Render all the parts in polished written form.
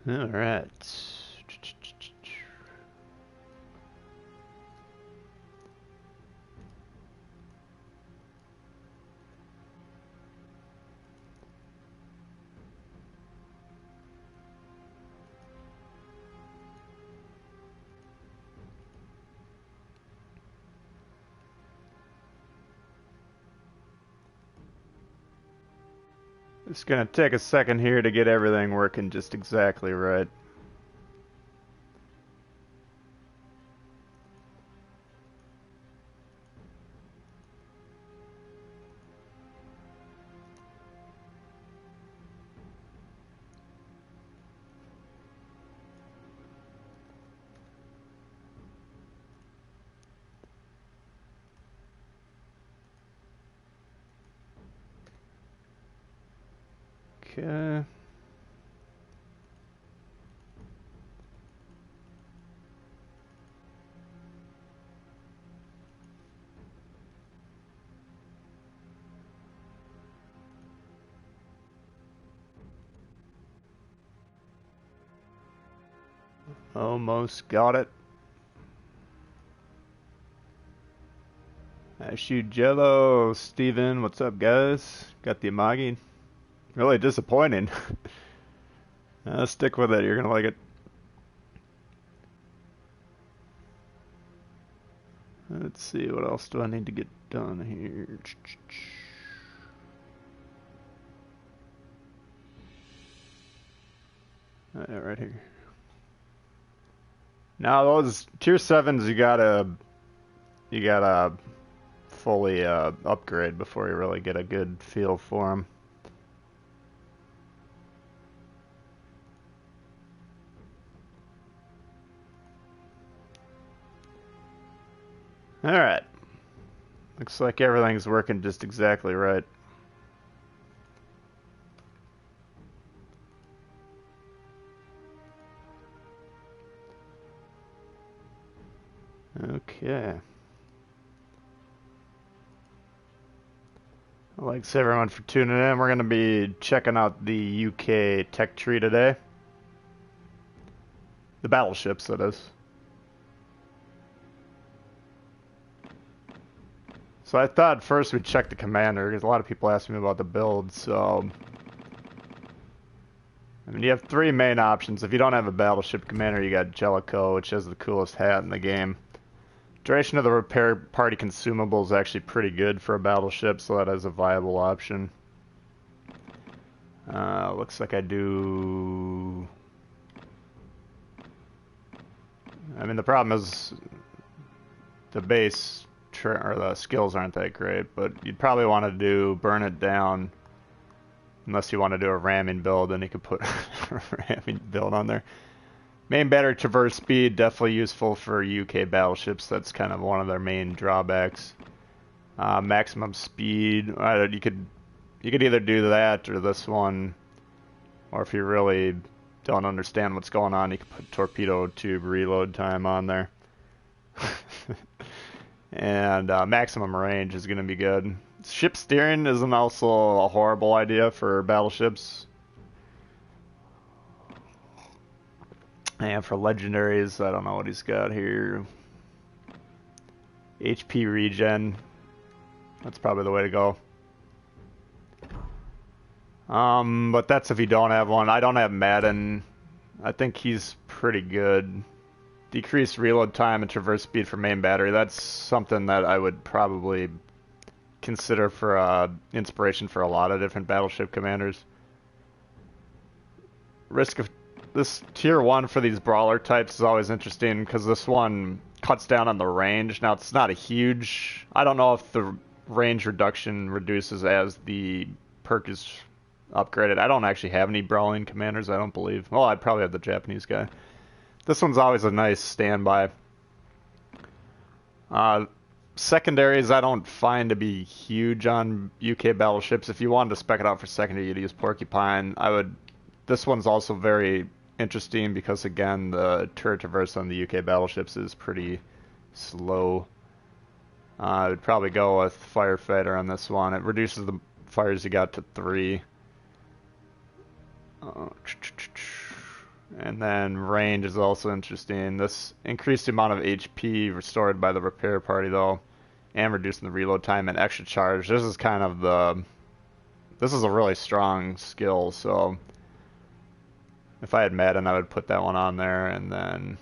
All right. It's gonna take a second here to get everything working just exactly right. Okay. Almost got it. I shoot Jello, Steven, what's up guys? Got the Amagi. Really disappointing. Stick with it, you're gonna like it. Let's see, what else do I need to get done here? Right here. Now those tier 7s you gotta fully upgrade before you really get a good feel for them. Alright. Looks like everything's working just exactly right. Okay. Thanks everyone for tuning in. We're going to be checking out the UK tech tree today. The battleships, that is. So I thought first we'd check the commander, because a lot of people asked me about the build, so... I mean, you have three main options. If you don't have a battleship commander, you got Jellicoe, which has the coolest hat in the game. Duration of the repair party consumable is actually pretty good for a battleship, so that is a viable option. Looks like I do... I mean, the problem is the base or the skills aren't that great, but you'd probably want to do burn it down. Unless you want to do a ramming build, then you could put a ramming build on there. Main battery traverse speed, definitely useful for UK battleships. That's kind of one of their main drawbacks. Maximum speed, you could either do that or this one, or if you really don't understand what's going on, you can put torpedo tube reload time on there. And maximum range is going to be good. Ship steering isn't also a horrible idea for battleships. And for legendaries, I don't know what he's got here. HP regen. That's probably the way to go. But that's if you don't have one. I don't have Madden. I think he's pretty good. Decreased reload time and traverse speed for main battery. That's something that I would probably consider for inspiration for a lot of different battleship commanders. Risk of this tier 1 for these brawler types is always interesting because this one cuts down on the range. Now it's not a huge... I don't know if the range reduction reduces as the perk is upgraded. I don't actually have any brawling commanders, I don't believe. Well, I'd probably have the Japanese guy. This one's always a nice standby. Secondaries I don't find to be huge on UK battleships. If you wanted to spec it out for secondary, you'd use Porcupine. This one's also very interesting because, again, the turret traverse on the UK battleships is pretty slow. I would probably go with Firefighter on this one. It reduces the fires you got to 3. And then range is also interesting. This increased the amount of HP restored by the repair party though, and reducing the reload time and extra charge. This is kind of the... This is a really strong skill, so... If I had Madden, I would put that one on there, and then...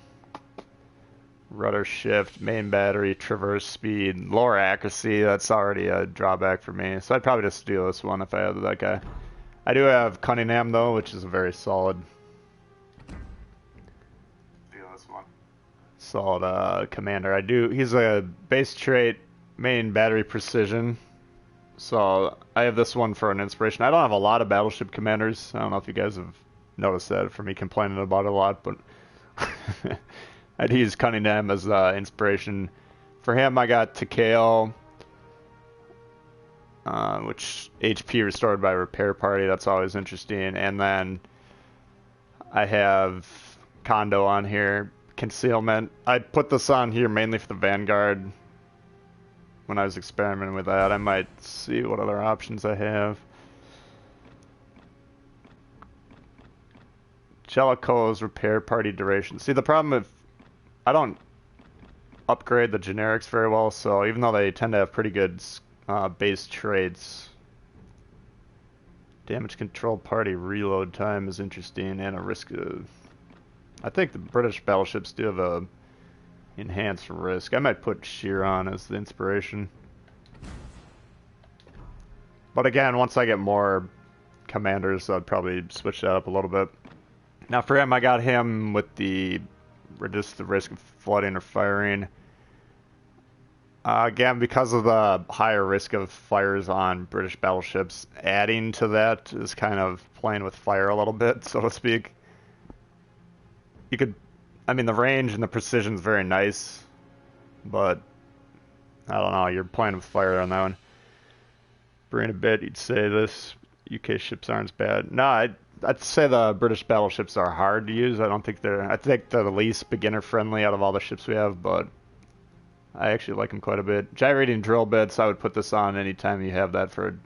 Rudder shift, main battery, traverse speed, lower accuracy, that's already a drawback for me. So I'd probably just do this one if I had that guy. I do have Cunningham though, which is a very solid commander. He's a base trait, main battery precision. So I have this one for an inspiration. I don't have a lot of Battleship commanders. I don't know if you guys have noticed that for me complaining about it a lot, but I'd use Cunningham as inspiration. For him, I got Takeo, which HP restored by repair party. That's always interesting. And then I have Kondo on here, concealment. I put this on here mainly for the Vanguard. When I was experimenting with that, I might see what other options I have. Jellicoe's repair party duration. See, the problem if I don't upgrade the generics very well, so even though they tend to have pretty good base traits, damage control party reload time is interesting and a risk of... I think the British battleships do have a enhanced risk. I might put Sheer on as the inspiration. But again, once I get more commanders, I'd probably switch that up a little bit. Now for him, I got him with the reduce the risk of flooding or firing. Again, because of the higher risk of fires on British battleships, adding to that is kind of playing with fire a little bit, so to speak. You could, I mean, the range and the precision is very nice, but I don't know, you're playing with fire on that one. Brain a bit, you'd say this UK ships aren't as bad. No, I'd say the British battleships are hard to use. I think they're the least beginner friendly out of all the ships we have, but I actually like them quite a bit. Gyrating drill bits, I would put this on anytime you have that for...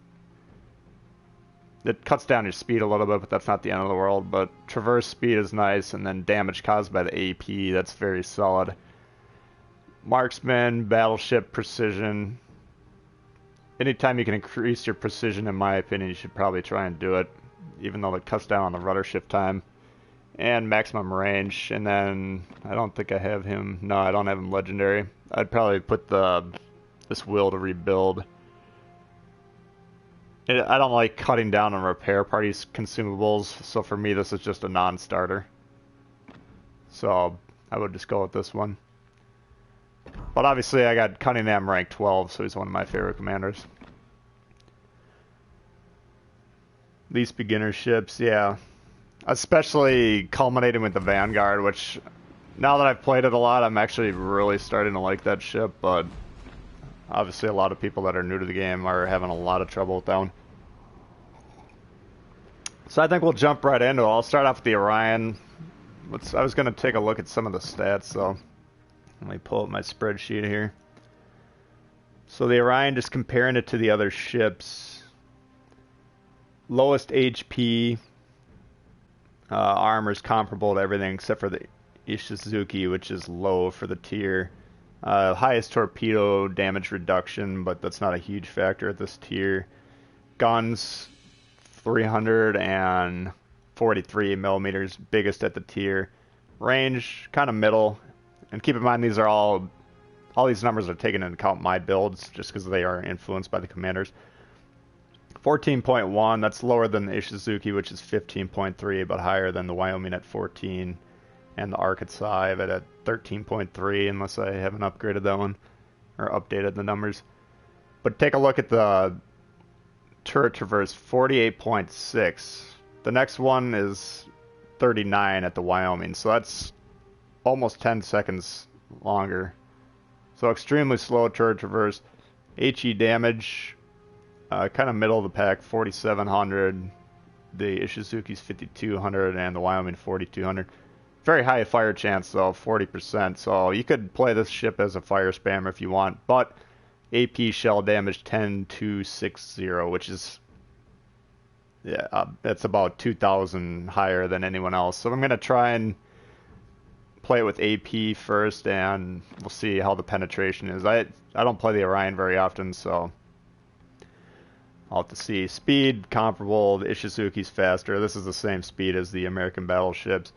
It cuts down your speed a little bit, but that's not the end of the world. But traverse speed is nice, and then damage caused by the AP, that's very solid. Marksman, battleship precision. Anytime you can increase your precision, in my opinion, you should probably try and do it, even though it cuts down on the rudder shift time. And maximum range, and then I don't think I have him. No, I don't have him legendary. I'd probably put this will to rebuild. I don't like cutting down on repair parties consumables, so for me this is just a non-starter. So I would just go with this one. But obviously I got Cunningham rank 12, so he's one of my favorite commanders. Least beginner ships, yeah. Especially culminating with the Vanguard, which now that I've played it a lot, I'm actually really starting to like that ship, but obviously a lot of people that are new to the game are having a lot of trouble with that one. So I think we'll jump right into it. I'll start off with the Orion. I was going to take a look at some of the stats, so let me pull up my spreadsheet here. So the Orion, just comparing it to the other ships. Lowest HP, armor is comparable to everything except for the Ishizuki, which is low for the tier. Highest torpedo damage reduction, but that's not a huge factor at this tier. Guns, 343 millimeters, biggest at the tier. Range, kind of middle. And keep in mind, these are all these numbers are taken into account my builds, just because they are influenced by the commanders. 14.1, that's lower than the Ishizuki, which is 15.3, but higher than the Wyoming at 14. And the Arkansas I have it at 13.3, unless I haven't upgraded that one, or updated the numbers. But take a look at the turret traverse, 48.6. The next one is 39 at the Wyoming, so that's almost 10 seconds longer. So extremely slow turret traverse. HE damage, kind of middle of the pack, 4,700. The Ishizuki's 5,200, and the Wyoming 4,200. Very high fire chance though, 40%. So you could play this ship as a fire spammer if you want, but AP shell damage 10,260, which is Yeah, it's about 2,000 higher than anyone else. So I'm gonna try and play it with AP first, and we'll see how the penetration is. I don't play the Orion very often, so I'll have to see. Speed comparable. The Ishizuki's faster. This is the same speed as the American battleships.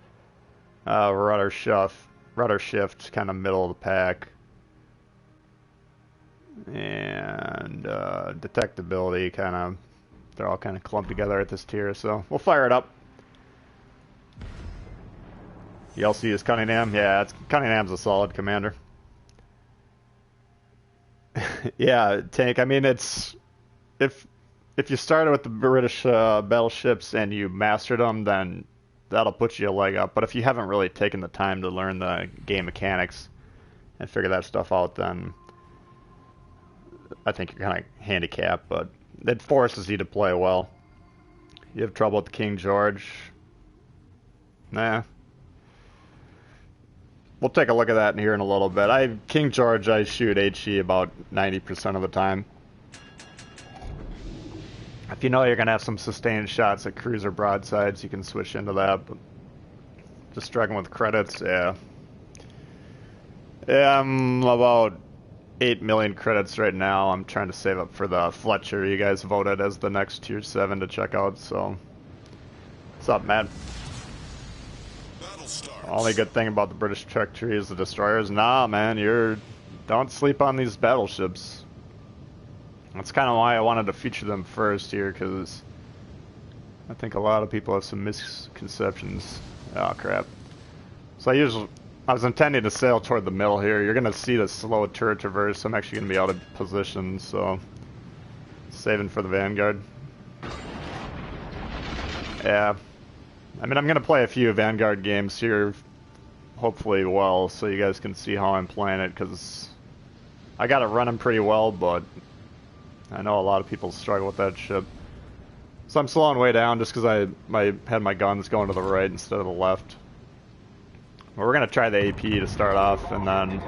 Rudder shift, kind of middle of the pack. And detectability, kind of, they're all kind of clumped together at this tier, so we'll fire it up. The LC is Cunningham. Yeah, Cunningham's a solid commander. Yeah, tank. I mean, it's if you started with the British battleships and you mastered them, then that'll put you a leg up. But if you haven't really taken the time to learn the game mechanics and figure that stuff out, then I think you're kind of handicapped. But it forces you to play well. You have trouble with the King George? Nah. We'll take a look at that in here in a little bit. King George, I shoot HE about 90% of the time. If you know you're going to have some sustained shots at cruiser broadsides, you can switch into that. But just struggling with credits, yeah. Yeah, I'm about 8 million credits right now. I'm trying to save up for the Fletcher you guys voted as the next tier 7 to check out, so. What's up, Matt? Only good thing about the British Trek tree is the destroyers. Nah, man, don't sleep on these battleships. That's kind of why I wanted to feature them first here, because I think a lot of people have some misconceptions. Oh, crap. So I was intending to sail toward the middle here. You're going to see the slow turret traverse. I'm actually going to be out of position, so saving for the Vanguard. Yeah. I mean, I'm going to play a few Vanguard games here, hopefully well, so you guys can see how I'm playing it, because I got it running pretty well, but I know a lot of people struggle with that ship. So I'm slowing way down just because I had my guns going to the right instead of the left. But we're going to try the AP to start off, and then,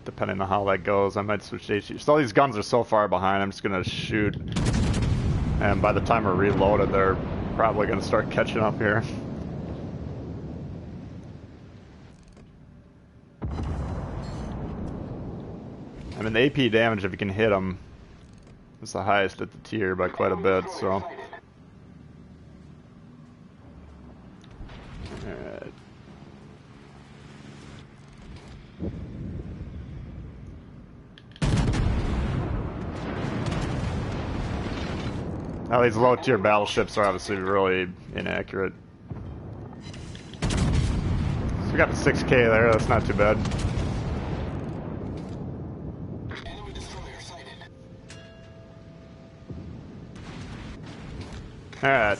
depending on how that goes, I might switch to HE. So these guns are so far behind, I'm just going to shoot. And by the time we're reloaded, they're probably going to start catching up here. I mean, the AP damage, if you can hit them, is the highest at the tier by quite a bit, so. Alright. Now these low tier battleships are obviously really inaccurate. So we got the 6K there, that's not too bad. Alright.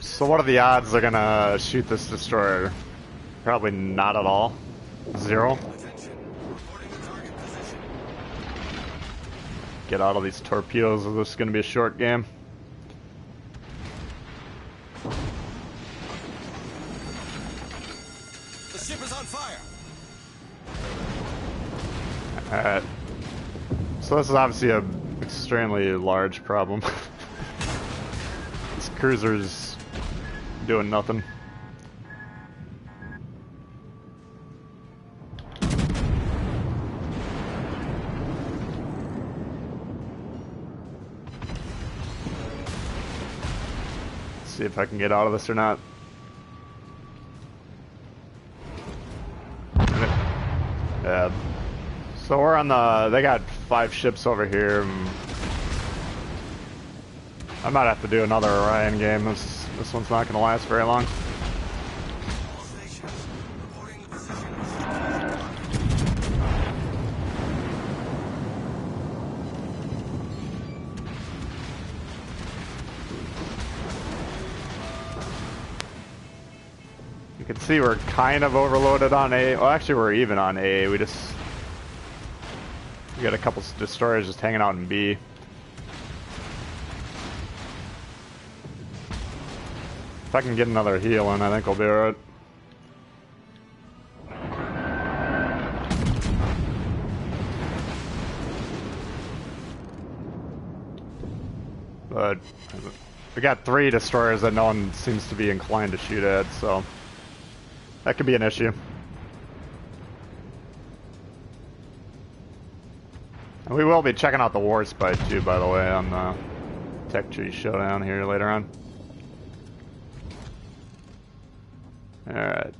So what are the odds they're gonna shoot this destroyer? Probably not at all. 0. Get out of these torpedoes, or this is gonna be a short game. The ship is on fire. Alright. So this is obviously a extremely large problem. This cruiser's doing nothing. Let's see if I can get out of this or not. Yeah. So we're on the, they got 5 ships over here. I might have to do another Orion game. This one's not going to last very long. You can see we're kind of overloaded on A. Well, actually we're even on A. We got a couple destroyers just hanging out in B. If I can get another heal in, I think we'll be alright. But we got 3 destroyers that no one seems to be inclined to shoot at, so that could be an issue. And we will be checking out the war spike too, by the way, on the Tech Tree Showdown here later on. Alright.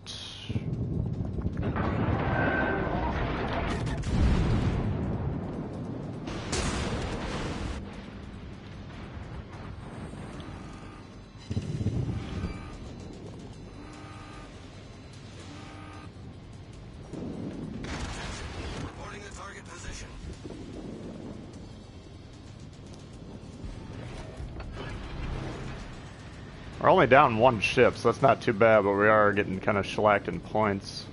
We're only down 1 ship, so that's not too bad, but we are getting kind of shellacked in points.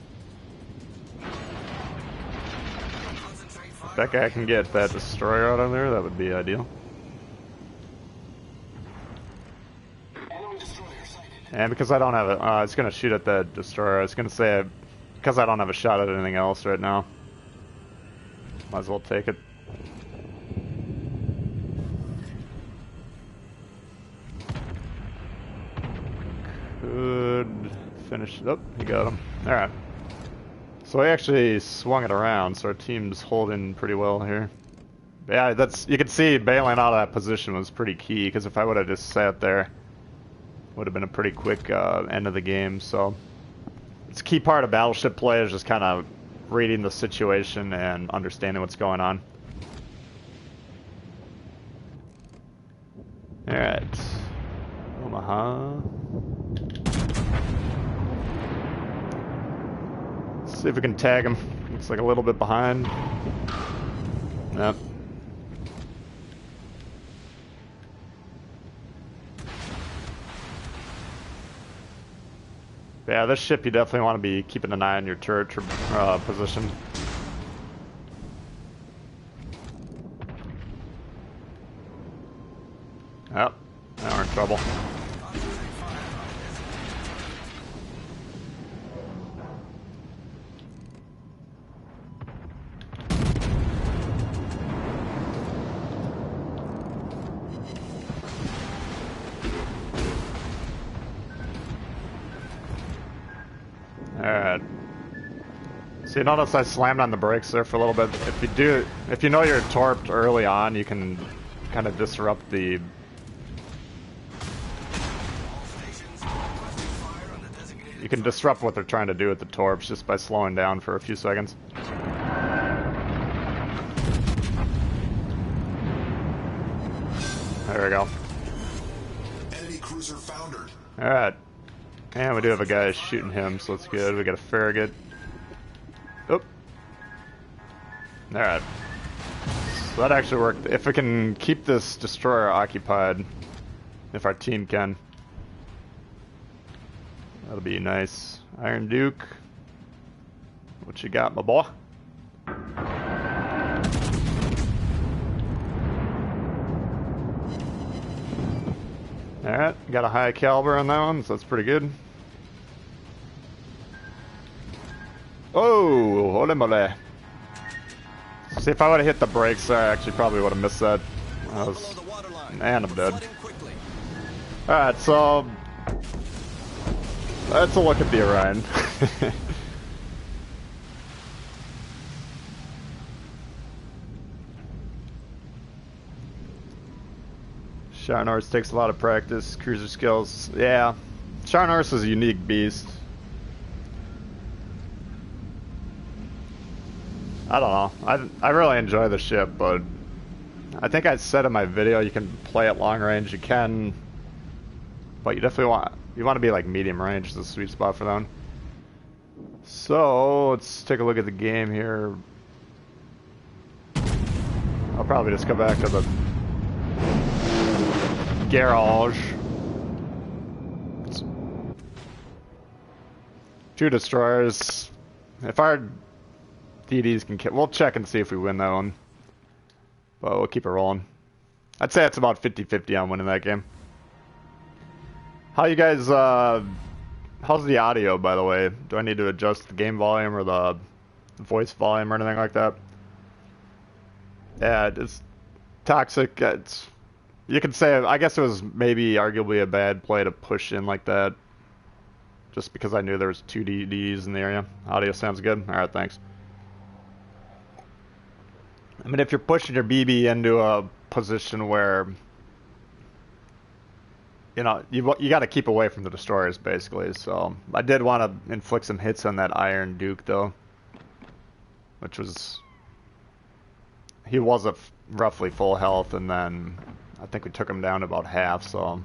If that guy can get that destroyer out of there, that would be ideal. And because I don't have a, it's going to shoot at that destroyer. I was going to say, because I don't have a shot at anything else right now, might as well take it. Could finish it up. He got him. Alright. So he actually swung it around, so our team's holding pretty well here. But yeah, that's, you can see bailing out of that position was pretty key, because if I would have just sat there, would have been a pretty quick end of the game. So it's a key part of Battleship play, is just kind of reading the situation and understanding what's going on. Alright. Omaha. See if we can tag him. Looks like a little bit behind. Nope. Yeah, this ship you definitely want to be keeping an eye on your turret position. Yep, now we're in trouble. Alright. So you notice I slammed on the brakes there for a little bit. If you know you're torped early on, you can kind of disrupt the... You can disrupt what they're trying to do with the torps just by slowing down for a few seconds. There we go. Enemy cruiser foundered. Alright. And we do have a guy shooting him, so that's good. We got a Farragut. Oop. Alright. So that actually worked. If we can keep this destroyer occupied, if our team can, that'll be nice. Iron Duke. What you got, my boy? Alright, got a high caliber on that one, so that's pretty good. Oh, holy moly. See, if I would have hit the brakes there, I actually probably would have missed that. Man, I'm dead. Alright, so... let's look at the Orion. Scharnhorst takes a lot of practice, cruiser skills. Yeah, Scharnhorst is a unique beast. I don't know. I really enjoy the ship, but I think I said in my video you can play at long range. You can, but you definitely want to be like medium range is the sweet spot for that one. So let's take a look at the game here. I'll probably just go back to the garage. 2 destroyers. If our DDs can we'll check and see if we win that one. But we'll keep it rolling. I'd say it's about 50-50 on winning that game. How you guys, how's the audio, by the way? Do I need to adjust the game volume or the voice volume or anything like that? Yeah, it's toxic. You could say, I guess it was maybe arguably a bad play to push in like that. Just because I knew there was 2 DDs in the area. Audio sounds good? Alright, thanks. I mean, if you're pushing your BB into a position where, you know, you got to keep away from the destroyers, basically. So, I did want to inflict some hits on that Iron Duke, though. Which was... He was at roughly full health, and then I think we took him down to about half, so...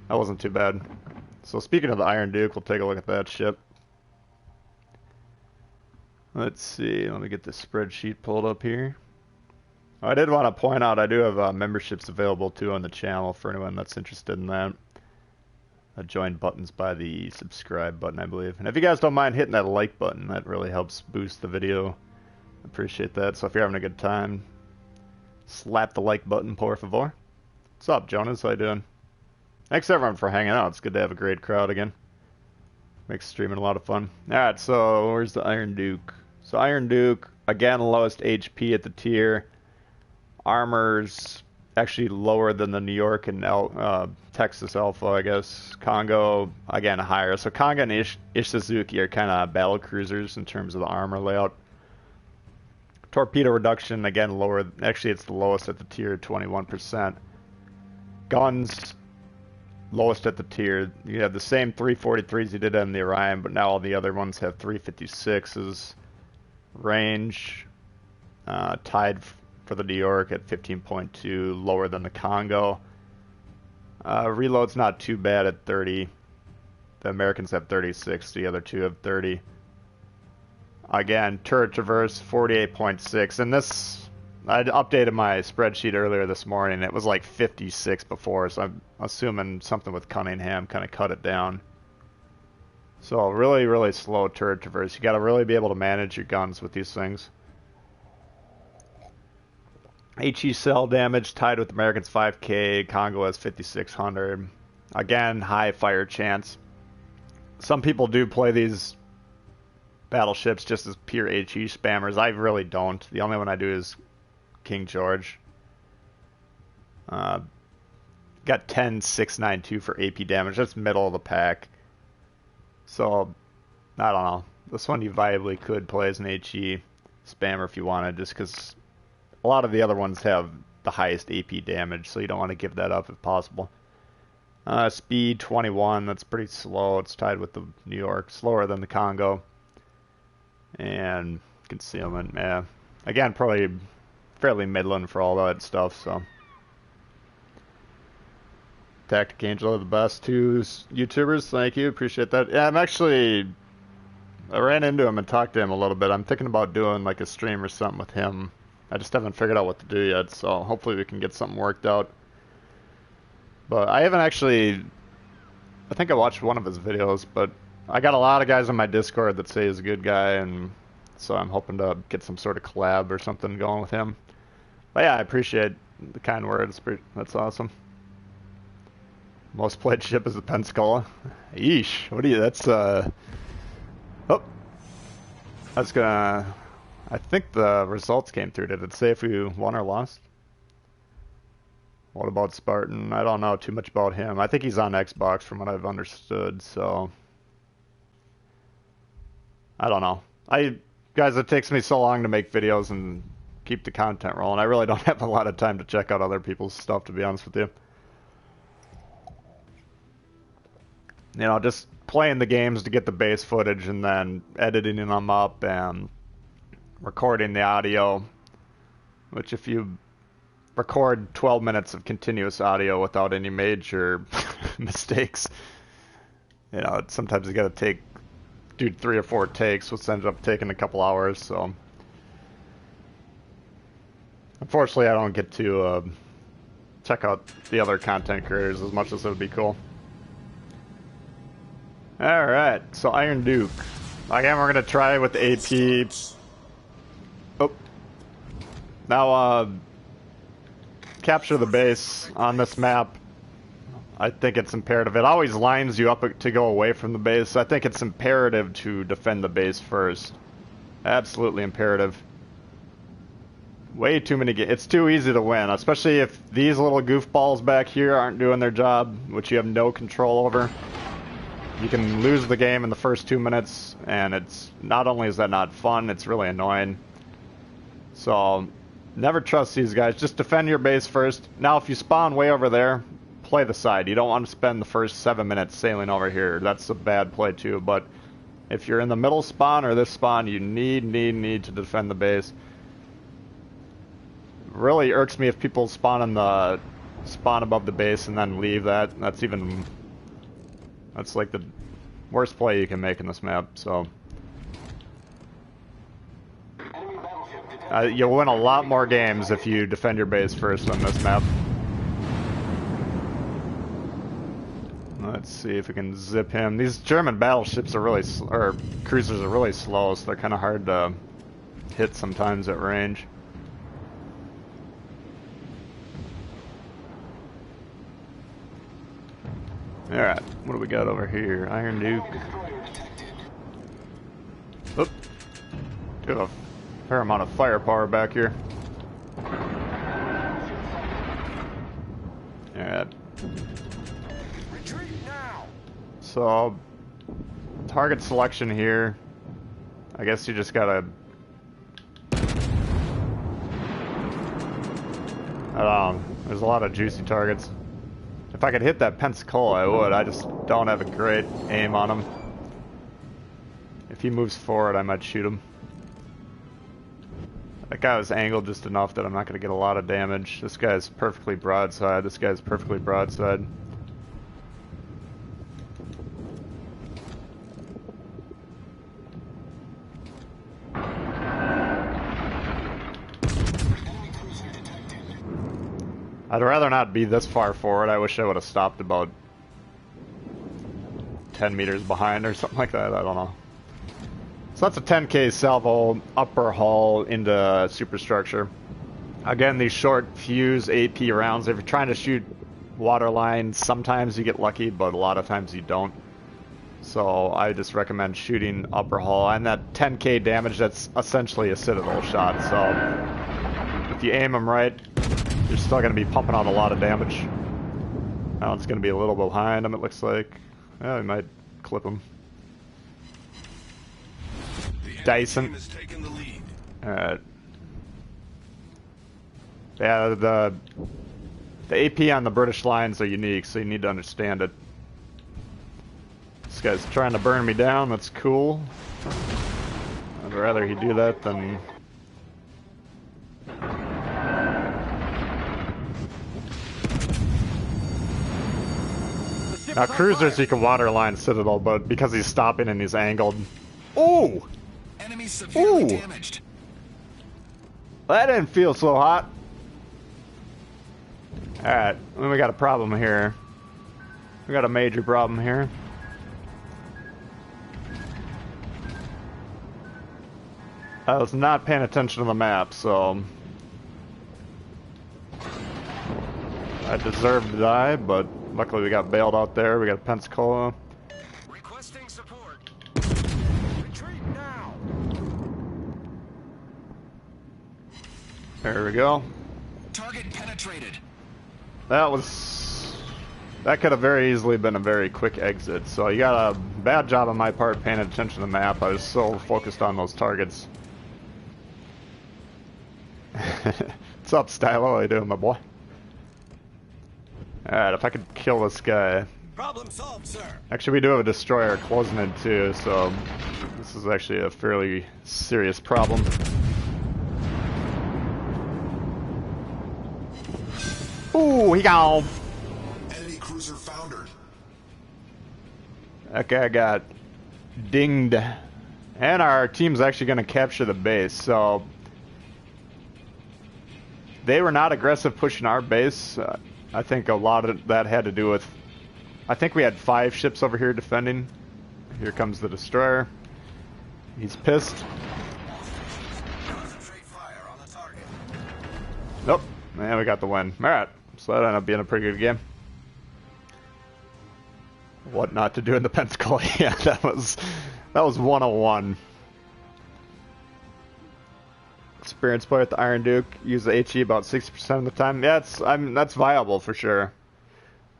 That wasn't too bad. So speaking of the Iron Duke, we'll take a look at that ship. Let's see, let me get the spreadsheet pulled up here. I did want to point out I do have memberships available too on the channel for anyone that's interested in that. Join buttons by the subscribe button, I believe. And if you guys don't mind hitting that like button, that really helps boost the video. Appreciate that. So if you're having a good time, slap the like button, por favor. What's up, Jonas? How you doing? Thanks everyone for hanging out. It's good to have a great crowd again. Makes streaming a lot of fun. Alright, so where's the Iron Duke? So Iron Duke, again, lowest HP at the tier. Armor's actually lower than the New York and Texas Alpha, I guess. Congo, again, higher. So Congo and Ishizuki are kind of battle cruisers in terms of the armor layout. Torpedo reduction, again, lower. Actually, it's the lowest at the tier, 21%. Guns... lowest at the tier. You have the same 343s you did on the Orion, but now all the other ones have 356s. Range, tied for the New York at 15.2, lower than the Congo. Reload's not too bad at 30. The Americans have 36, the other two have 30. Again, turret traverse, 48.6, and this... I updated my spreadsheet earlier this morning. It was like 56 before, so I'm assuming something with Cunningham kind of cut it down. So really, really slow turret traverse. You got to really be able to manage your guns with these things. HE cell damage tied with Americans 5k. Congo has 5600. Again, high fire chance. Some people do play these battleships just as pure HE spammers. I really don't. The only one I do is King George. Got 10,692 for AP damage. That's middle of the pack. So, I don't know. This one you viably could play as an HE spammer if you wanted, just because a lot of the other ones have the highest AP damage, so you don't want to give that up if possible. Speed 21, that's pretty slow. It's tied with the New York, slower than the Congo. And concealment, yeah. Again, probably fairly middling for all that stuff, so. Tactic Angel are the best two YouTubers, thank you, appreciate that. Yeah, I ran into him and talked to him a little bit. I'm thinking about doing like a stream or something with him. I just haven't figured out what to do yet, so hopefully we can get something worked out. But I haven't actually, I think I watched one of his videos, but I got a lot of guys on my Discord that say he's a good guy, and so I'm hoping to get some sort of collab or something going with him. But yeah, I appreciate the kind words. That's awesome. Most played ship is the Pensacola. Yeesh. What do you, that's, oh. That's gonna, I think the results came through. Did it say if we won or lost? What about Spartan? I don't know too much about him. I think he's on Xbox from what I've understood, so. I don't know. Guys, it takes me so long to make videos and keep the content rolling. I really don't have a lot of time to check out other people's stuff, to be honest with you. You know, just playing the games to get the base footage and then editing them up and recording the audio. Which if you record 12 minutes of continuous audio without any major mistakes, you know, sometimes you gotta do 3 or 4 takes, which ends up taking a couple hours, so. Unfortunately, I don't get to check out the other content creators as much as it would be cool. Alright, so Iron Duke. Again, we're going to try with the AP. Oh. Now, capture the base on this map. I think it's imperative. It always lines you up to go away from the base. I think it's imperative to defend the base first. Absolutely imperative. Way too many games. It's too easy to win, especially if these little goofballs back here aren't doing their job, which you have no control over. You can lose the game in the first 2 minutes, and it's not only is that not fun, it's really annoying. So, never trust these guys. Just defend your base first. Now, if you spawn way over there, play the side. You don't want to spend the first 7 minutes sailing over here. That's a bad play too. But if you're in the middle spawn or this spawn, you need to defend the base. Really irks me if people spawn above the base and then leave that. That's like the worst play you can make in this map. So you'll win a lot more games if you defend your base first on this map. Let's see if we can zip him. These German battleships are really, or cruisers are really slow, so they're kind of hard to hit sometimes at range. Alright, what do we got over here? Iron Duke. Oop. Got a fair amount of firepower back here. Alright. So, target selection here. I guess you just gotta... I don't know. There's a lot of juicy targets. If I could hit that Pensacola, I would. I just don't have a great aim on him. If he moves forward, I might shoot him. That guy was angled just enough that I'm not going to get a lot of damage. This guy's perfectly broadside. This guy's perfectly broadside. I'd rather not be this far forward. I wish I would have stopped about 10 meters behind or something like that. I don't know. So that's a 10k salvo upper hull into superstructure. Again, these short fuse AP rounds, if you're trying to shoot water lines, sometimes you get lucky, but a lot of times you don't. So I just recommend shooting upper hull. And that 10k damage, that's essentially a Citadel shot. So if you aim them right, you're still going to be pumping out a lot of damage. Now it's going to be a little behind him, it looks like. Yeah, we might clip him. Dyson. Alright. Yeah, the AP on the British lines are unique, so you need to understand it. This guy's trying to burn me down, that's cool. I'd rather he do that than... Now cruisers you can waterline Citadel, but because he's stopping and he's angled... Ooh! Enemy severely damaged. That didn't feel so hot. Alright, then we got a problem here. We got a major problem here. I was not paying attention to the map, so... I deserved to die, but luckily we got bailed out there. We got a Pensacola. Requesting support. Retreat now. There we go. Target penetrated. That could have very easily been a very quick exit. So you got a bad job on my part paying attention to the map. I was so focused on those targets. What's up, Stylo? How you doing, my boy? Alright, if I could kill this guy. Problem solved, sir. Actually, we do have a destroyer closing in too, so this is actually a fairly serious problem. Ooh, he gone. Enemy cruiser foundered. That guy got dinged. And our team's actually going to capture the base, so... They were not aggressive pushing our base. I think a lot of that had to do with... I think we had 5 ships over here defending. Here comes the destroyer. He's pissed. Concentrate fire on the target. Nope. And we got the win. Alright. So that ended up being a pretty good game. What not to do in the Pensacola. Yeah, that was 101. experienced player with the Iron Duke. Use the HE about 60% of the time. Yeah, that's viable for sure.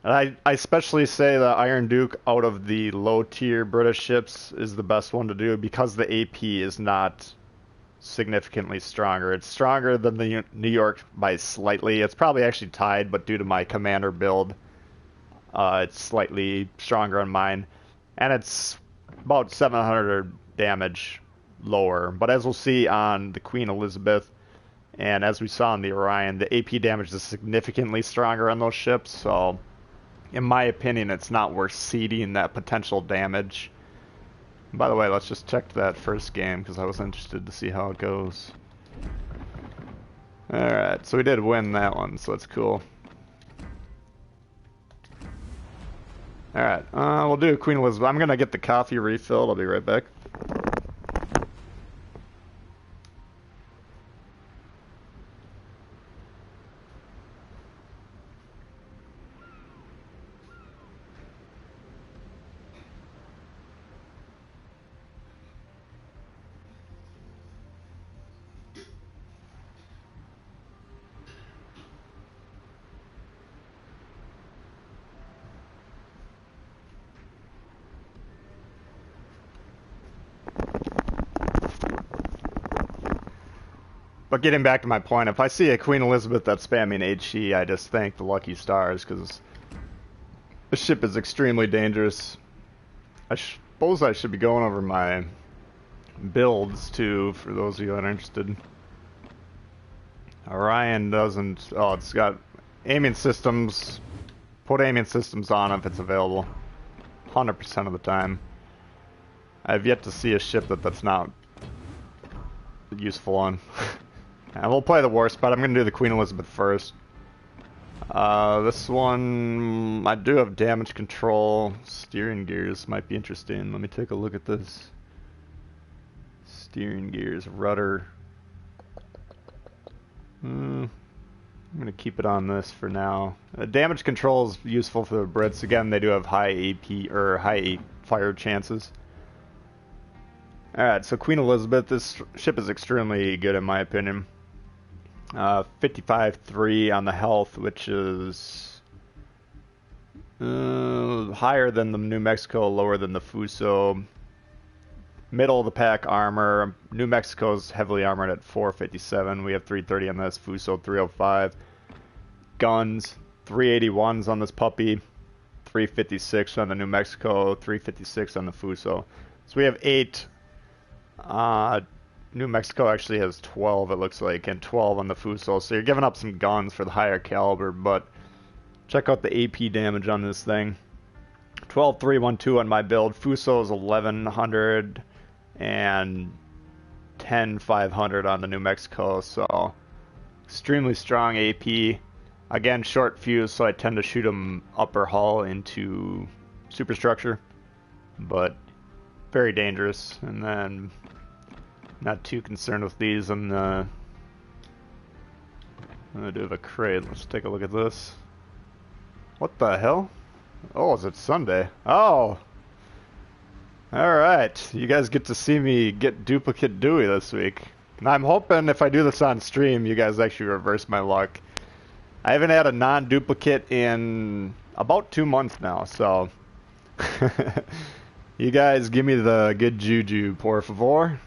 And I especially say the Iron Duke out of the low tier British ships is the best one to do because the AP is not significantly stronger. It's stronger than the New York by slightly. It's probably actually tied, but due to my commander build, it's slightly stronger on mine. And it's about 700 damage lower. But as we'll see on the Queen Elizabeth, and as we saw on the Orion, the AP damage is significantly stronger on those ships, so in my opinion, it's not worth seeding that potential damage. By the way, let's just check that first game, because I was interested to see how it goes. Alright, so we did win that one, so that's cool. Alright, we'll do Queen Elizabeth. I'm gonna get the coffee refilled, I'll be right back. But getting back to my point, if I see a Queen Elizabeth that's spamming HE, I just thank the lucky stars, because the ship is extremely dangerous. I suppose I should be going over my builds, too, for those of you that are interested. Orion doesn't... Oh, it's got aiming systems. Put aiming systems on if it's available. 100% of the time. I've yet to see a ship that's not useful on. And we'll play the Warships, but I'm going to do the Queen Elizabeth first. This one, I do have damage control. Steering gears might be interesting. Let me take a look at this. Steering gears, rudder. I'm going to keep it on this for now. Damage control is useful for the Brits. Again, they do have high AP, or high fire chances. Alright, so Queen Elizabeth, this ship is extremely good in my opinion. 55-3 on the health, which is higher than the New Mexico, lower than the Fuso. Middle of the pack armor. New Mexico's heavily armored at 457. We have 330 on this. Fuso 305. Guns, 381s on this puppy. 356 on the New Mexico. 356 on the Fuso. So we have 8. New Mexico actually has 12, it looks like, and 12 on the Fuso. So you're giving up some guns for the higher caliber, but check out the AP damage on this thing. 12-3-1-2 on my build. Fuso is 1100 and 10-500 on the New Mexico, so extremely strong AP. Again, short fuse, so I tend to shoot them upper hull into superstructure, but very dangerous. And then not too concerned with these. I'm gonna do a crate. Let's take a look at this. What the hell? Oh, is it Sunday? Oh! Alright, you guys get to see me get duplicate Dewey this week. And I'm hoping if I do this on stream, you guys actually reverse my luck. I haven't had a non-duplicate in about 2 months now, so... You guys give me the good juju, por favor.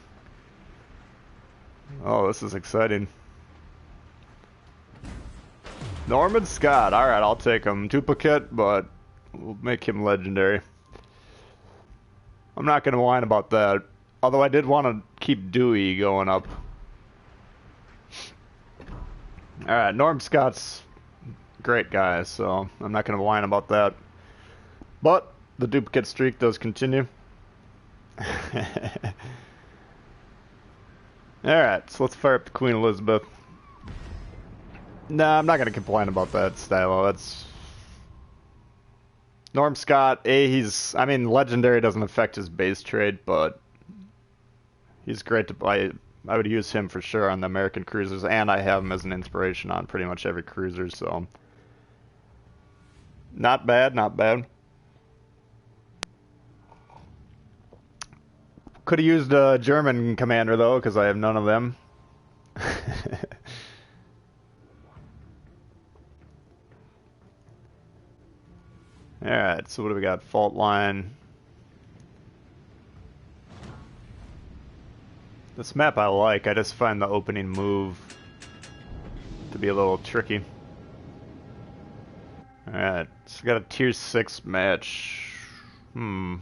Oh, this is exciting. Norman Scott. Alright, I'll take him. Duplicate, but we'll make him legendary. I'm not going to whine about that. Although I did want to keep Dewey going up. Alright, Norm Scott's a great guy, so I'm not going to whine about that. But the duplicate streak does continue. Alright, so let's fire up the Queen Elizabeth. Nah, I'm not going to complain about that, Stylo. That's... Norm Scott, I mean, legendary doesn't affect his base trade, but he's great to buy. I would use him for sure on the American cruisers, and I have him as an inspiration on pretty much every cruiser, so... Not bad, not bad. Could have used a German commander, though, because I have none of them. Alright, so what do we got? Fault line. This map I like, I just find the opening move to be a little tricky. Alright, so we got a tier 6 match. Battle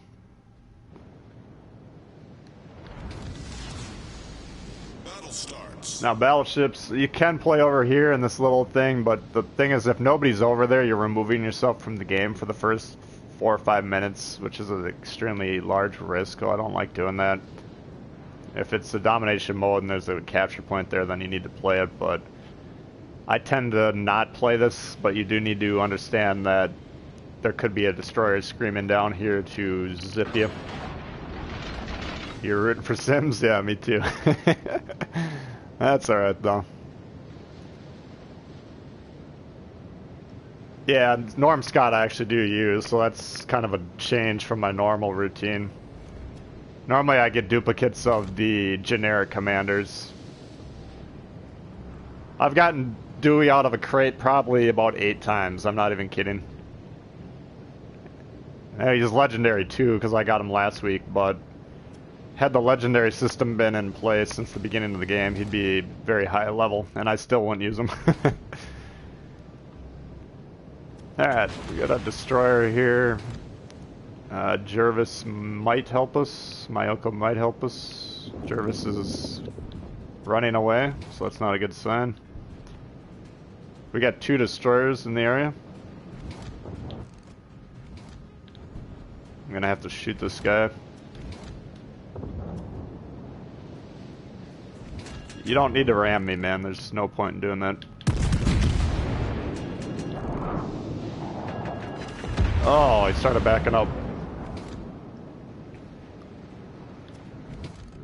starts. Now battleships, you can play over here in this little thing, but the thing is if nobody's over there, you're removing yourself from the game for the first 4 or 5 minutes, which is an extremely large risk, so I don't like doing that. If it's a domination mode and there's a capture point there, then you need to play it, but I tend to not play this, but you do need to understand that there could be a destroyer screaming down here to zip you. You're rooting for Sims? Yeah, me too. That's alright though. Yeah, Norm Scott I actually do use, so that's kind of a change from my normal routine. Normally I get duplicates of the generic commanders. I've gotten Dewey out of a crate probably about 8 times, I'm not even kidding. He's legendary too, because I got him last week, but had the legendary system been in place since the beginning of the game, he'd be very high level, and I still wouldn't use him. Alright, we got a destroyer here. Jervis might help us. Mayoko might help us. Jervis is running away, so that's not a good sign. We got 2 destroyers in the area. I'm gonna have to shoot this guy. You don't need to ram me, man. There's no point in doing that. Oh, he started backing up.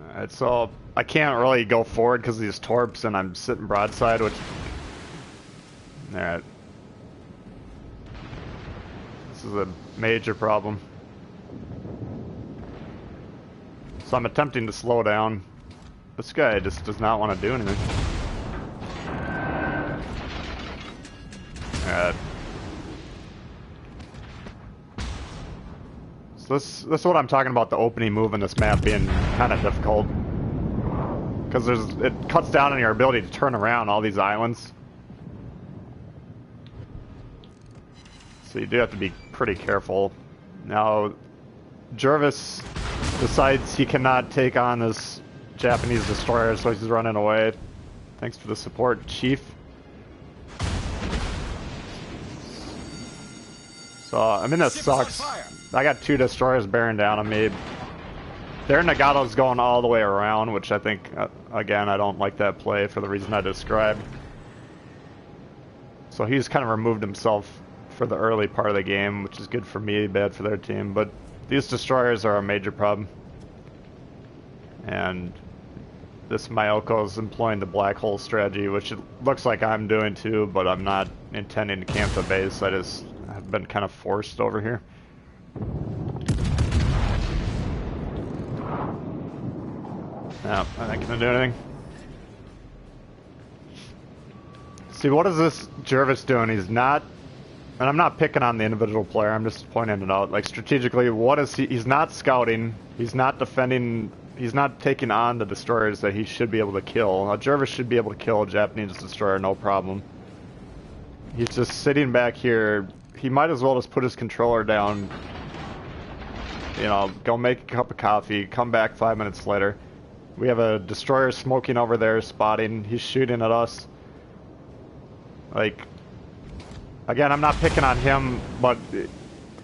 Alright, so I can't really go forward because of these torps and I'm sitting broadside, which... Alright. This is a major problem. So I'm attempting to slow down. This guy just does not want to do anything. Alright. So this is what I'm talking about, the opening move in this map being kind of difficult. Because it cuts down on your ability to turn around all these islands. So you do have to be pretty careful. Now, Jervis decides he cannot take on this Japanese destroyer, so he's running away. Thanks for the support, Chief. So, I mean, that sucks. I got 2 destroyers bearing down on me. Their Nagato's going all the way around, which I think, again, I don't like that play for the reason I described. So he's kind of removed himself for the early part of the game, which is good for me, bad for their team. But these destroyers are a major problem. And this Mayoko is employing the black hole strategy, which it looks like I'm doing too, but I'm not intending to camp the base. I just have been kind of forced over here. No, I'm not gonna do anything. See, what is this Jervis doing? He's not, and I'm not picking on the individual player, I'm just pointing it out. Like, strategically, what is he? He's not scouting, he's not defending, he's not taking on the destroyers that he should be able to kill. Now, Jervis should be able to kill a Japanese destroyer, no problem. He's just sitting back here. He might as well just put his controller down, you know, go make a cup of coffee, come back 5 minutes later. We have a destroyer smoking over there, spotting. He's shooting at us. Like, again, I'm not picking on him, but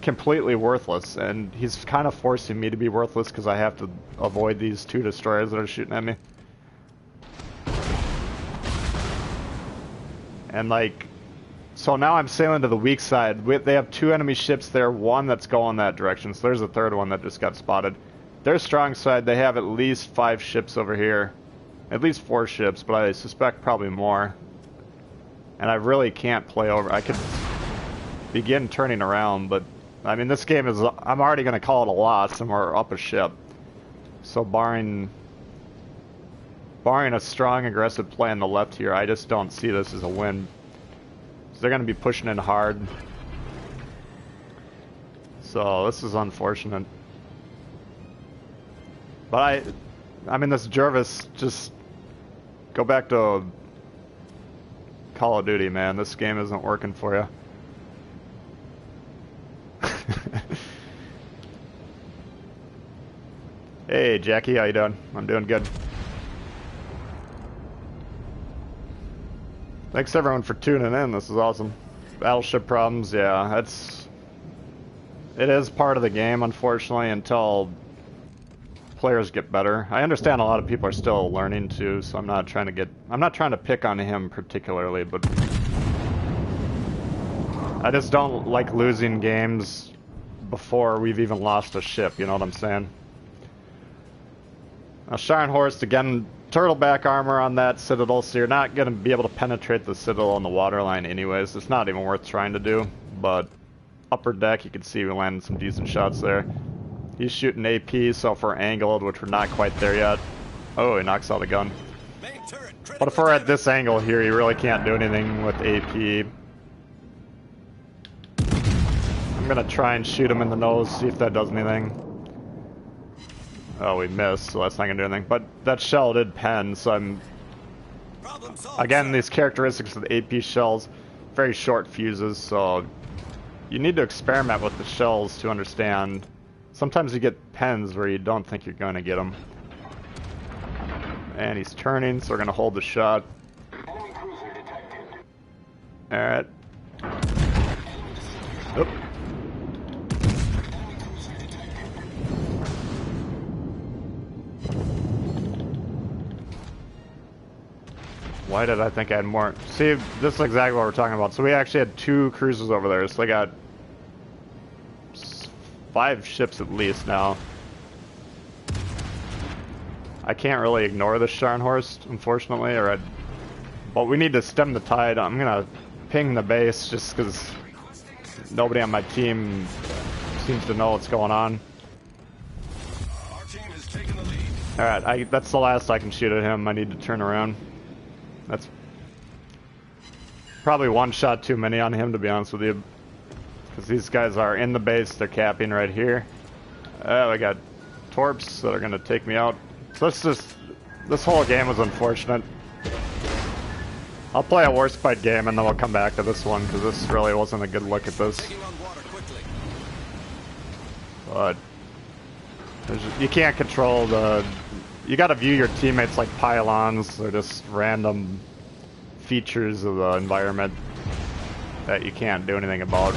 completely worthless. And he's kind of forcing me to be worthless because I have to avoid these 2 destroyers that are shooting at me. And like, so now I'm sailing to the weak side. They have 2 enemy ships there, 1 that's going that direction. So there's a 3rd one that just got spotted. Their strong side, they have at least 5 ships over here. At least 4 ships, but I suspect probably more. And I really can't play over. I could begin turning around, but I mean, this game is, I'm already going to call it a loss and we're up a ship. So barring a strong aggressive play on the left here, I just don't see this as a win. So they're going to be pushing in hard. So this is unfortunate. But I mean, this Jervis, just go back to Call of Duty, man. This game isn't working for you. Hey, Jackie, how you doing? I'm doing good. Thanks everyone for tuning in. This is awesome. Battleship problems, yeah, it is part of the game, unfortunately, until players get better. I understand a lot of people are still learning too, so I'm not trying to pick on him particularly, but I just don't like losing games before we've even lost a ship, you know what I'm saying? Now, Scharnhorst, again, turtleback armor on that Citadel, so you're not going to be able to penetrate the Citadel on the waterline anyways. It's not even worth trying to do, but upper deck, you can see we landed some decent shots there. He's shooting AP, so if we're angled, which we're not quite there yet. Oh, he knocks out a gun. But if we're at this angle here, you really can't do anything with AP. I'm going to try and shoot him in the nose, see if that does anything. Oh, we missed, so that's not gonna do anything. But that shell did pen, so I'm... Again, these characteristics of the AP shells, very short fuses, so... You need to experiment with the shells to understand. Sometimes you get pens where you don't think you're gonna get them. And he's turning, so we're gonna hold the shot. Alright. Oop. Why did I think I had more? See, this is exactly what we're talking about. So we actually had 2 cruisers over there, so they got 5 ships at least now. I can't really ignore the Scharnhorst, unfortunately, but we need to stem the tide. I'm gonna ping the base just because nobody on my team seems to know what's going on. Alright, that's the last I can shoot at him. I need to turn around. That's probably one shot too many on him, to be honest with you. Because these guys are in the base, they're capping right here. We got Torps that are going to take me out. So this whole game was unfortunate. I'll play a Warspite game and then we'll come back to this one, because this really wasn't a good look at this. But you can't control the... You gotta view your teammates like pylons. They're just random features of the environment that you can't do anything about.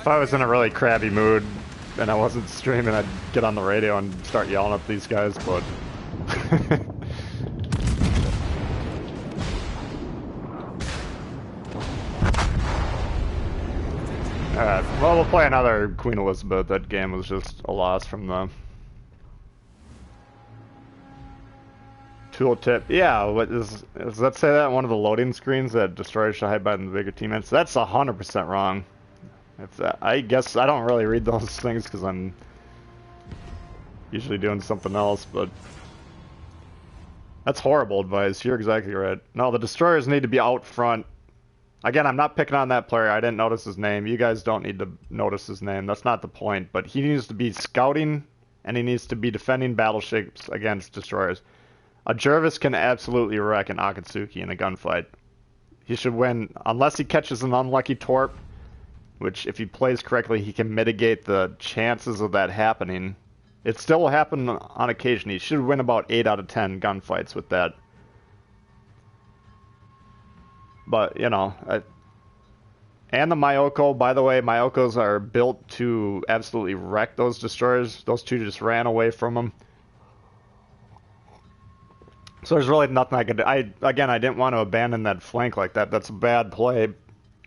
If I was in a really crabby mood and I wasn't streaming, I'd get on the radio and start yelling at these guys, but... Alright, well, we'll play another Queen Elizabeth. That game was just a loss from the... Tooltip, yeah. What does that say that one of the loading screens that destroyers should hide behind the bigger teammates? That's 100% wrong. I guess I don't really read those things because I'm usually doing something else, but that's horrible advice. You're exactly right. No, the destroyers need to be out front. Again, I'm not picking on that player. I didn't notice his name. You guys don't need to notice his name. That's not the point. But he needs to be scouting and he needs to be defending battleships against destroyers. A Jervis can absolutely wreck an Akatsuki in a gunfight. He should win, unless he catches an unlucky Torp, which if he plays correctly, he can mitigate the chances of that happening. It still will happen on occasion. He should win about 8 out of 10 gunfights with that. But, you know, and the Myoko, by the way, Myokos are built to absolutely wreck those destroyers. Those 2 just ran away from them. So there's really nothing I could do. Again, I didn't want to abandon that flank like that. That's a bad play.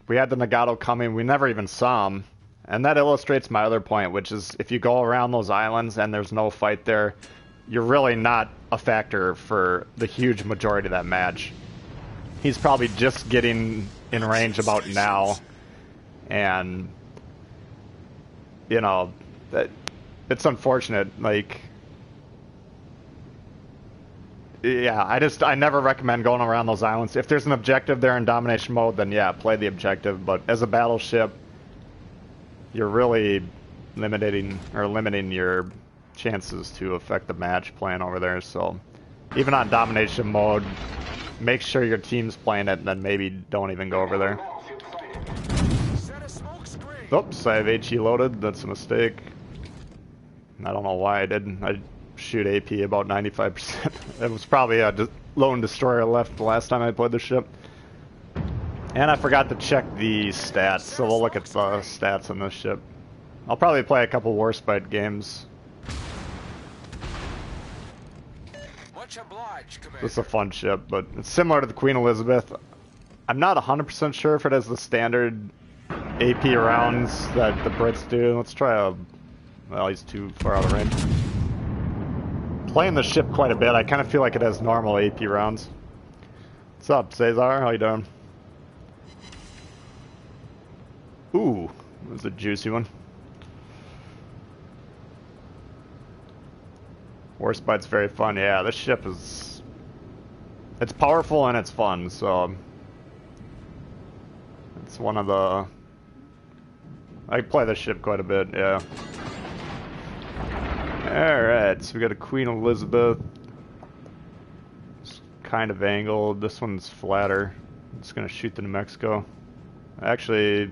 We had the Nagato coming. We never even saw him. And that illustrates my other point, which is if you go around those islands and there's no fight there, you're really not a factor for the huge majority of that match. He's probably just getting in range about now. And, you know, it's unfortunate. Like... Yeah, I never recommend going around those islands. If there's an objective there in domination mode, then yeah, play the objective. But as a battleship, you're really limiting your chances to affect the match playing over there. So even on domination mode, make sure your team's playing it, and then maybe don't even go over there. Set a smoke screen. Oops, I have HE loaded. That's a mistake. I don't know why I did. I shoot AP about 95%. It was probably a lone destroyer left the last time I played the ship. And I forgot to check the stats, so we'll look at the stats on this ship. I'll probably play a couple Warspite games. Much obliged, Commander. This is a fun ship, but it's similar to the Queen Elizabeth. I'm not 100% sure if it has the standard AP rounds that the Brits do. Let's try a... Well, he's too far out of range. Playing the ship quite a bit, I kind of feel like it has normal AP rounds. What's up, Cesar? How you doing? Ooh, that was a juicy one. Warspite's very fun. Yeah, this ship is... It's powerful and it's fun, so... It's one of the... I play this ship quite a bit, yeah. Alright, so we got a Queen Elizabeth. It's kind of angled. This one's flatter. I'm just gonna shoot the New Mexico. Actually...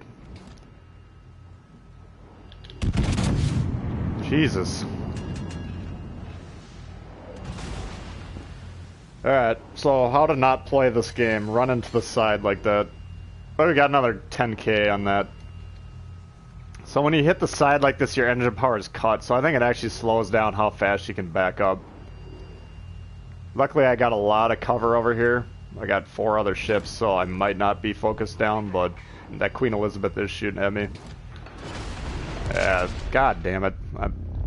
Jesus. Alright, so how to not play this game. Run into the side like that. Oh, we got another 10k on that. So when you hit the side like this, your engine power is cut, so I think it actually slows down how fast you can back up. Luckily I got a lot of cover over here. I got 4 other ships, so I might not be focused down, but that Queen Elizabeth is shooting at me. Yeah, god damn it.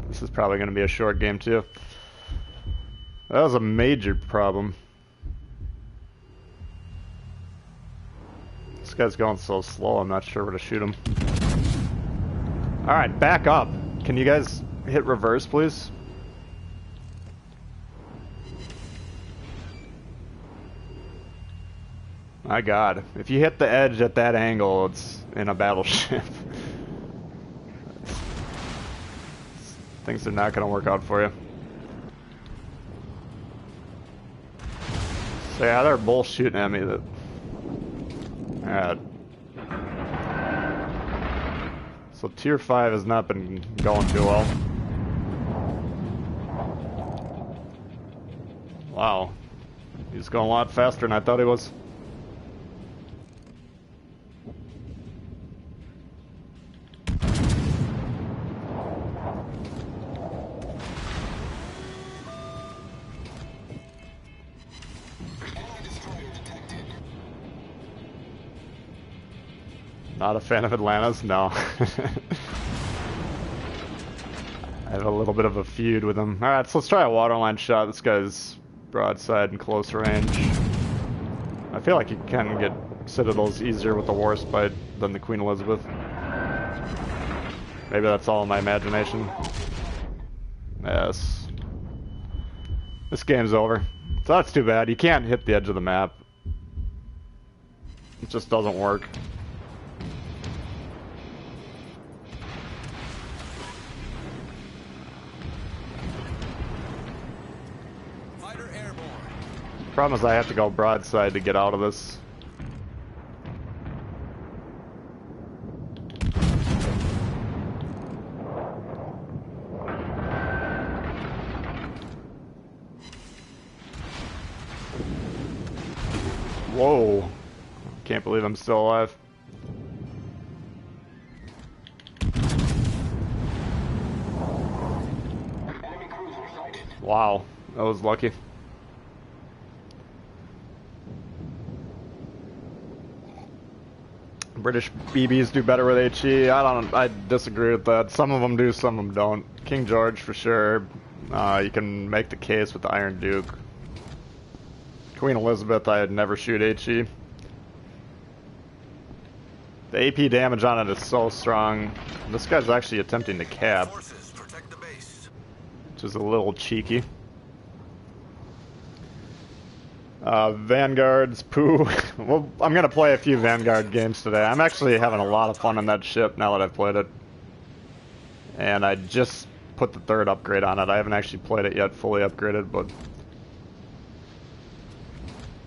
This is probably going to be a short game too. That was a major problem. This guy's going so slow, I'm not sure where to shoot him. Alright, back up. Can you guys hit reverse, please? My god. If you hit the edge at that angle, it's in a battleship. Things are not going to work out for you. So yeah, they're both shooting at me. Alright. So tier 5 has not been going too well. Wow. He's going a lot faster than I thought he was. Not a fan of Atlantis? No. I have a little bit of a feud with him. Alright, so let's try a waterline shot. This guy's broadside and close range. I feel like you can get citadels easier with the Warspite than the Queen Elizabeth. Maybe that's all in my imagination. Yes. This game's over. So that's too bad. You can't hit the edge of the map. It just doesn't work. Problem is I have to go broadside to get out of this. Whoa. Can't believe I'm still alive. Wow, that was lucky. British BBs do better with HE. I disagree with that. Some of them do, some of them don't. King George for sure. You can make the case with the Iron Duke. Queen Elizabeth, I'd never shoot HE. The AP damage on it is so strong. This guy's actually attempting to cap, which is a little cheeky. Vanguard's poo. Well, I'm gonna play a few Vanguard games today. I'm actually having a lot of fun on that ship now that I've played it. And I just put the third upgrade on it. I haven't actually played it yet, fully upgraded, but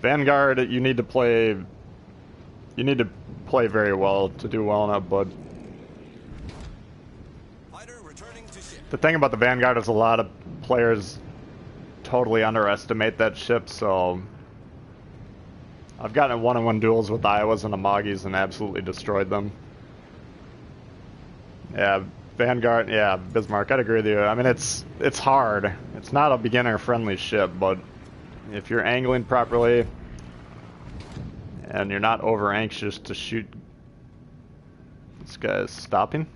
Vanguard, you need to play very well to do well in it, but the thing about the Vanguard is a lot of players totally underestimate that ship, so I've gotten in one-on-one duels with Iowas and Amagis and absolutely destroyed them. Yeah, Vanguard, yeah, Bismarck, I'd agree with you. I mean, it's hard. It's not a beginner-friendly ship, but if you're angling properly and you're not over-anxious to shoot... This guy is stopping.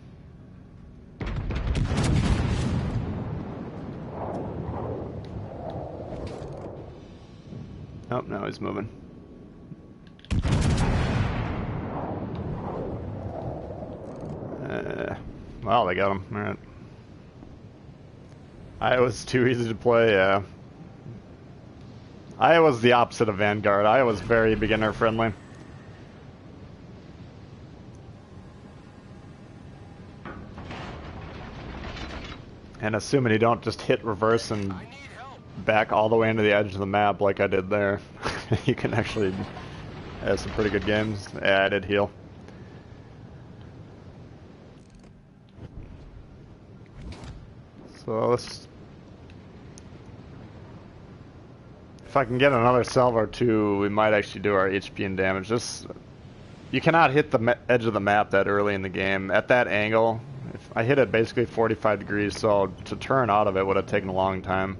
Oh, now he's moving. Well, they got him. Alright. Iowa's too easy to play, yeah. Iowa's the opposite of Vanguard. Iowa's very beginner friendly. And assuming you don't just hit reverse and back all the way into the edge of the map like I did there, you can actually have some pretty good games. Yeah, I did heal. So let's... If I can get another salvo or two, we might actually do our HP and damage. Just, you cannot hit the edge of the map that early in the game. At that angle, if I hit it basically 45 degrees, so to turn out of it would have taken a long time.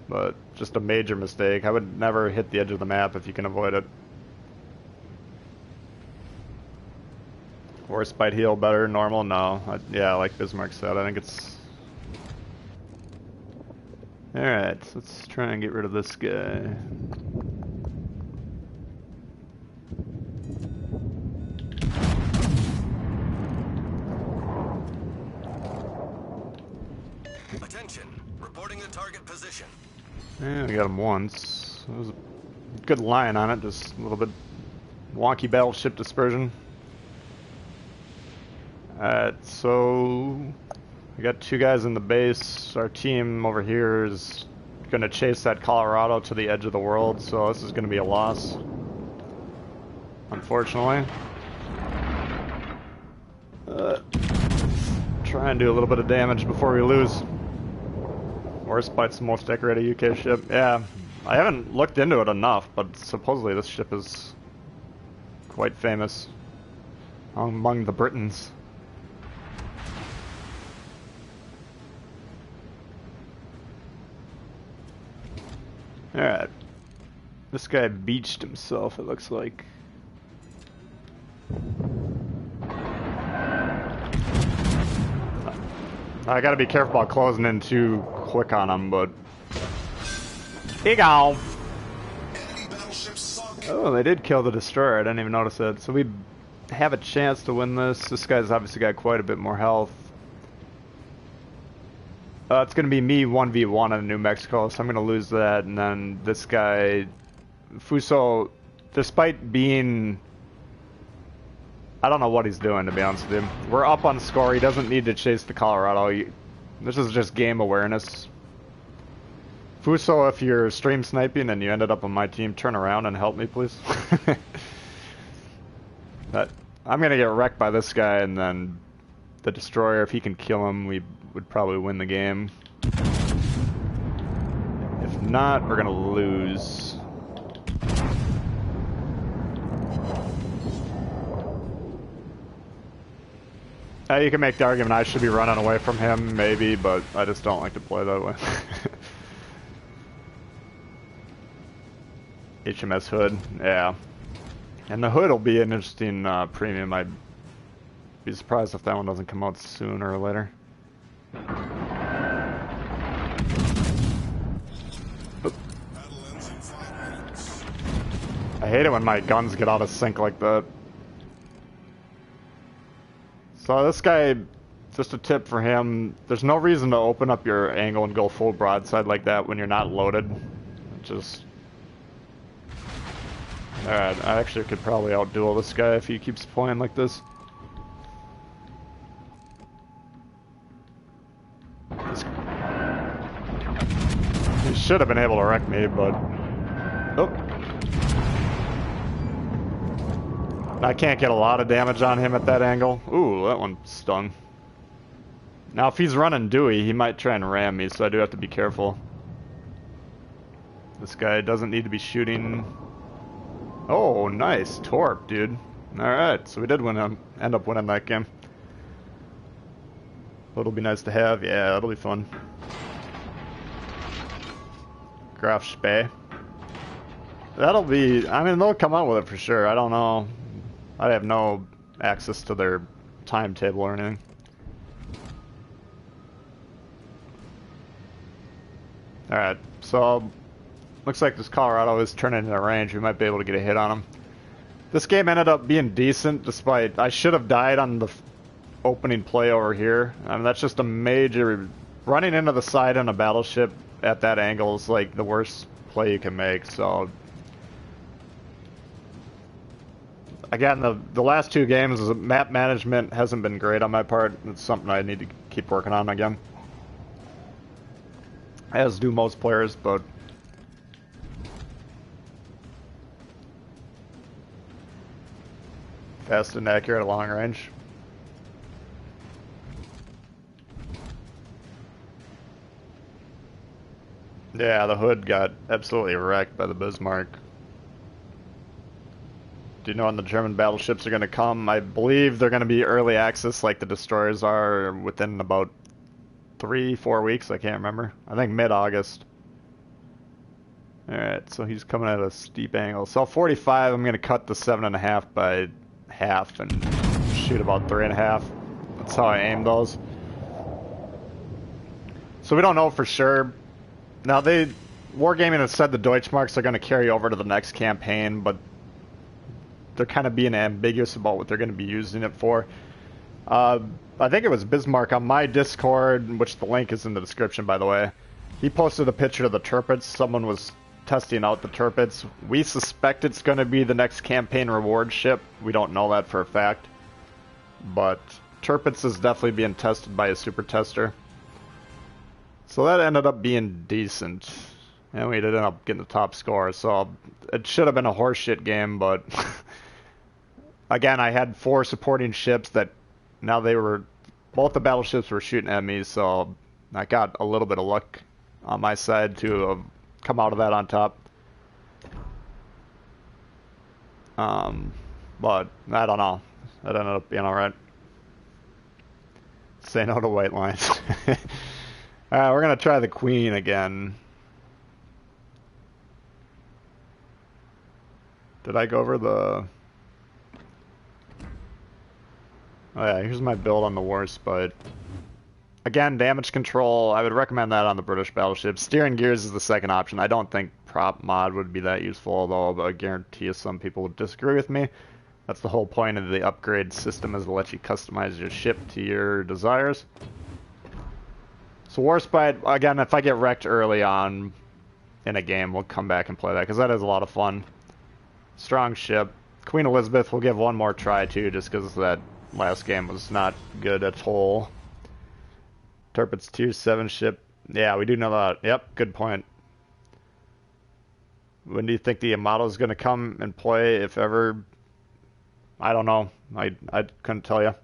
But just a major mistake. I would never hit the edge of the map if you can avoid it. Or spite heal better, normal? No. Yeah, like Bismarck said, I think it's... Alright, let's try and get rid of this guy. Attention, reporting the target position. Yeah, we got him once. There was a good line on it, just a little bit wonky battleship dispersion. Alright, so we got two guys in the base. Our team over here is going to chase that Colorado to the edge of the world, so this is going to be a loss, unfortunately. Try and do a little bit of damage before we lose. Warship's the most decorated UK ship. Yeah, I haven't looked into it enough, but supposedly this ship is quite famous among the Britons. Alright. This guy beached himself, it looks like. I gotta be careful about closing in too quick on him, but... Here you go! Oh, they did kill the destroyer, I didn't even notice it. So we have a chance to win this. This guy's obviously got quite a bit more health. It's going to be me 1v1 in New Mexico, so I'm going to lose that, and then this guy, Fuso, despite being... I don't know what he's doing, to be honest with you. We're up on score, he doesn't need to chase the Colorado. This is just game awareness. Fuso, if you're stream sniping and you ended up on my team, turn around and help me, please. But I'm going to get wrecked by this guy, and then the destroyer, if he can kill him, we would probably win the game. If not, we're gonna lose. You can make the argument I should be running away from him, maybe, but I just don't like to play that way. Hms Hood, yeah. And the Hood will be an interesting premium. I'd be surprised if that one doesn't come out sooner or later. I hate it when my guns get out of sync like that. So this guy, just a tip for him, there's no reason to open up your angle and go full broadside like that when you're not loaded. Just... Alright, I actually could probably outduel this guy if he keeps playing like this. should have been able to wreck me, but... Oh. I can't get a lot of damage on him at that angle. Ooh, that one stung. Now, if he's running Dewey, he might try and ram me, so I do have to be careful. This guy doesn't need to be shooting... Oh, nice. Torp, dude. Alright, so we did end up winning that game. It'll be nice to have. Yeah, it'll be fun. Graf Spee. That'll be... I mean, they'll come out with it for sure. I don't know. I have no access to their timetable or anything. Alright, so... Looks like this Colorado is turning into range. We might be able to get a hit on him. This game ended up being decent, despite... I should have died on the opening play over here. I mean, that's just a major... Running into the side on a battleship at that angle is like the worst play you can make, so... Again, the last two games, map management hasn't been great on my part. It's something I need to keep working on again. As do most players, but... Fast and accurate at long range. Yeah, the Hood got absolutely wrecked by the Bismarck. Do you know when the German battleships are going to come? I believe they're going to be early access like the destroyers are within about 3-4 weeks. I can't remember. I think mid-August. Alright, so he's coming at a steep angle. So 45, I'm going to cut the 7.5 by half and shoot about 3.5. That's how I aim those. So we don't know for sure. Now Wargaming has said the Deutschmarks are going to carry over to the next campaign, but they're kind of being ambiguous about what they're going to be using it for. I think it was Bismarck on my Discord, which the link is in the description, by the way. He posted a picture of the Tirpitz. Someone was testing out the Tirpitz. We suspect it's going to be the next campaign reward ship. We don't know that for a fact. But Tirpitz is definitely being tested by a super tester. So that ended up being decent. And we ended up getting the top score. So it should have been a horseshit game, but... Again, I had 4 supporting ships that now both the battleships were shooting at me, so I got a little bit of luck on my side to come out of that on top. But I don't know. That ended up being alright. Say no to white lines. Alright, we're going to try the Queen again. Did I go over the... Oh yeah, here's my build on the Warspite. Again, damage control, I would recommend that on the British battleships. Steering gears is the second option. I don't think prop mod would be that useful, although I guarantee you some people would disagree with me. That's the whole point of the upgrade system, is to let you customize your ship to your desires. So Warspite, again, if I get wrecked early on in a game, we'll come back and play that, because that is a lot of fun. Strong ship. Queen Elizabeth we'll give one more try too, just because that last game was not good at all. Tirpitz tier 7 ship. Yeah, we do know that. Yep, good point. When do you think the Yamato is going to come and play, if ever? I don't know. I couldn't tell you.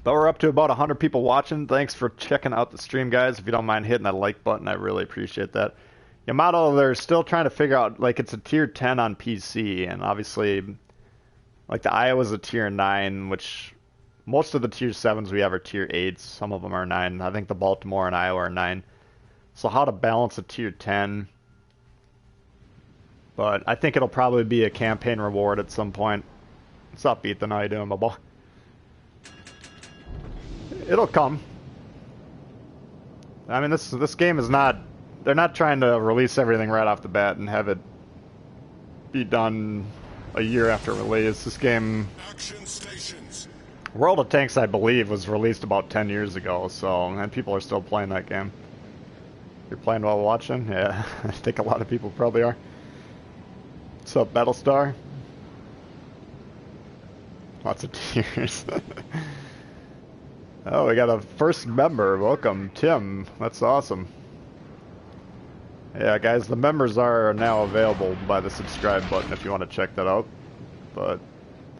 But we're up to about 100 people watching. Thanks for checking out the stream, guys. If you don't mind hitting that like button, I really appreciate that. Yamato, they're still trying to figure out, like, it's a tier 10 on PC, and obviously, like, the Iowa's a tier 9, which most of the tier 7s we have are tier 8s. Some of them are 9. I think the Baltimore and Iowa are 9. So how to balance a tier 10? But I think it'll probably be a campaign reward at some point. What's up, Ethan? How you doing, my boy? It'll come. I mean, this game is not... They're not trying to release everything right off the bat and have it be done a year after release. This game... Action stations. World of Tanks, I believe, was released about 10 years ago, so... And people are still playing that game. You're playing while watching? Yeah, I think a lot of people probably are. What's up, Battlestar? Lots of tears. Oh, we got a first member. Welcome, Tim. That's awesome. Yeah, guys, the members are now available by the subscribe button if you want to check that out. But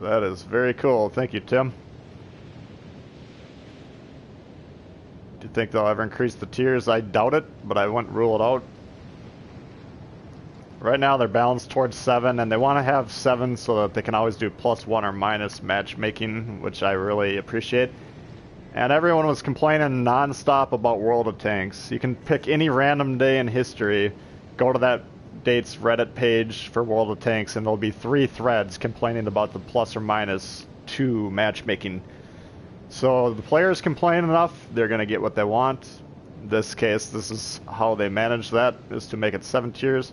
that is very cool. Thank you, Tim. Do you think they'll ever increase the tiers? I doubt it, but I wouldn't rule it out. Right now they're balanced towards 7, and they want to have 7 so that they can always do +1 or minus matchmaking, which I really appreciate. And everyone was complaining non-stop about World of Tanks. You can pick any random day in history, go to that date's Reddit page for World of Tanks, and there'll be 3 threads complaining about the +or-2 matchmaking. So the players complain enough, they're going to get what they want. In this case, this is how they manage that, is to make it 7 tiers.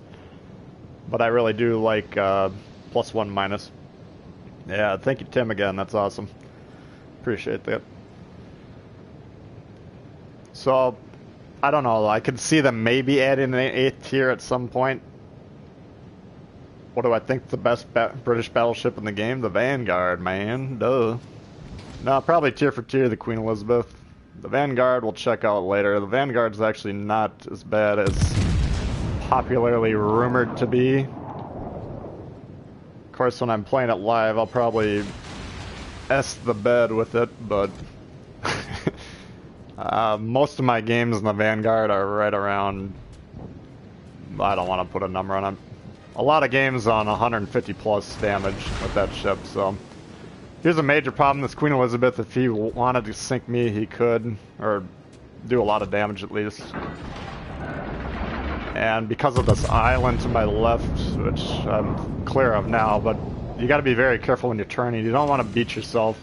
But I really do like +1 minus. Yeah, thank you, Tim, again. That's awesome. Appreciate that. So, I don't know. I could see them maybe adding an 8th tier at some point. What do I think the best British battleship in the game? The Vanguard, man. Duh. No, probably tier for tier, the Queen Elizabeth. The Vanguard we'll check out later. The Vanguard's actually not as bad as popularly rumored to be. Of course, when I'm playing it live, I'll probably S the bed with it, but most of my games in the Vanguard are right around, I don't want to put a number on them. A lot of games on 150 plus damage with that ship, so. Here's a major problem, this Queen Elizabeth, if he wanted to sink me, he could, or do a lot of damage at least. And because of this island to my left, which I'm clear of now, but you gotta be very careful when you're turning, you don't want to beat yourself.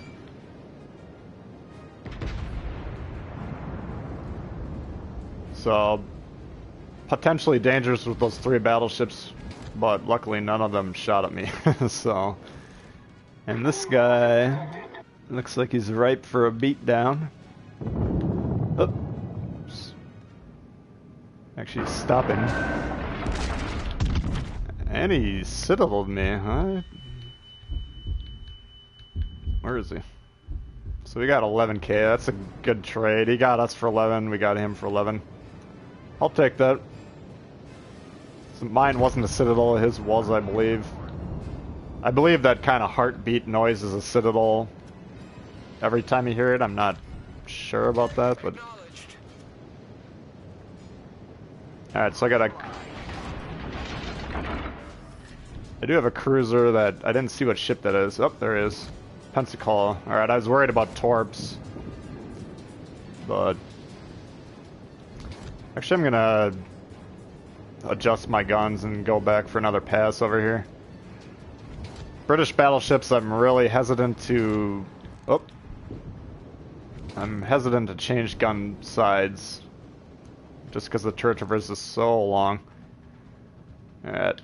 So, potentially dangerous with those 3 battleships, but luckily none of them shot at me, so. And this guy looks like he's ripe for a beatdown. Oops. Actually stopping. And he citadeled me, huh? Where is he? So we got 11k, that's a good trade. He got us for 11, we got him for 11. I'll take that. So mine wasn't a citadel, his was, I believe. I believe that kind of heartbeat noise is a citadel. Every time you hear it, I'm not sure about that, but... Alright, so I do have a cruiser that... I didn't see what ship that is. Oh, there is. Pensacola. Alright, I was worried about Torps. But... Actually, I'm gonna adjust my guns and go back for another pass over here. British battleships, I'm really hesitant to... Oh. I'm hesitant to change gun sides. Just because the turret traverse is so long. Alright.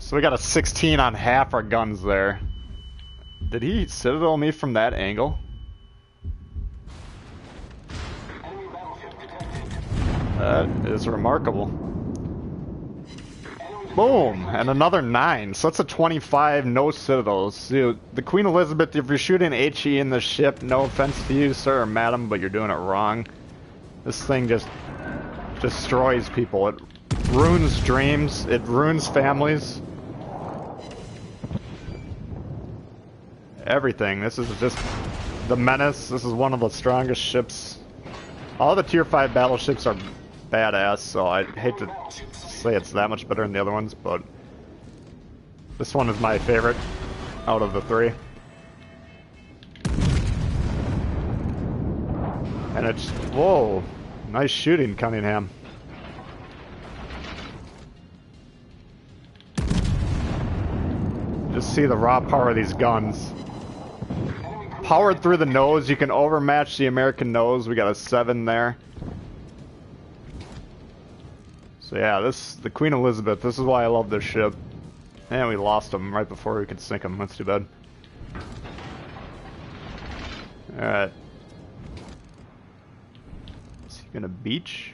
So we got a 16 on half our guns there. Did he citadel me from that angle? That is remarkable. Boom! And another 9. So that's a 25, no citadels. See, the Queen Elizabeth, if you're shooting HE in the ship, no offense to you, sir or madam, but you're doing it wrong. This thing just destroys people. It ruins dreams. It ruins families. Everything. This is just the menace. This is one of the strongest ships. All the tier 5 battleships are badass, so I hate to say it's that much better than the other ones, but this one is my favorite out of the 3. And it's, whoa, nice shooting, Cunningham. Just see the raw power of these guns. Powered through the nose, you can overmatch the American nose. We got a 7 there. So yeah, the Queen Elizabeth, this is why I love this ship. And we lost him right before we could sink him, that's too bad. Alright. Is he gonna beach?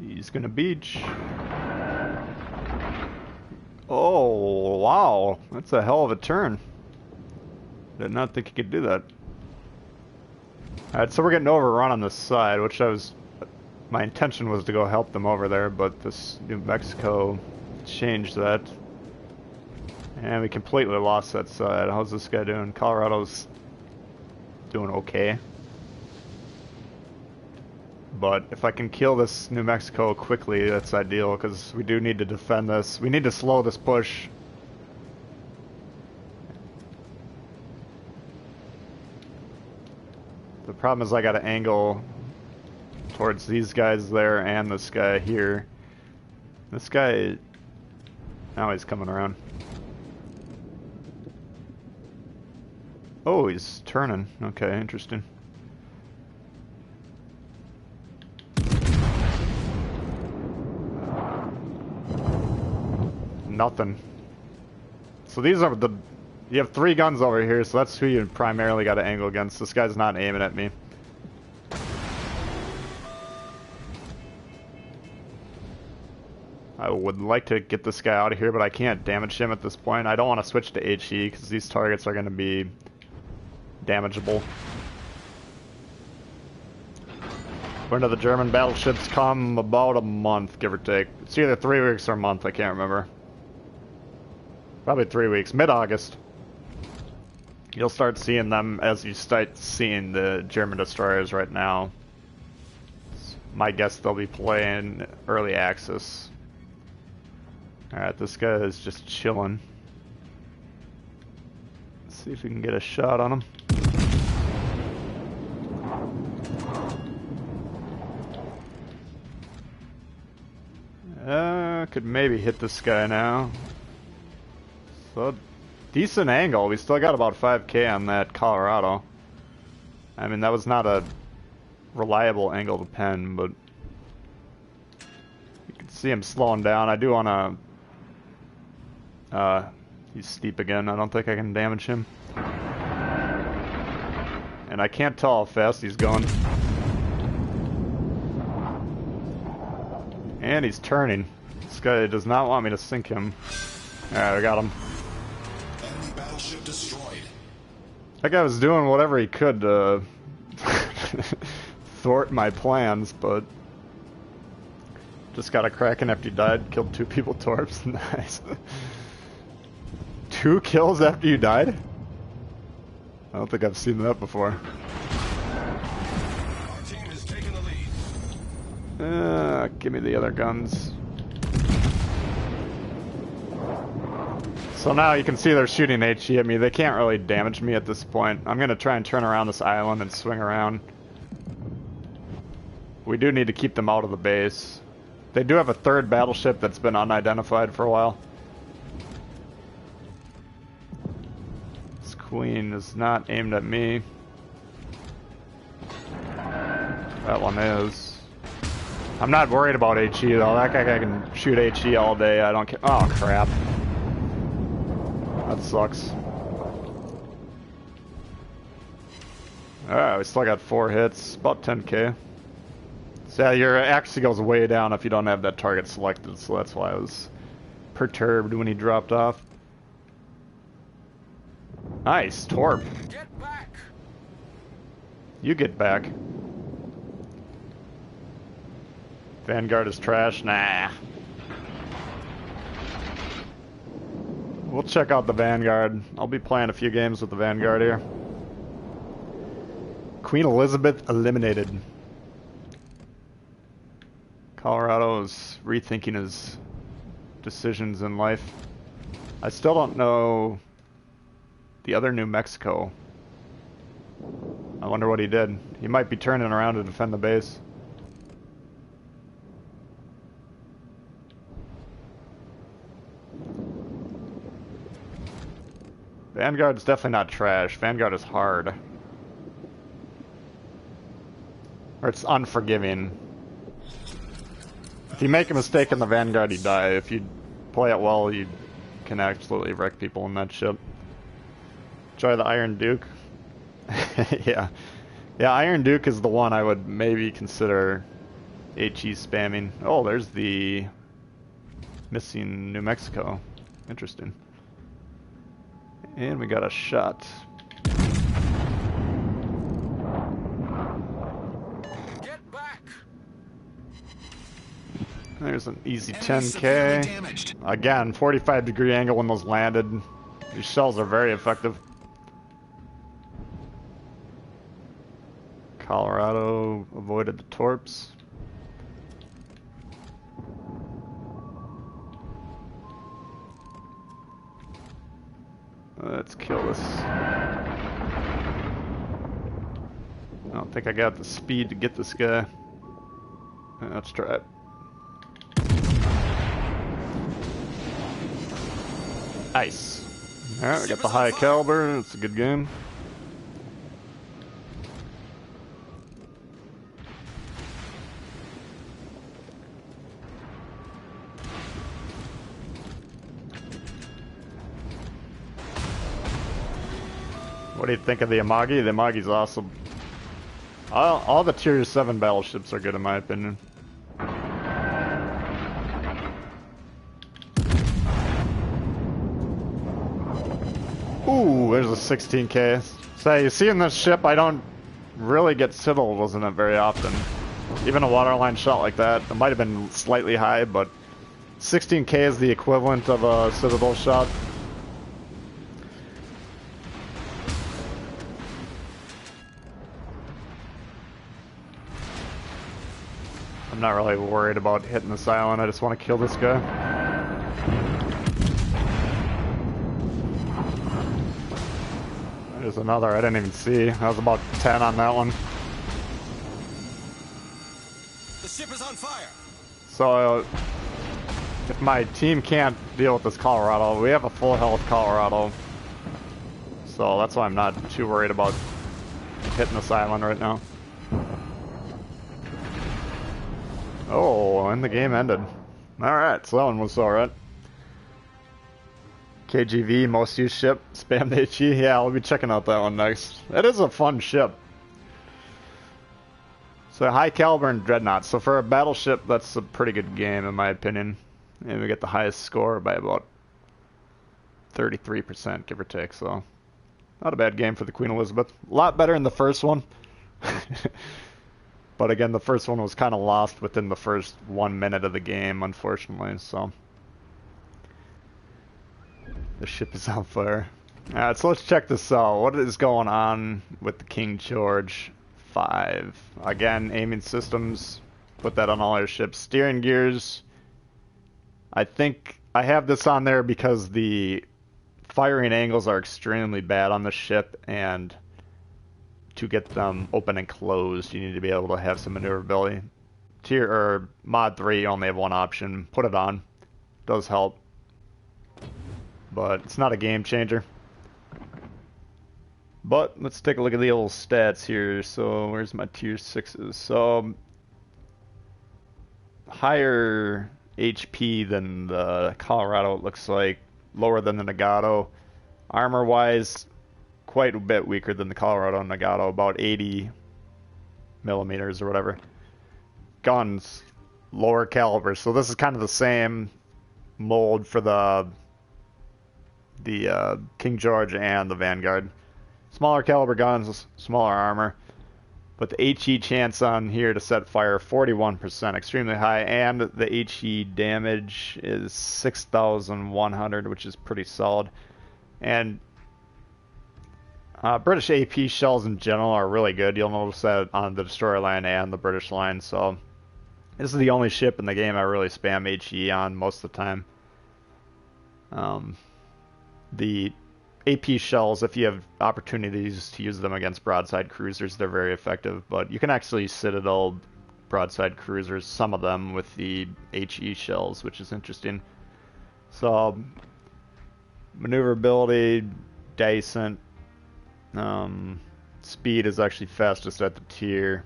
He's gonna beach. Oh, wow. That's a hell of a turn. Did not think he could do that. Alright, so we're getting overrun on this side, which my intention was to go help them over there, but this New Mexico changed that. And we completely lost that side. How's this guy doing? Colorado's doing okay. But if I can kill this New Mexico quickly, that's ideal, because we do need to defend this. We need to slow this push. The problem is I got an angle towards these guys there and this guy here. This guy... Now he's coming around. Oh, he's turning. Okay, interesting. Nothing. So these are the... You have 3 guns over here, so that's who you primarily got to angle against. This guy's not aiming at me. I would like to get this guy out of here, but I can't damage him at this point. I don't want to switch to HE, because these targets are going to be damageable. When do the German battleships come? About a month, give or take. It's either 3 weeks or a month, I can't remember. Probably 3 weeks, mid-August. You'll start seeing them as you start seeing the German destroyers right now. My guess they'll be playing early access. Alright, this guy is just chilling. Let's see if we can get a shot on him. Could maybe hit this guy now. So, decent angle. We still got about 5k on that Colorado. I mean, that was not a reliable angle to pen, but you can see him slowing down. I do want to... he's steep again. I don't think I can damage him. And I can't tell how fast he's going. And he's turning. This guy does not want me to sink him. Alright, I got him. Enemy battleship destroyed. That guy was doing whatever he could to thwart my plans, but just got a Kraken after he died. Killed 2 people, Torps. Nice. 2 kills after you died? I don't think I've seen that before. Our team is taking the lead. Give me the other guns. So now you can see they're shooting HE at me. They can't really damage me at this point. I'm going to try and turn around this island and swing around. We do need to keep them out of the base. They do have a 3rd battleship that's been unidentified for a while. This Queen is not aimed at me. That one is. I'm not worried about HE though. That guy can shoot HE all day. I don't care. Oh crap. That sucks. Alright, we still got 4 hits. About 10k. So yeah, your accuracy goes way down if you don't have that target selected, so that's why I was perturbed when he dropped off. Nice, Torp. Get back! You get back. Vanguard is trash? Nah. We'll check out the Vanguard. I'll be playing a few games with the Vanguard here. Queen Elizabeth eliminated. Colorado is rethinking his decisions in life. I still don't know the other New Mexico. I wonder what he did. He might be turning around to defend the base. Vanguard's definitely not trash. Vanguard is hard. Or it's unforgiving. If you make a mistake in the Vanguard, you die. If you play it well, you can absolutely wreck people in that ship. Try the Iron Duke. Yeah. Yeah, Iron Duke is the one I would maybe consider HE spamming. Oh, there's the missing New Mexico. Interesting. And we got a shot. Get back! There's an easy Enemy severely 10K. damaged. Again, 45-degree angle when those landed. These shells are very effective. Colorado avoided the torps. Let's kill this. I don't think I got the speed to get this guy. Let's try it. Nice. Alright, we got the high caliber. It's a good game. What do you think of the Amagi? The Amagi's awesome. All the Tier 7 battleships are good in my opinion. Ooh, there's a 16K. So you see in this ship, I don't really get citadels in it very often. Even a waterline shot like that, it might have been slightly high, but 16K is the equivalent of a citadel shot. I'm not really worried about hitting this island, I just want to kill this guy. There's another I didn't even see. I was about 10 on that one. The ship is on fire. So, if my team can't deal with this Colorado, we have a full health Colorado. So that's why I'm not too worried about hitting this island right now. Oh, and the game ended. Alright, so that one was alright. KGV, most used ship, spam the HE. Yeah, I'll be checking out that one next. That is a fun ship. So high caliber and dreadnought. So for a battleship, that's a pretty good game in my opinion. And we get the highest score by about 33%, give or take. So not a bad game for the Queen Elizabeth. A lot better than the first one. But again, the first one was kind of lost within the first 1 minute of the game, unfortunately, so. The ship is on fire. Alright, so let's check this out. What is going on with the King George 5? Again, aiming systems, put that on all our ships. Steering gears, I think I have this on there because the firing angles are extremely bad on the ship, and to get them open and closed, you need to be able to have some maneuverability. Tier or mod 3, you only have one option. Put it on. Does help. But it's not a game changer. But let's take a look at the old stats here. So where's my tier 6s? So higher HP than the Colorado, it looks like. Lower than the Nagato. Armor wise, quite a bit weaker than the Colorado and Nagato, about 80 millimeters or whatever. Guns, lower caliber. So this is kind of the same mold for the King George and the Vanguard. Smaller caliber guns, smaller armor. But the HE chance on here to set fire, 41%, extremely high. And the HE damage is 6,100, which is pretty solid. And British AP shells in general are really good. You'll notice that on the destroyer line and the British line. So this is the only ship in the game I really spam HE on most of the time. The AP shells, if you have opportunities to use them against broadside cruisers, they're very effective. But you can actually citadel broadside cruisers, some of them, with the HE shells, which is interesting. So maneuverability, decent. Speed is actually fastest at the tier.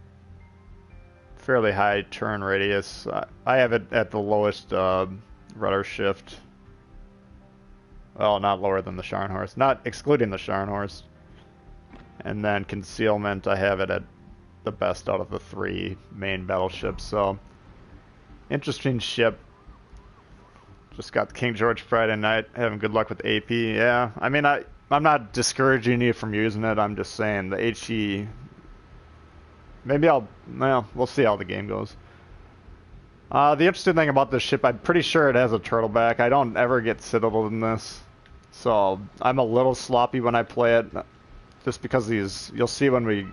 Fairly high turn radius. I have it at the lowest rudder shift. Well, not lower than the Scharnhorst. Not excluding the Scharnhorst. And then concealment, I have it at the best out of the 3 main battleships. So, interesting ship. Just got the King George Friday night, having good luck with AP. Yeah, I mean, I'm not discouraging you from using it. I'm just saying the HE. Maybe well, we'll see how the game goes. The interesting thing about this ship, I'm pretty sure it has a turtleback. I don't ever get citadel in this, so I'm a little sloppy when I play it, just because you'll see when we...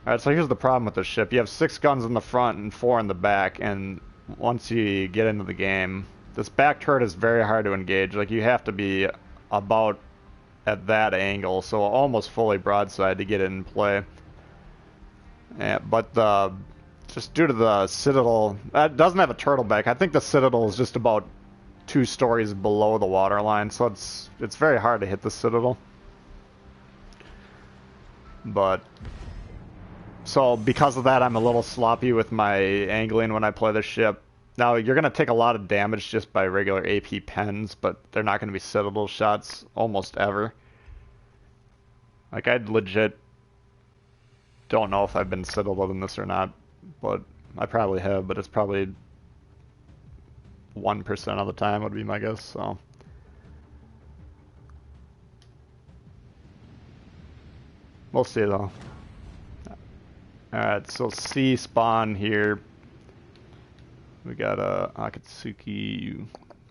Alright, so here's the problem with this ship. You have 6 guns in the front and 4 in the back, and once you get into the game, this back turret is very hard to engage. Like, you have to be about at that angle, so almost fully broadside to get it in play. But just due to the citadel, it doesn't have a turtleback. I think the citadel is just about 2 stories below the waterline, so it's very hard to hit the citadel. But so because of that, I'm a little sloppy with my angling when I play the ship. Now you're gonna take a lot of damage just by regular AP pens, but they're not gonna be citadel shots almost ever. Like, I'd legit don't know if I've been citadeled in this or not, but I probably have, but it's probably 1% of the time would be my guess, so. We'll see though. Alright, so C spawn here. We got a Akatsuki,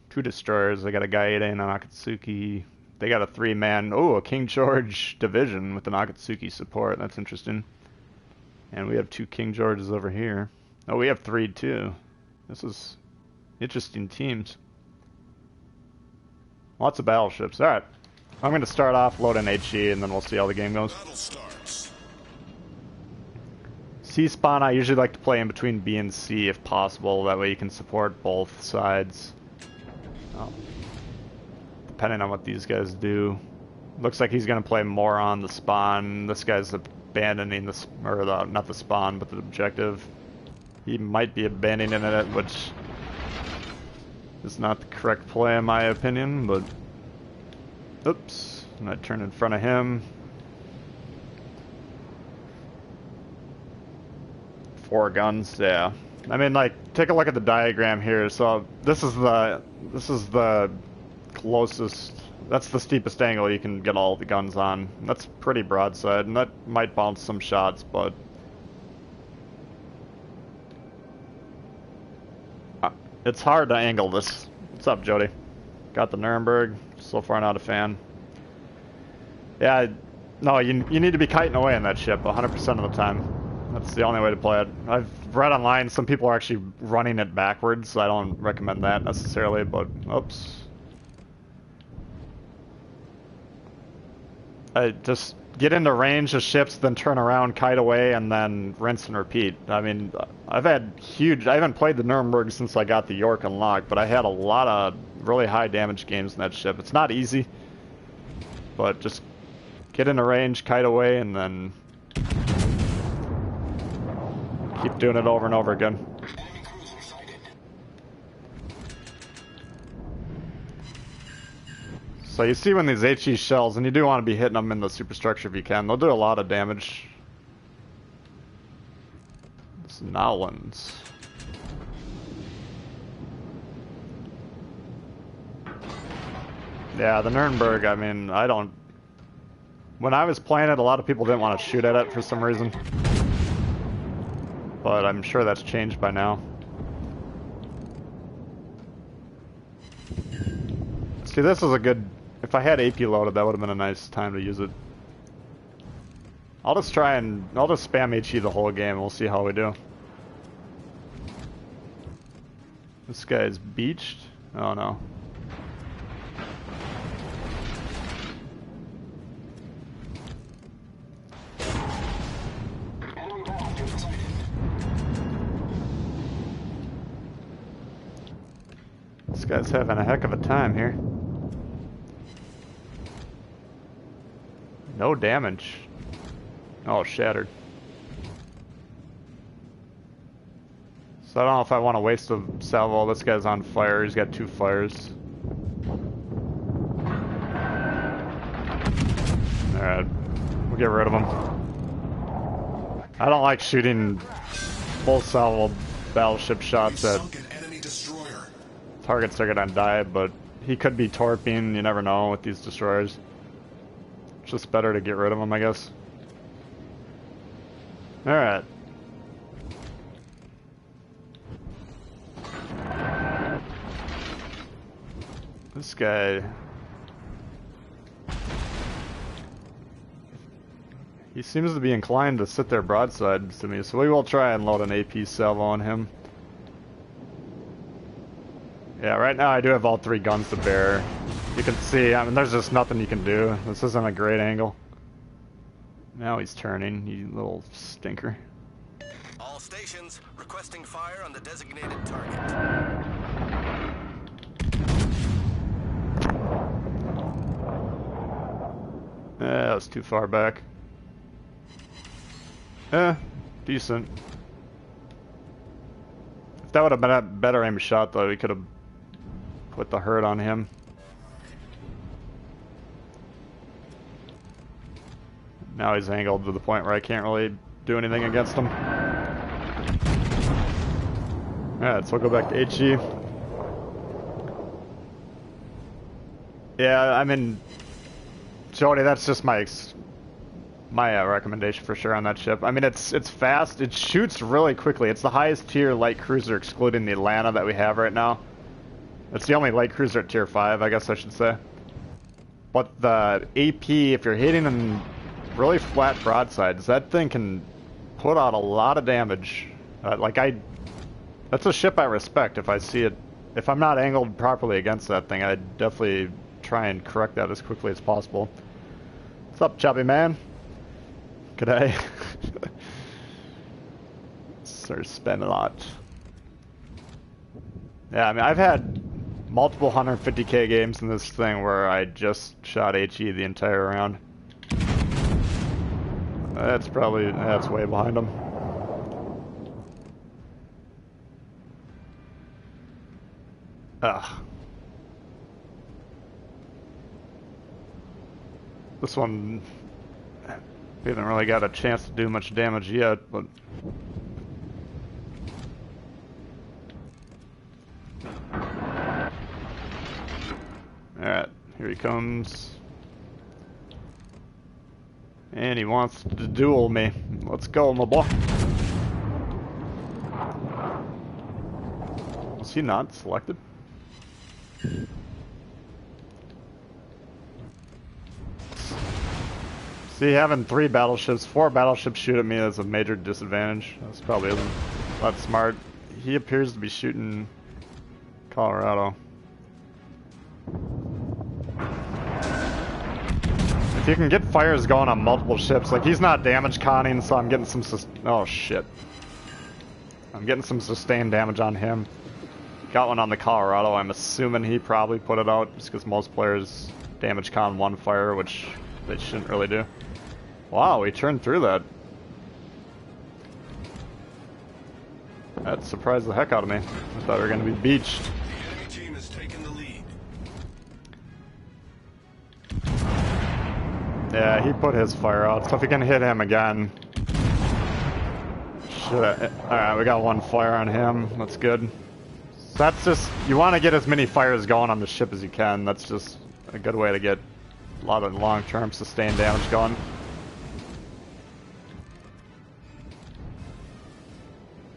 2 destroyers. I got a Gaida and an Akatsuki. They got a 3-man, a King George division with an Akatsuki support. That's interesting. And we have 2 King Georges over here. Oh, we have 3 too. This is interesting teams. Lots of battleships. Alright. I'm going to start off loading HE and then we'll see how the game goes. C spawn, I usually like to play in between B and C if possible. That way you can support both sides. Oh. Depending on what these guys do. Looks like he's going to play more on the spawn. This guy's abandoning the, or the, not the spawn, but the objective. He might be abandoning it, which is not the correct play in my opinion, but oops, and I turn in front of him. 4 guns, yeah. I mean, like, take a look at the diagram here. So this is the closest, that's the steepest angle you can get all the guns on. That's pretty broadside, and that might bounce some shots, but it's hard to angle this. What's up, Jody? Got the Nuremberg. So far, not a fan. Yeah, no, you need to be kiting away in that ship 100% of the time. That's the only way to play it. I've read online some people are actually running it backwards, so I don't recommend that necessarily, but oops. I just get into range of ships, then turn around, kite away, and then rinse and repeat. I mean, I haven't played the Nuremberg since I got the York unlocked, but I had a lot of really high damage games in that ship. It's not easy, but just get into range, kite away, and then keep doing it over and over again. So you see when these HE shells, and you do want to be hitting them in the superstructure if you can, they'll do a lot of damage. It's Nowlands. Yeah, the Nuremberg, I mean, when I was playing it, a lot of people didn't want to shoot at it for some reason. But I'm sure that's changed by now. See, this is a good... If I had AP loaded, that would have been a nice time to use it. I'll just spam HE the whole game, and we'll see how we do. This guy's beached? Oh no. This guy's having a heck of a time here. No damage. Oh, shattered. So I don't know if I want to waste a salvo. This guy's on fire. He's got 2 fires. Alright. We'll get rid of him. I don't like shooting full salvo battleship shots at targets are gonna die, but he could be torping, you never know with these destroyers. It's just better to get rid of them, I guess. Alright. This guy... he seems to be inclined to sit there broadside to me, so we will try and load an AP salvo on him. Yeah, right now I do have all 3 guns to bear. You can see, I mean, there's just nothing you can do. This isn't a great angle. Now he's turning, you little stinker. All stations requesting fire on the designated target. That was too far back. Decent. If that would have been a better aim shot, though, we could have put the hurt on him. Now he's angled to the point where I can't really do anything against him. Alright, so we'll go back to HE. Yeah, I mean, Jody, that's just my recommendation for sure on that ship. I mean, it's fast. It shoots really quickly. It's the highest tier light cruiser, excluding the Atlanta that we have right now. It's the only light cruiser at tier 5, I guess I should say. But the AP, if you're hitting in really flat broadsides, that thing can put out a lot of damage. That's a ship I respect if I see it. If I'm not angled properly against that thing, I'd definitely try and correct that as quickly as possible. What's up, Chubby Man? G'day. Sort of spend a lot. Yeah, I mean, I've had multiple 150k games in this thing where I just shot HE the entire round. That's way behind him. Ugh. This one, we haven't really got a chance to do much damage yet, but... Alright, here he comes. And he wants to duel me. Let's go, my boy. Was he not selected? See, having 3 battleships, 4 battleships shoot at me is a major disadvantage. That's probably isn't that smart. He appears to be shooting Colorado. If you can get fires going on multiple ships, like he's not damage conning, so I'm getting some oh shit. I'm getting some sustained damage on him. Got one on the Colorado. I'm assuming he probably put it out just because most players damage con 1 fire, which they shouldn't really do. Wow, he turned through that. That surprised the heck out of me. I thought we were going to be beached. The enemy team has taken the lead. Yeah, he put his fire out, so if we can hit him again... Alright, we got 1 fire on him. That's good. So that's just... You want to get as many fires going on the ship as you can. That's just a good way to get a lot of long-term sustained damage going.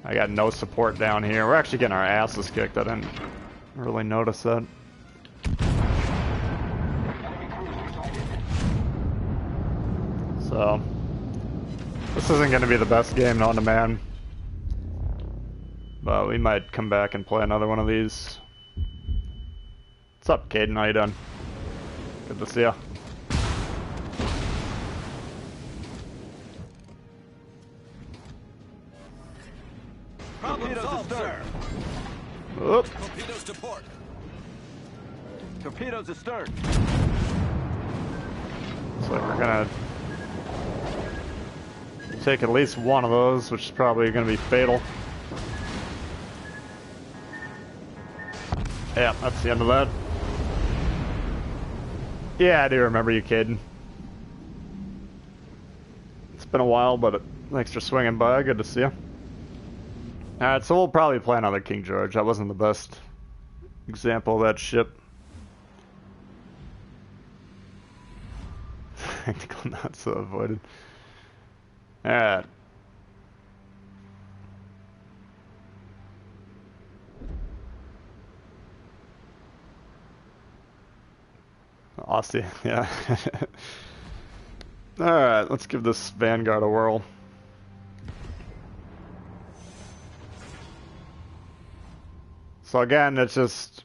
I got no support down here. We're actually getting our asses kicked. I didn't really notice that. So, this isn't going to be the best game known to man. But we might come back and play another one of these. What's up, Caden? How you doing? Good to see ya. Problem solved, sir. Oop. Torpedoes to port. Torpedoes astern. Looks like we're gonna take at least one of those, which is probably gonna be fatal. Yeah, that's the end of that. Yeah, I do remember you, Caden. It's been a while, but thanks for swinging by. Good to see you. Alright, so we'll probably play another King George. That wasn't the best example of that ship. Technical not so avoided. Alright. Aussie, yeah. Alright, let's give this Vanguard a whirl. So again, it's just...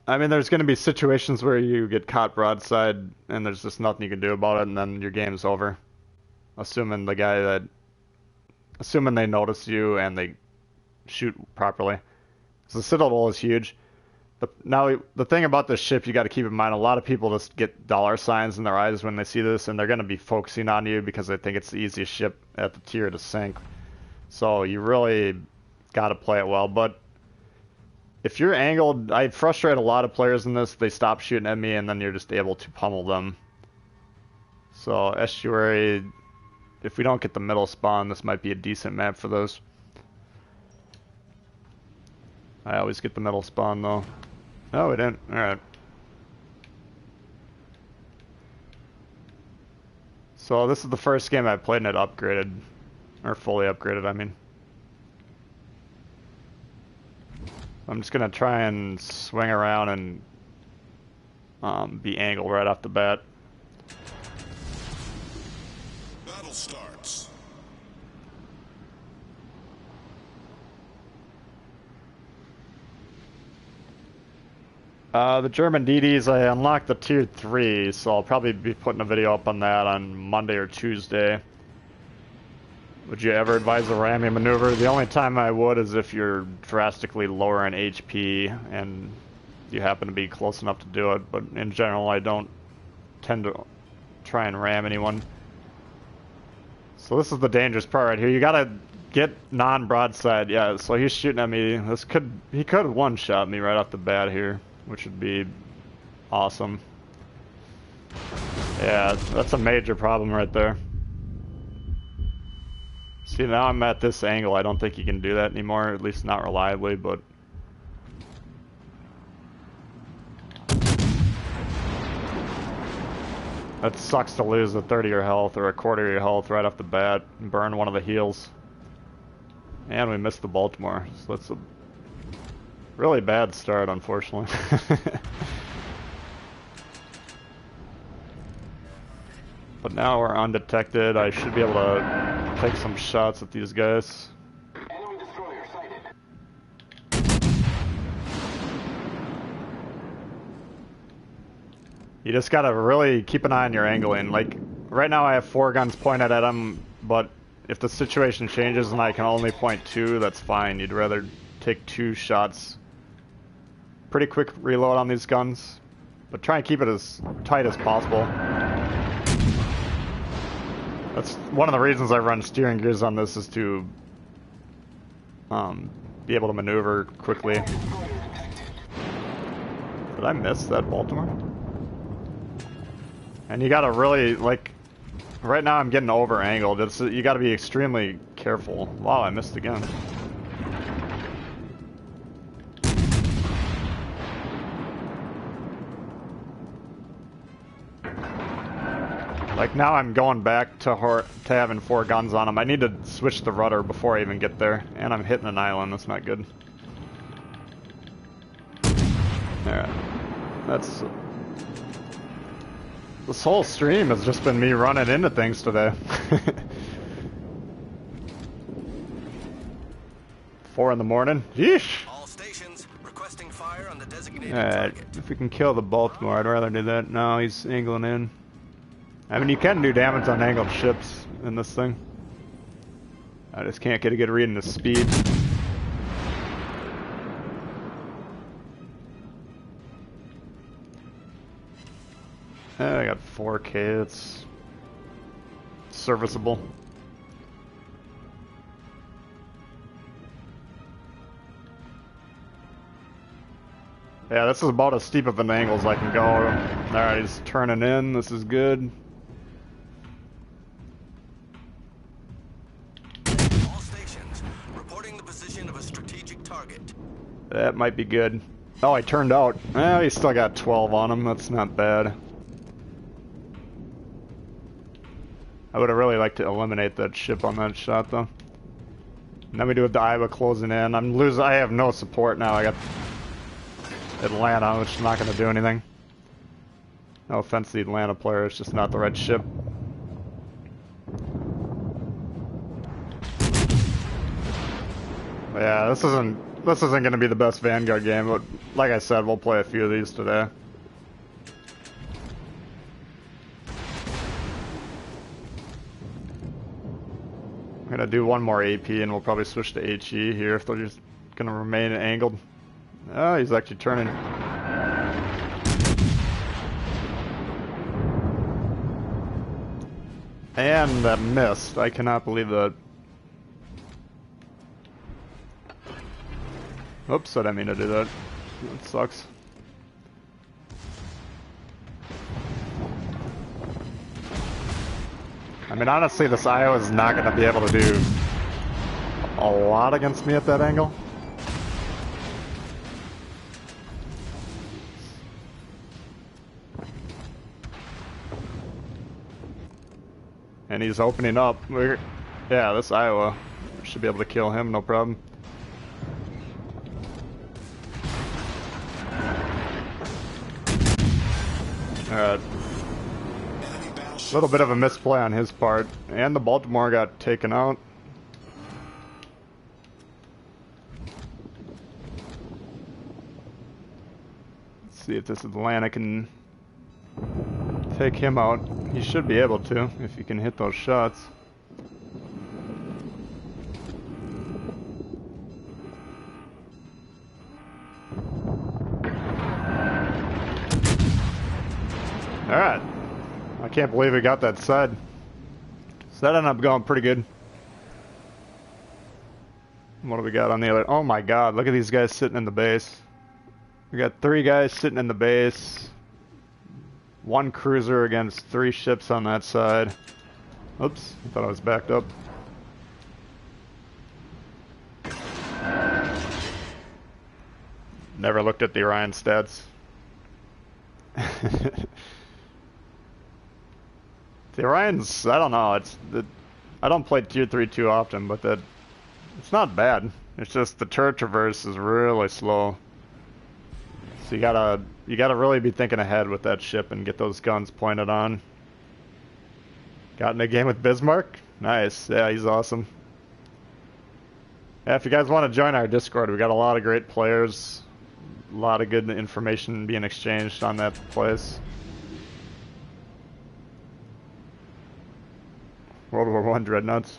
I mean, there's going to be situations where you get caught broadside and there's just nothing you can do about it, and then your game's over. Assuming they notice you and they shoot properly. So the Citadel is huge. Now, the thing about this ship you got to keep in mind, a lot of people just get dollar signs in their eyes when they see this, and they're going to be focusing on you because they think it's the easiest ship at the tier to sink. So you really got to play it well. But if you're angled, I frustrate a lot of players in this. They stop shooting at me, and then you're just able to pummel them. So Estuary, if we don't get the middle spawn, this might be a decent map for those. I always get the middle spawn, though. No, we didn't. Alright. So this is the first game I played and it upgraded. Or fully upgraded, I mean. I'm just gonna try and swing around and be angled right off the bat. Battle starts. The German DDs, I unlocked the tier 3, so I'll probably be putting a video up on that on Monday or Tuesday. Would you ever advise a ramming maneuver? The only time I would is if you're drastically lower in HP and you happen to be close enough to do it, but in general I don't tend to try and ram anyone. So this is the dangerous part right here. You gotta get non-broadside. Yeah, so he's shooting at me. He could one-shot me right off the bat here, which would be awesome. Yeah, that's a major problem right there. See, now I'm at this angle. I don't think you can do that anymore, at least not reliably, but... That sucks to lose a third of your health or a quarter of your health right off the bat and burn one of the heals. And we missed the Baltimore, so that's a really bad start, unfortunately. But now we're undetected. I should be able to take some shots at these guys. Enemy destroyer sighted. You just gotta really keep an eye on your angling. Like, right now I have 4 guns pointed at him, but if the situation changes and I can only point 2, that's fine. You'd rather take 2 shots. Pretty quick reload on these guns, but try and keep it as tight as possible. That's one of the reasons I run steering gears on this, is to be able to maneuver quickly. Did I miss that Baltimore? And you gotta really, like, right now I'm getting over angled. You gotta be extremely careful. Wow, I missed again. Like, now I'm going back to having 4 guns on him. I need to switch the rudder before I even get there. And I'm hitting an island, that's not good. Alright. That's... This whole stream has just been me running into things today. 4 in the morning? Yeesh! All stations requesting fire on the designated Alright, target. if we can kill the Baltimore, I'd rather do that. No, he's angling in. I mean, you can do damage on angled ships in this thing. I just can't get a good read on the speed. I got 4K, it's serviceable. Yeah, this is about as steep of an angle as I can go. Alright, he's turning in, this is good. All stations reporting the position of a strategic target. That might be good. Oh, I turned out. Well, he still got 12 on him. That's not bad. I would have really liked to eliminate that ship on that shot, though. And then we do have the Iowa closing in. I'm losing. I have no support now. I got Atlanta, which is not going to do anything. No offense to the Atlanta player. It's just not the right ship. But yeah, this isn't going to be the best Vanguard game, but like I said, we'll play a few of these today. I'm gonna do one more AP and we'll probably switch to HE here if they're just gonna remain angled. Oh, he's actually turning. And that missed. I cannot believe that. Oops, I didn't mean to do that. That sucks. I mean, honestly, this Iowa is not going to be able to do a lot against me at that angle. And he's opening up. Yeah, this Iowa should be able to kill him, no problem. Alright. A little bit of a misplay on his part, and the Baltimore got taken out. Let's see if this Atlanta can take him out. He should be able to, if he can hit those shots. Alright. I can't believe we got that side. So that ended up going pretty good. What do we got on the other? Oh my god, look at these guys sitting in the base. We got 3 guys sitting in the base. 1 cruiser against 3 ships on that side. Oops, I thought I was backed up. Never looked at the Orion stats. The Orion's, I don't know, I don't play tier 3 too often, but it's not bad. It's just the turret traverse is really slow. So you gotta really be thinking ahead with that ship and get those guns pointed on. Got in a game with Bismarck? Nice, yeah, he's awesome. Yeah, if you guys want to join our Discord, we got a lot of great players. A lot of good information being exchanged on that place. World War I dreadnoughts.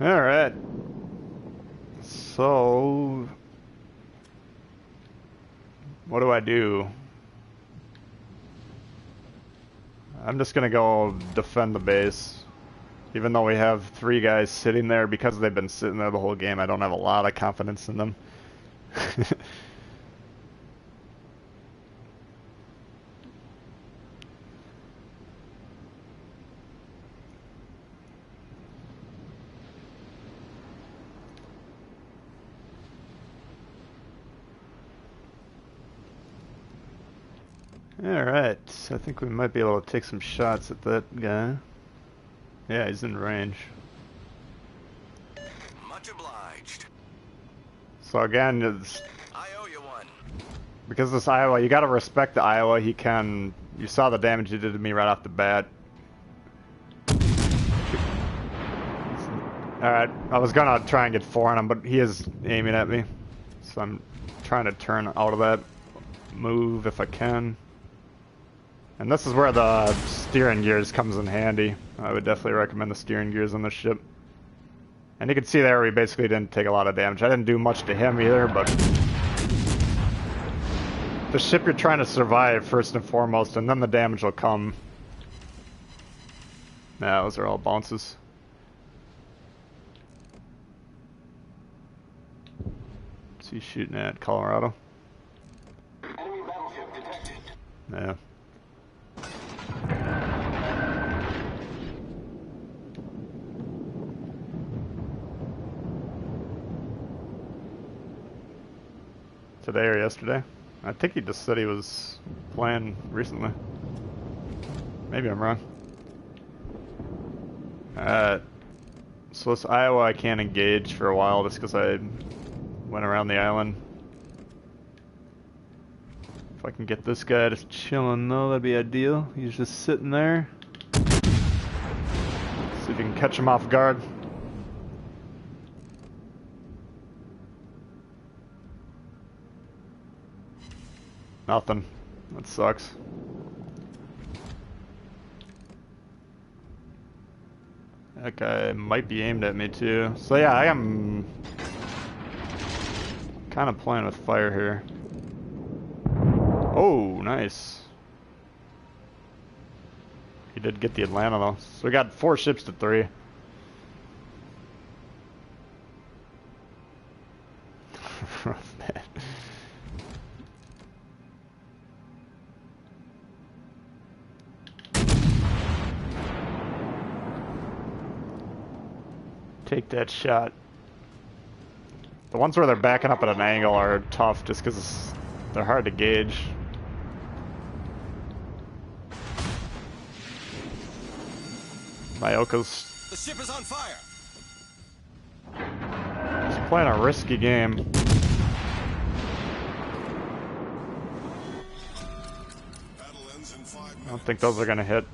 Alright. So what do I do? I'm just gonna go defend the base. Even though we have 3 guys sitting there, because they've been sitting there the whole game, I don't have a lot of confidence in them. Alright, I think we might be able to take some shots at that guy. Yeah, he's in range. Much obliged. So again, I owe you one. because this Iowa, you gotta respect the Iowa. You saw the damage he did to me right off the bat. Alright, I was gonna try and get 4 on him, but he is aiming at me. So I'm trying to turn out of that move if I can. And this is where the steering gears comes in handy. I would definitely recommend the steering gears on this ship. And you can see there we basically didn't take a lot of damage. I didn't do much to him either, but the ship you're trying to survive first and foremost, and then the damage will come. Nah, those are all bounces. What's he shooting at? Colorado? Enemy battleship detected. Yeah. Today or yesterday. I think he just said he was playing recently. Maybe I'm wrong. So this Iowa I can't engage for a while just because I went around the island. If I can get this guy just chilling though, that'd be ideal. He's just sitting there. See if you can catch him off guard. Nothing. That sucks. That guy might be aimed at me too. So yeah, I am kind of playing with fire here. Oh, nice. He did get the Atlanta though. So we got 4 ships to 3. Rough, man. Take that shot. The ones where they're backing up at an angle are tough just because they're hard to gauge. Myoka's The ship is on fire. just playing a risky game. Battle ends in 5 minutes. I don't think those are gonna hit.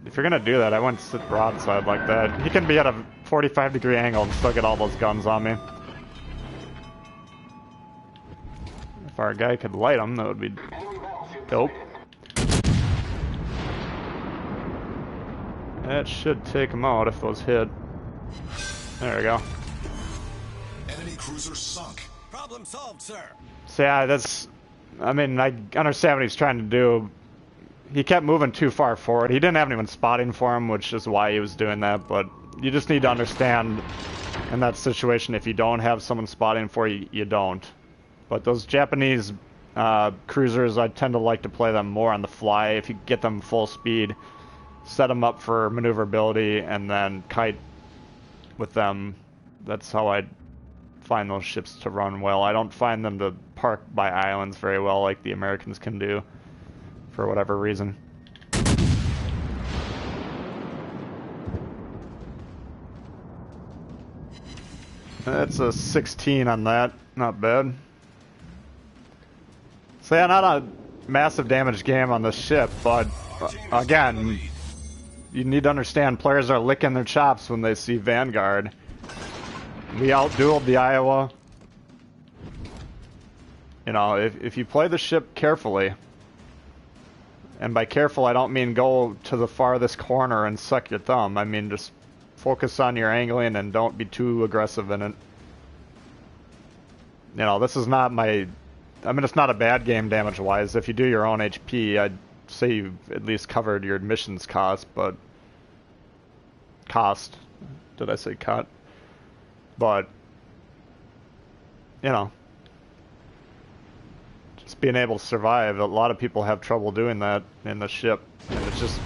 If you're gonna do that, I wouldn't sit broadside like that. He can be at a 45-degree angle and still get all those guns on me. If our guy could light them, that would be dope. That should take him out if those hit. There we go. Enemy cruiser sunk. Problem solved, sir. So yeah, that's... I mean, I understand what he's trying to do. He kept moving too far forward. He didn't have anyone spotting for him, which is why he was doing that, but you just need to understand in that situation, if you don't have someone spotting for you, you don't. But those Japanese cruisers, I tend to like to play them more on the fly. If you get them full speed, set them up for maneuverability, and then kite with them. That's how I find those ships to run well. I don't find them to park by islands very well like the Americans can do, for whatever reason. That's a 16 on that. Not bad. So yeah, not a massive damage game on this ship, but again, you need to understand players are licking their chops when they see Vanguard. We out-dueled the Iowa. You know, if you play the ship carefully, and by careful I don't mean go to the farthest corner and suck your thumb, I mean just focus on your angling and don't be too aggressive in it. You know, this is not my... I mean, it's not a bad game damage-wise. If you do your own HP, I'd say you've at least covered your admissions cost, but... Cost. Did I say cut? But... You know. Just being able to survive. A lot of people have trouble doing that in the ship. And it's just...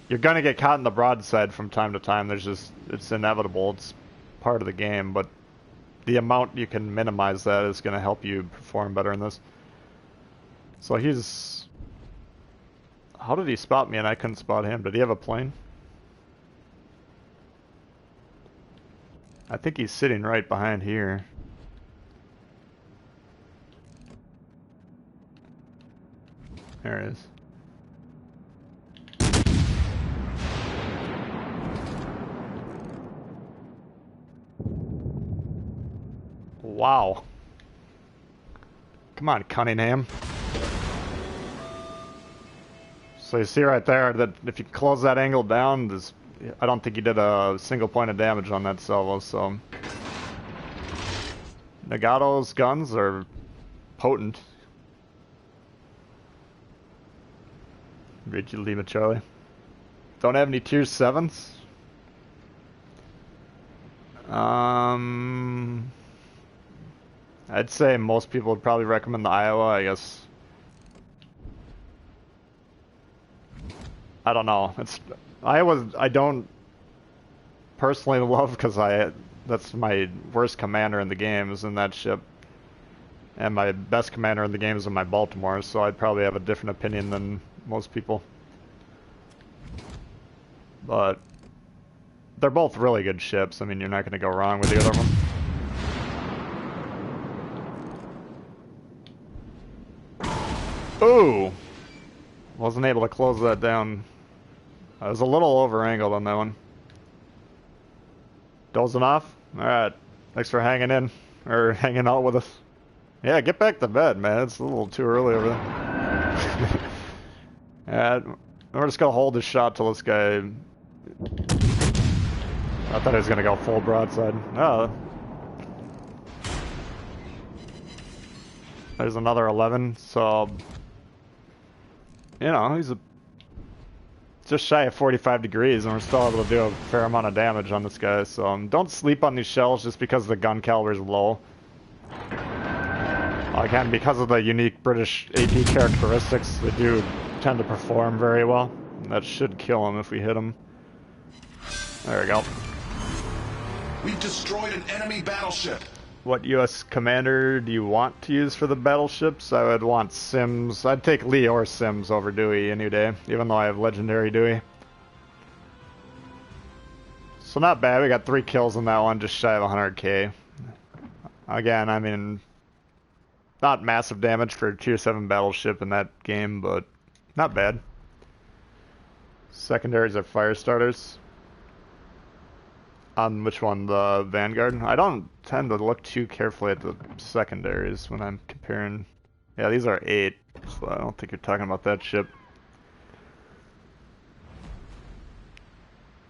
You're gonna get caught in the broadside from time to time. There's just... It's inevitable. It's part of the game, but... The amount you can minimize that is going to help you perform better in this. So he's... How did he spot me and I couldn't spot him? Did he have a plane? I think he's sitting right behind here. There he is. Wow. Come on, Cunningham. So you see right there that if you close that angle down, there's, I don't think he did a single point of damage on that salvo, so... Nagato's guns are potent. Read you Lima Charlie. Don't have any tier 7s? I'd say most people would probably recommend the Iowa. I guess I don't know. I don't personally love because that's my worst commander in the game is in that ship, and my best commander in the game is in my Baltimore. So I'd probably have a different opinion than most people. But they're both really good ships. I mean, you're not going to go wrong with the other one. Ooh! Wasn't able to close that down. I was a little over angled on that one. Dozing off? Alright. Thanks for hanging in. Or hanging out with us. Yeah, get back to bed, man. It's a little too early over there. Yeah, we're just gonna hold this shot till this guy... I thought he was gonna go full broadside. Oh. There's another 11, so... You know, he's just shy of 45 degrees, and we're still able to do a fair amount of damage on this guy, so don't sleep on these shells just because the gun caliber is low. Again, because of the unique British AP characteristics, they do tend to perform very well. That should kill him if we hit him. There we go. We've destroyed an enemy battleship. What US commander do you want to use for the battleships? I would want Sims. I'd take Lee or Sims over Dewey any day, even though I have legendary Dewey. So not bad, we got 3 kills on that one, just shy of 100k. Again, I mean, not massive damage for a tier 7 battleship in that game, but not bad. Secondaries are fire starters. On which one? The Vanguard? I don't tend to look too carefully at the secondaries when I'm comparing. Yeah, these are 8, so I don't think you're talking about that ship.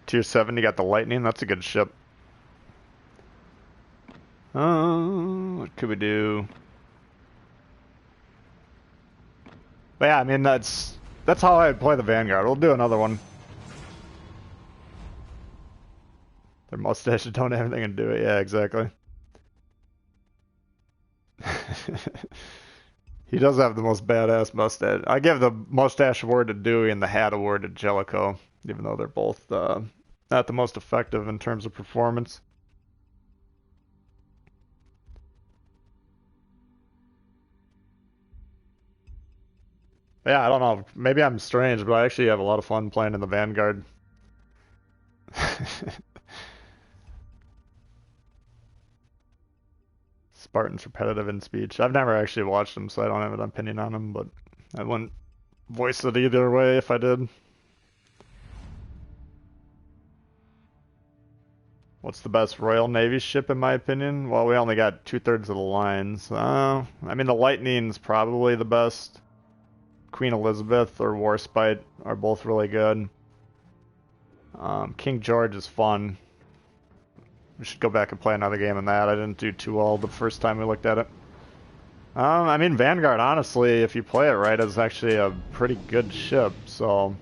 Tier 7, you got the Lightning, that's a good ship. What could we do? But yeah, I mean, that's how I would play the Vanguard. We'll do another one. Their mustaches don't have anything to do it. Yeah, exactly. He does have the most badass mustache. I give the mustache award to Dewey and the hat award to Jellicoe, even though they're both not the most effective in terms of performance. Yeah, I don't know. Maybe I'm strange, but I actually have a lot of fun playing in the Vanguard. Spartan's repetitive in speech. I've never actually watched them, so I don't have an opinion on them, but I wouldn't voice it either way if I did. What's the best Royal Navy ship in my opinion? Well, we only got 2/3 of the lines. I mean, the Lightning's probably the best. Queen Elizabeth or Warspite are both really good. King George is fun. We should go back and play another game on that. I didn't do too well the first time we looked at it. I mean, Vanguard, honestly, if you play it right, is actually a pretty good ship, so...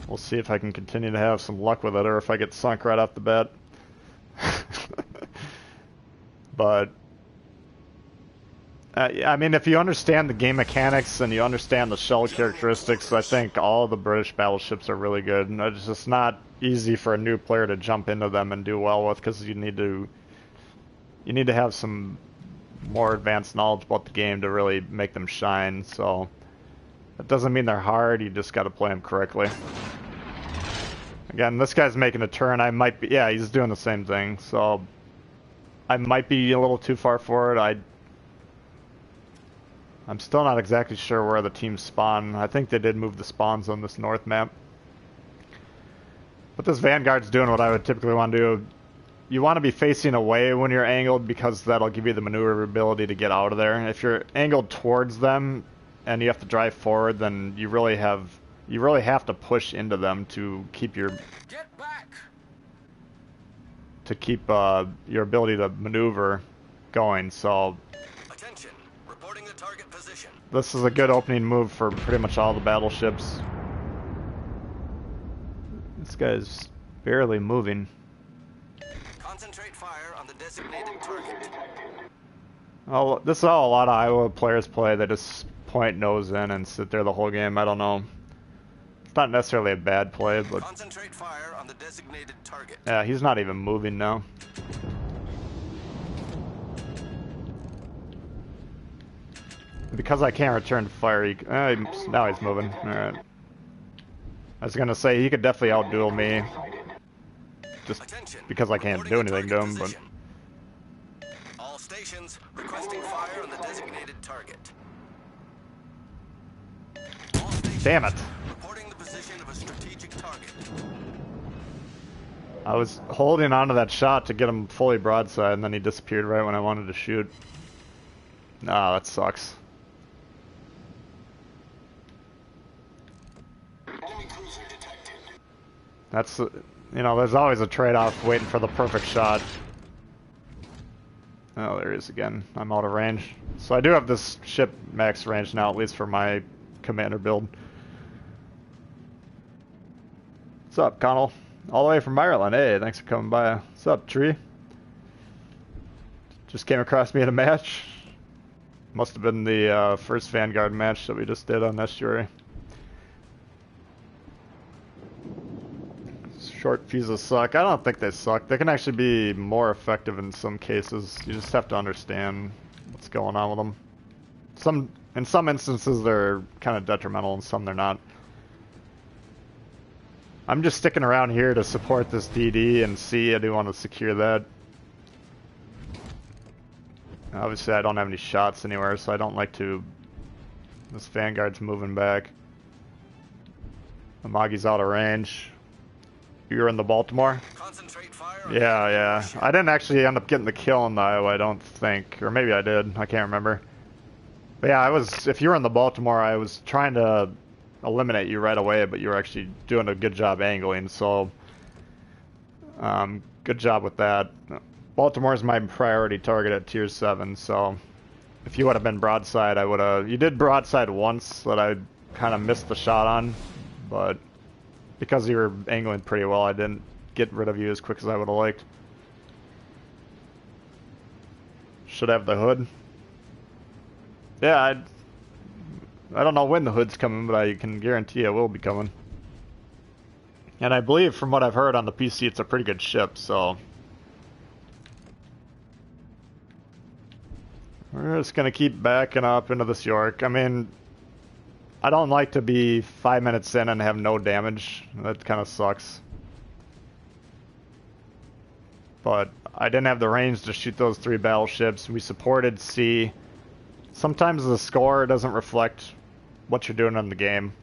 We'll see if I can continue to have some luck with it, or if I get sunk right off the bat. But... I mean, if you understand the game mechanics and you understand the shell characteristics, I think all the British battleships are really good. And it's just not easy for a new player to jump into them and do well with, because you need to have some more advanced knowledge about the game to really make them shine. So that doesn't mean they're hard. You just got to play them correctly. Again, this guy's making a turn. I might be, yeah, he's doing the same thing. So I might be a little too far forward. I'm still not exactly sure where the teams spawn. I think they did move the spawns on this north map. But this Vanguard's doing what I would typically want to do. You want to be facing away when you're angled, because that'll give you the maneuverability to get out of there. If you're angled towards them and you have to drive forward, then you really have to push into them to keep your your ability to maneuver going. So Attention, reporting the target position. this is a good opening move for pretty much all the battleships. This guy's barely moving. Concentrate fire on the designated target. Oh, this is how a lot of Iowa players play. They just point nose in and sit there the whole game. I don't know. not necessarily a bad play, but Concentrate fire on the designated target. yeah, he's not even moving now. Because I can't return fire, now he's moving. Alright. I was gonna say, he could definitely outduel me. Just because I can't do anything to him, but... All stations requesting fire on the designated target. All stations Damn it. reporting the position of a strategic target. I was holding onto that shot to get him fully broadside, and then he disappeared right when I wanted to shoot. Ah, that sucks. Enemy cruiser detected. That's, you know, there's always a trade-off waiting for the perfect shot. Oh, there he is again. I'm out of range. So I do have this ship max range now, at least for my commander build. What's up, Connell? All the way from Ireland. Hey, thanks for coming by. What's up, Tree? Just came across me in a match. Must have been the first Vanguard match that we just did on Estuary. Short fuses suck. I don't think they suck. They can actually be more effective in some cases. You just have to understand what's going on with them. In some instances they're kind of detrimental, and some they're not. I'm just sticking around here to support this DD and C. I do want to secure that. Obviously I don't have any shots anywhere, so I don't like to... This Vanguard's moving back. Amagi's out of range. You were in the Baltimore? Concentrate fire on Yeah. I didn't actually end up getting the kill in the Iowa, I don't think. Or maybe I did. I can't remember. But yeah, if you were in the Baltimore, I was trying to eliminate you right away, but you were actually doing a good job angling, so... good job with that. Baltimore's my priority target at tier 7, so... If you would have been broadside, I would have... You did broadside once that I kind of missed the shot on, but... Because you were angling pretty well, I didn't get rid of you as quick as I would have liked. Should have the hood. Yeah, I don't know when the hood's coming, but I can guarantee it will be coming. And I believe, from what I've heard on the PC, it's a pretty good ship, so... We're just gonna keep backing up into this York. I mean... I don't like to be 5 minutes in and have no damage. That kind of sucks. But I didn't have the range to shoot those 3 battleships. We supported C. Sometimes the score doesn't reflect what you're doing in the game.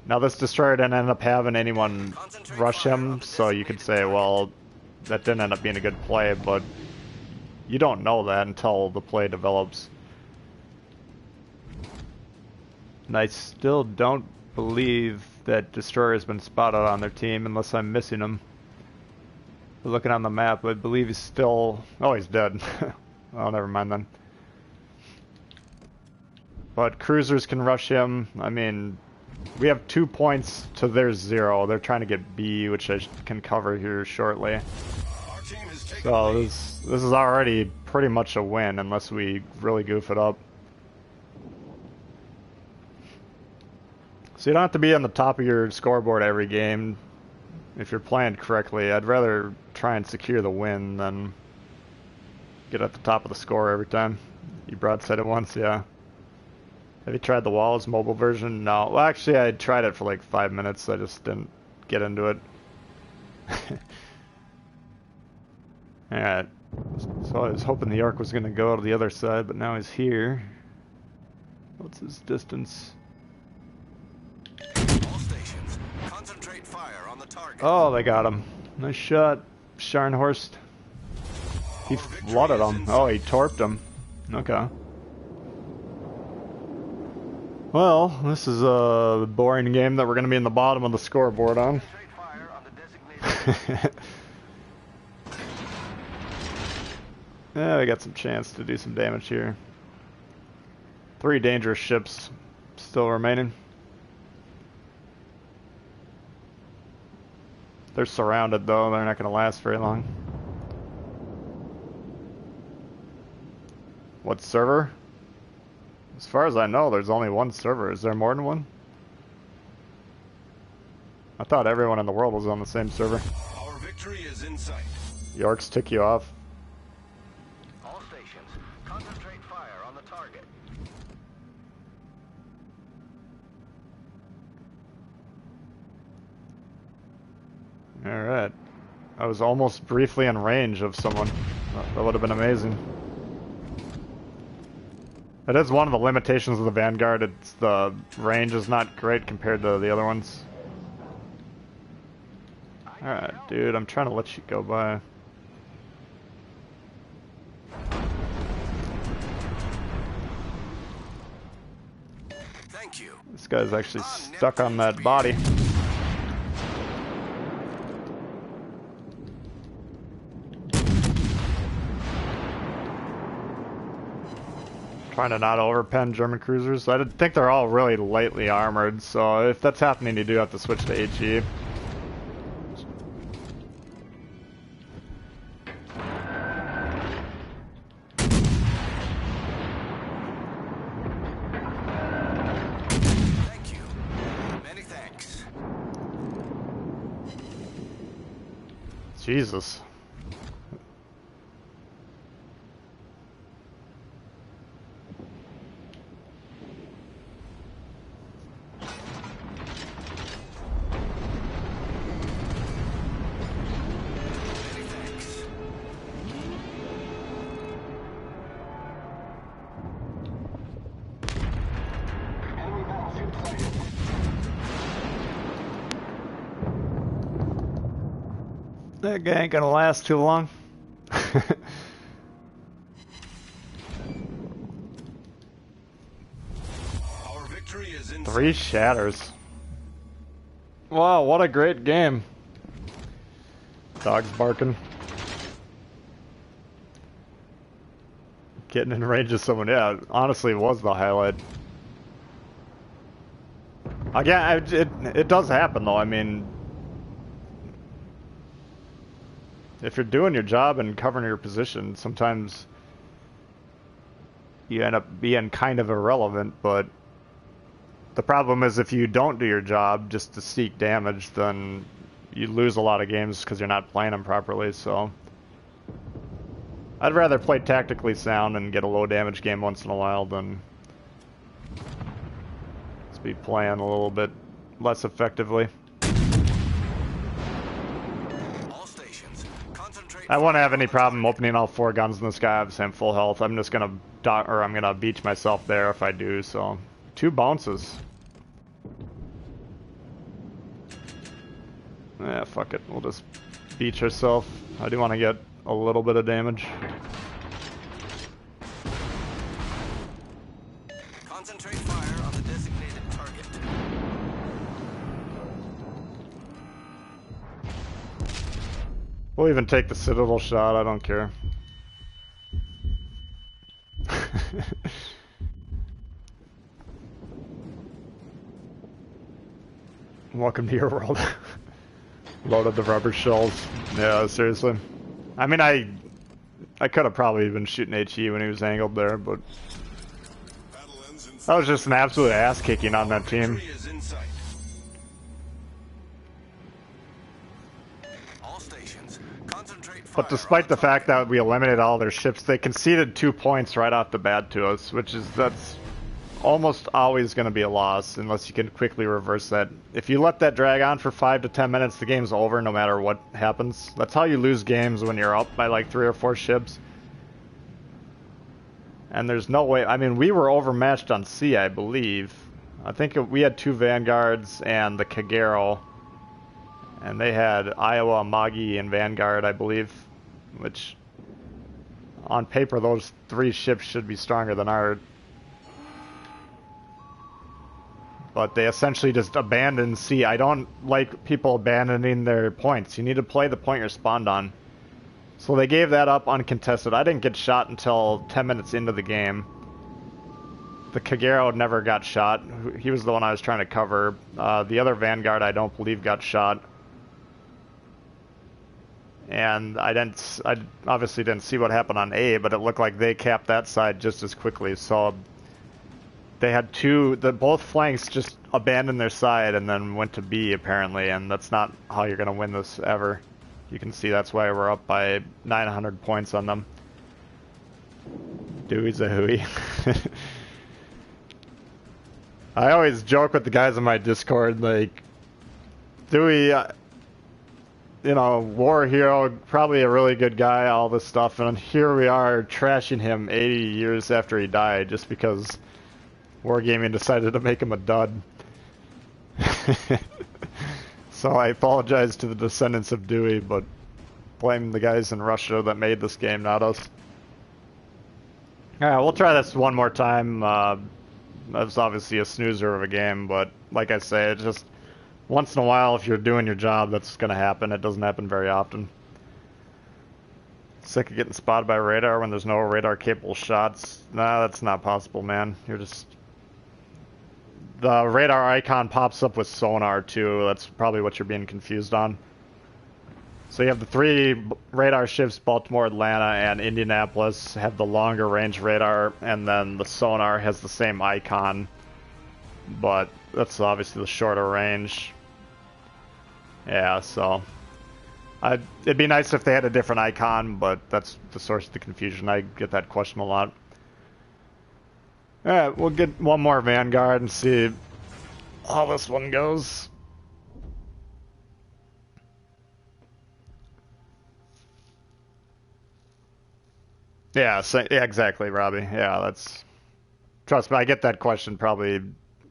Now this destroyer didn't end up having anyone rush him, so you could say, well, that didn't end up being a good play, but you don't know that until the play develops. And I still don't believe that Destroyer has been spotted on their team unless I'm missing him. But looking on the map, I believe he's still... Oh, he's dead. Oh, never mind then. But cruisers can rush him. I mean, we have 2 points to their 0. They're trying to get B, which I can cover here shortly. Our team has taken So the lead. this is already pretty much a win unless we really goof it up. So you don't have to be on the top of your scoreboard every game if you're playing correctly. I'd rather try and secure the win than get at the top of the score every time. You broadside it once, yeah. Have you tried the Walls mobile version? No. Well, actually, I tried it for like 5 minutes. I just didn't get into it. Alright. So I was hoping the York was going to go to the other side, but now he's here. What's his distance? all stations. Concentrate fire on the target. Oh, they got him. Nice shot, Scharnhorst. He flooded him. Oh, he torped him. Okay. Well, this is a boring game that we're going to be in the bottom of the scoreboard on. Concentrate fire on the designated Yeah, we got some chance to do some damage here. 3 dangerous ships still remaining. They're surrounded though, they're not going to last very long. What server? As far as I know, there's only one server. Is there more than one? I thought everyone in the world was on the same server. Our victory is in sight. Yorks tick you off. All stations, concentrate fire on the target. Alright. I was almost briefly in range of someone. That would have been amazing. That is one of the limitations of the Vanguard. It's the range is not great compared to the other ones. Alright, dude, I'm trying to let you go by. Thank you. This guy's actually stuck on that body. Trying to not overpen German cruisers. I think they're all really lightly armored, so if that's happening, you do have to switch to HE. Thank you. Many thanks. Jesus. Enemy battleship sighted. That guy ain't gonna last too long. Our victory is in 3 shatters. Wow, what a great game. Dogs barking. Getting in range of someone, yeah, honestly was the highlight. Again, it does happen though, I mean... If you're doing your job and covering your position, sometimes you end up being kind of irrelevant, but the problem is if you don't do your job just to seek damage, then you lose a lot of games because you're not playing them properly, so... I'd rather play tactically sound and get a low damage game once in a while than just be playing a little bit less effectively. All stations, concentrate. I won't have any problem opening all 4 guns in the sky. Obviously, I'm full health. I'm just gonna I'm gonna beach myself there if I do. So, 2 bounces. Yeah, fuck it. We'll just beach ourselves. I do want to get a little bit of damage. Concentrate fire on the designated target. We'll even take the Citadel shot. I don't care. Welcome to your world. Loaded the rubber shells. Yeah, seriously. I mean, I could have probably been shooting HE when he was angled there, but that was just an absolute ass kicking on that team. victory is in sight. All stations, concentrate fire. But despite the fact that we eliminated all their ships, they conceded 2 points right off the bat to us, that's almost always going to be a loss unless you can quickly reverse that. If you let that drag on for 5 to 10 minutes, the game's over no matter what happens. That's how you lose games when you're up by like 3 or 4 ships. And there's no way, I mean, we were overmatched on sea, I believe. I think we had 2 Vanguards and the Kagero. And they had Iowa, Magi, and Vanguard, I believe. Which, on paper, those 3 ships should be stronger than ours. But they essentially just abandoned sea. I don't like people abandoning their points. You need to play the point you're spawned on. So they gave that up uncontested. I didn't get shot until 10 minutes into the game. The Kagero never got shot. He was the one I was trying to cover. The other Vanguard I don't believe got shot. And I obviously didn't see what happened on A, but it looked like they capped that side just as quickly. So they had both flanks just abandoned their side and then went to B apparently, and that's not how you're gonna win this ever. You can see that's why we're up by 900 points on them. Dewey's a hooey. I always joke with the guys in my Discord, like, Dewey, you know, war hero, probably a really good guy, all this stuff, and here we are trashing him 80 years after he died just because Wargaming decided to make him a dud. So I apologize to the descendants of Dewey, but blame the guys in Russia that made this game, not us. Alright, we'll try this one more time. That's obviously a snoozer of a game, but like I say, it's just once in a while, if you're doing your job, that's going to happen. It doesn't happen very often. Sick of getting spotted by radar when there's no radar-capable shots. Nah, that's not possible, man. You're just... The radar icon pops up with sonar, too. That's probably what you're being confused on. So you have the 3 radar ships, Baltimore, Atlanta, and Indianapolis, have the longer range radar, and then the sonar has the same icon, but that's obviously the shorter range. Yeah, so it'd be nice if they had a different icon, but that's the source of the confusion. I get that question a lot. Alright, we'll get one more Vanguard and see how this one goes. Yeah, yeah, exactly, Robbie. Yeah, that's... Trust me, I get that question probably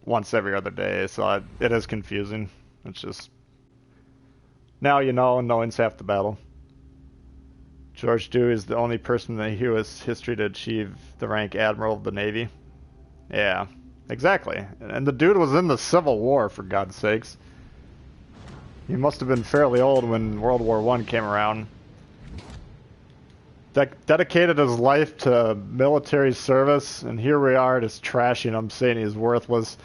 once every other day, so it is confusing. It's just... Now you know, and knowing's half the battle. George Dewey is the only person in the U.S. history to achieve the rank Admiral of the Navy. Yeah, exactly. And the dude was in the Civil War, for God's sakes. He must have been fairly old when World War I came around. Dedicated his life to military service, and here we are just trashing him, saying he's worthless.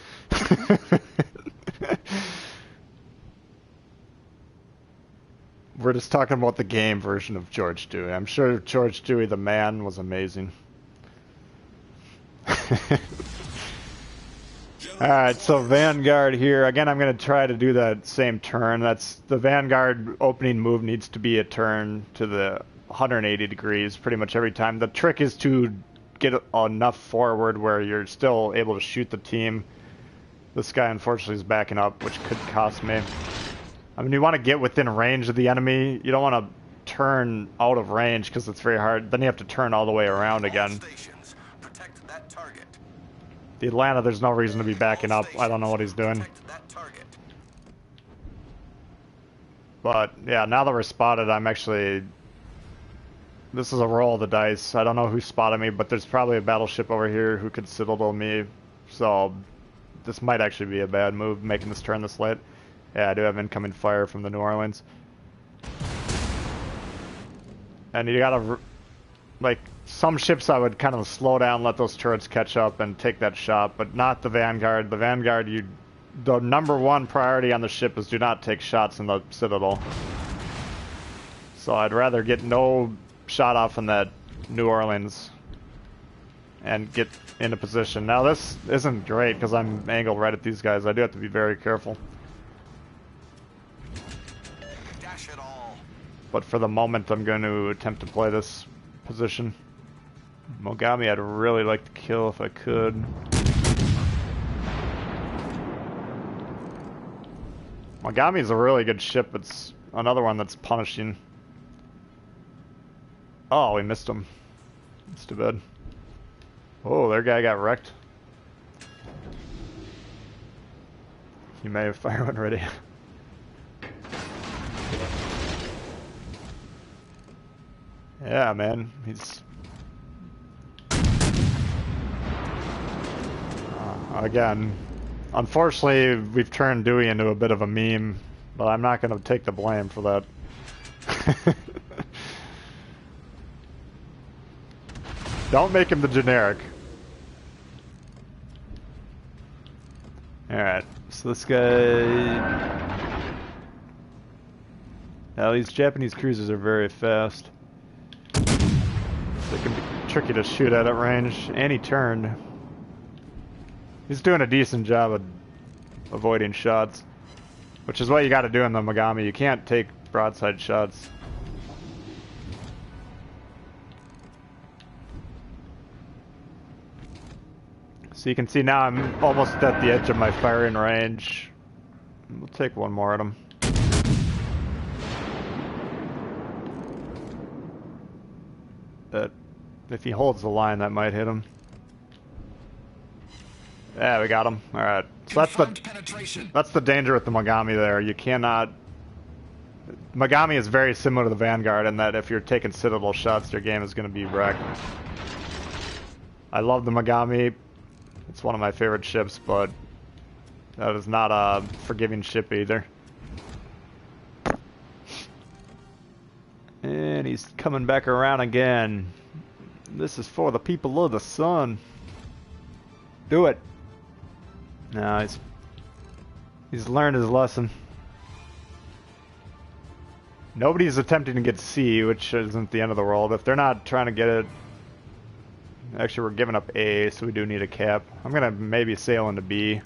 We're just talking about the game version of George Dewey. I'm sure George Dewey, the man, was amazing. Alright, so Vanguard here. Again, I'm going to try to do that same turn. That's the Vanguard opening move needs to be a turn to the 180 degrees pretty much every time. The trick is to get enough forward where you're still able to shoot the team. This guy, unfortunately, is backing up, which could cost me. I mean, you want to get within range of the enemy. You don't want to turn out of range because it's very hard. Then you have to turn all the way around again. Protect that target. The Atlanta, there's no reason to be backing up. I don't know what he's doing. But, yeah, now that we're spotted, I'm actually... This is a roll of the dice. I don't know who spotted me, but there's probably a battleship over here who could citadel me. So, this might actually be a bad move, making this turn this late. Yeah, I do have incoming fire from the New Orleans. And you gotta, like, some ships I would kind of slow down, let those turrets catch up and take that shot, but not the Vanguard. The Vanguard, the #1 priority on the ship is do not take shots in the Citadel. So I'd rather get no shot off in that New Orleans and get into position. Now this isn't great because I'm angled right at these guys. I do have to be very careful. But for the moment, I'm going to attempt to play this position. Mogami, I'd really like to kill if I could. Mogami is a really good ship. It's another one that's punishing. Oh, we missed him. That's too bad. Oh, their guy got wrecked. He may have fire one ready. Yeah, man, he's... again, unfortunately, we've turned Dewey into a bit of a meme, but I'm not going to take the blame for that. Don't make him the generic. Alright, so this guy... Now, these Japanese cruisers are very fast. They can be tricky to shoot at range, and he turned. He's doing a decent job of avoiding shots, which is what you got to do in the Megami. You can't take broadside shots. So you can see now I'm almost at the edge of my firing range. We'll take one more at him. But if he holds the line, that might hit him. Yeah, we got him. All right. So that's the danger with the Megami there. You cannot... Megami is very similar to the Vanguard in that if you're taking Citadel shots, your game is going to be wrecked. I love the Megami. It's one of my favorite ships, but that is not a forgiving ship either. And he's coming back around again. This is for the people of the sun. Do it. No, he's learned his lesson. Nobody's attempting to get C, which isn't the end of the world. If they're not trying to get it... Actually, we're giving up A, so we do need a cap. I'm gonna maybe sail into B.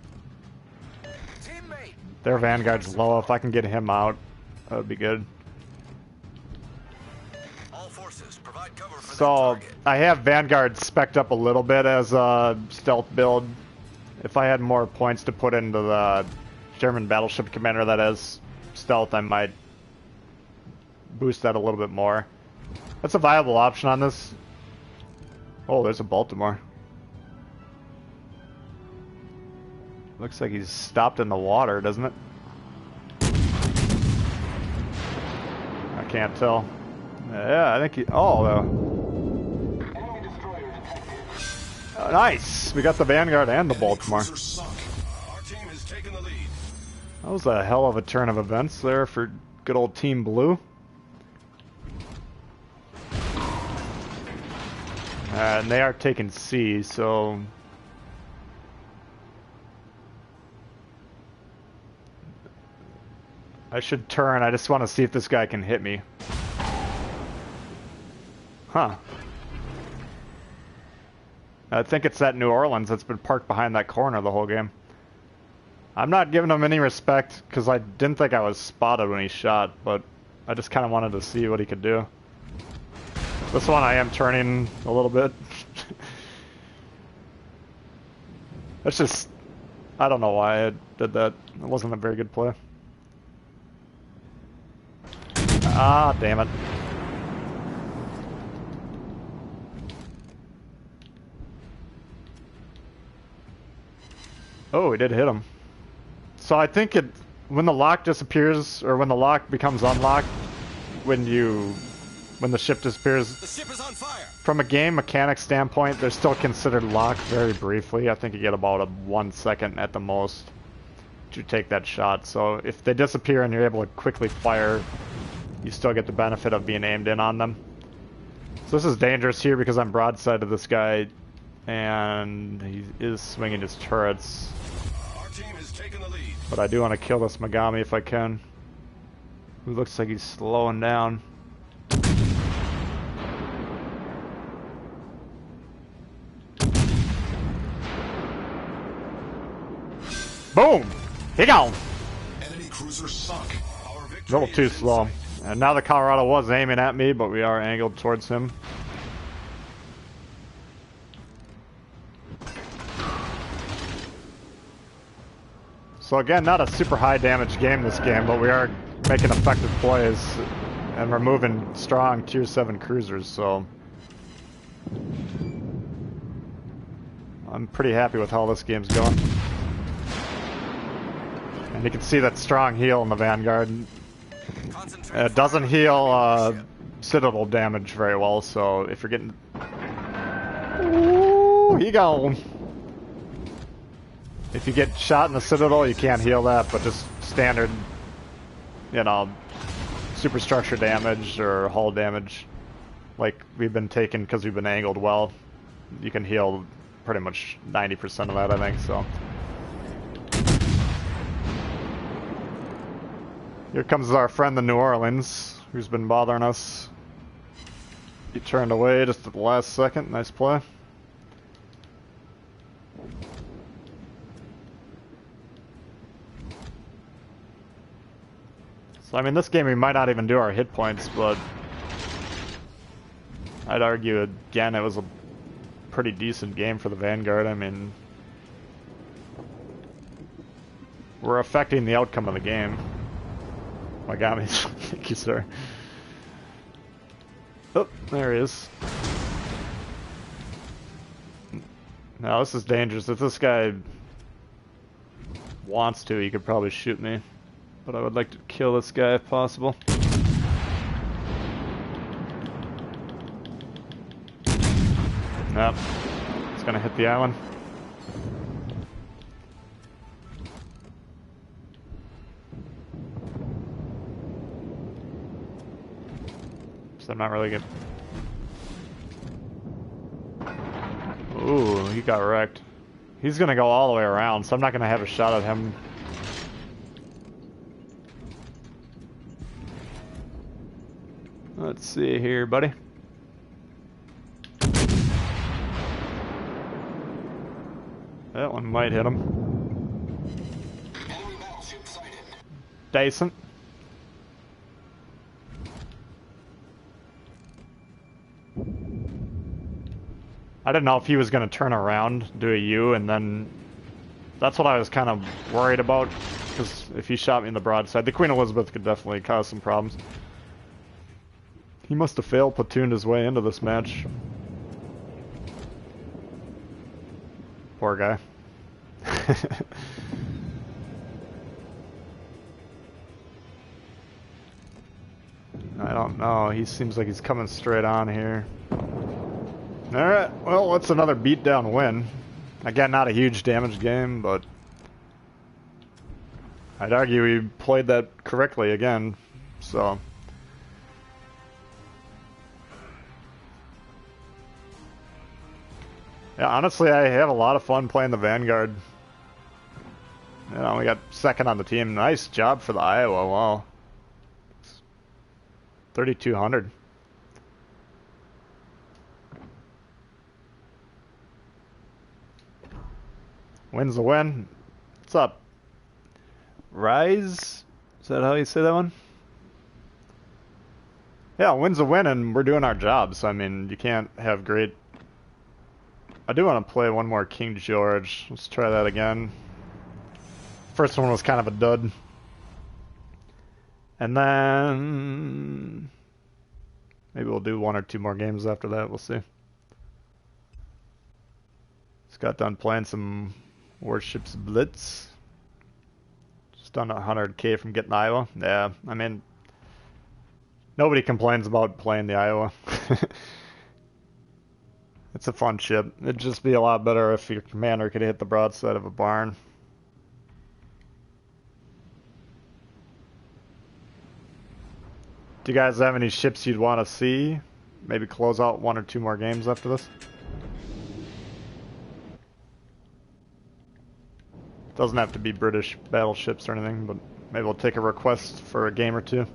Their Vanguard's low. If I can get him out, that would be good. All forces provide cover for So, I have Vanguard spec'd up a little bit as a stealth build. If I had more points to put into the German Battleship Commander that has stealth, I might boost that a little bit more. That's a viable option on this. Oh, there's a Baltimore. Looks like he's stopped in the water, doesn't it? I can't tell. Yeah, I think he... Oh, Enemy destroyer detected. nice! We got the Vanguard and the Baltimore. Our team has taken the lead. That was a hell of a turn of events there for good old Team Blue. And they are taking C, so... I should turn. I just want to see if this guy can hit me. Huh. I think it's that New Orleans that's been parked behind that corner the whole game. I'm not giving him any respect because I didn't think I was spotted when he shot, but I just kind of wanted to see what he could do. This one I am turning a little bit. That's just... I don't know why I did that. It wasn't a very good play. Ah, damn it. Oh, we did hit him. So I think when the lock disappears, or when the lock becomes unlocked, when the ship disappears, The ship is on fire. from a game mechanic standpoint, they're still considered locked very briefly. I think you get about a 1 second at the most to take that shot. So if they disappear and you're able to quickly fire, you still get the benefit of being aimed in on them. So this is dangerous here because I'm broadside to this guy, and he is swinging his turrets. Our team has taken the lead. But I do want to kill this Megami if I can. Who looks like he's slowing down. Boom! He gone! Enemy cruiser sunk. Our A victory little too is in slow. sight. And now the Colorado was aiming at me, but we are angled towards him. So again, not a super high damage game this game, but we are making effective plays and we're moving strong tier 7 cruisers, so I'm pretty happy with how this game's going. And you can see that strong heal in the Vanguard. It doesn't heal Citadel damage very well, so if you're getting... Ooh, he gone. If you get shot in the Citadel, you can't heal that, but just standard, you know, superstructure damage or hull damage, like we've been taking because we've been angled well, you can heal pretty much 90% of that, I think, so. Here comes our friend the New Orleans, who's been bothering us. He turned away just at the last second. Nice play. So I mean, this game we might not even do our hit points, but I'd argue again it was a pretty decent game for the Vanguard. I mean, we're affecting the outcome of the game. My God, thank you, sir. Oh, there he is. Now this is dangerous. If this guy wants to, he could probably shoot me. But I would like to kill this guy if possible. Nope. It's gonna hit the island. So I'm not really good. Ooh, he got wrecked. He's gonna go all the way around, so I'm not gonna have a shot at him. Let's see here, buddy. That one might hit him. Enemy battleship sighted. Decent. I didn't know if he was going to turn around, do a U, and then... That's what I was kind of worried about, because if he shot me in the broadside, the Queen Elizabeth could definitely cause some problems. He must have failed platooned his way into this match. Poor guy. I don't know. He seems like he's coming straight on here. Alright, well, what's another beatdown win? Again, not a huge damage game, but I'd argue we played that correctly again, so... Yeah, honestly, I have a lot of fun playing the Vanguard. You know, we got second on the team. Nice job for the Iowa, wow. 3,200. Wins the win. What's up? Rise? Is that how you say that one? Yeah, wins a win and we're doing our jobs. I mean, you can't have great... I do want to play one more King George. Let's try that again. First one was kind of a dud. And then... maybe we'll do one or two more games after that. We'll see. Just got done playing some Warships Blitz. Just done 100k from getting Iowa. Yeah, I mean... nobody complains about playing the Iowa. It's a fun ship. It'd just be a lot better if your commander could hit the broadside of a barn. Do you guys have any ships you'd want to see? Maybe close out one or two more games after this? Doesn't have to be British battleships or anything, but maybe we'll take a request for a game or two.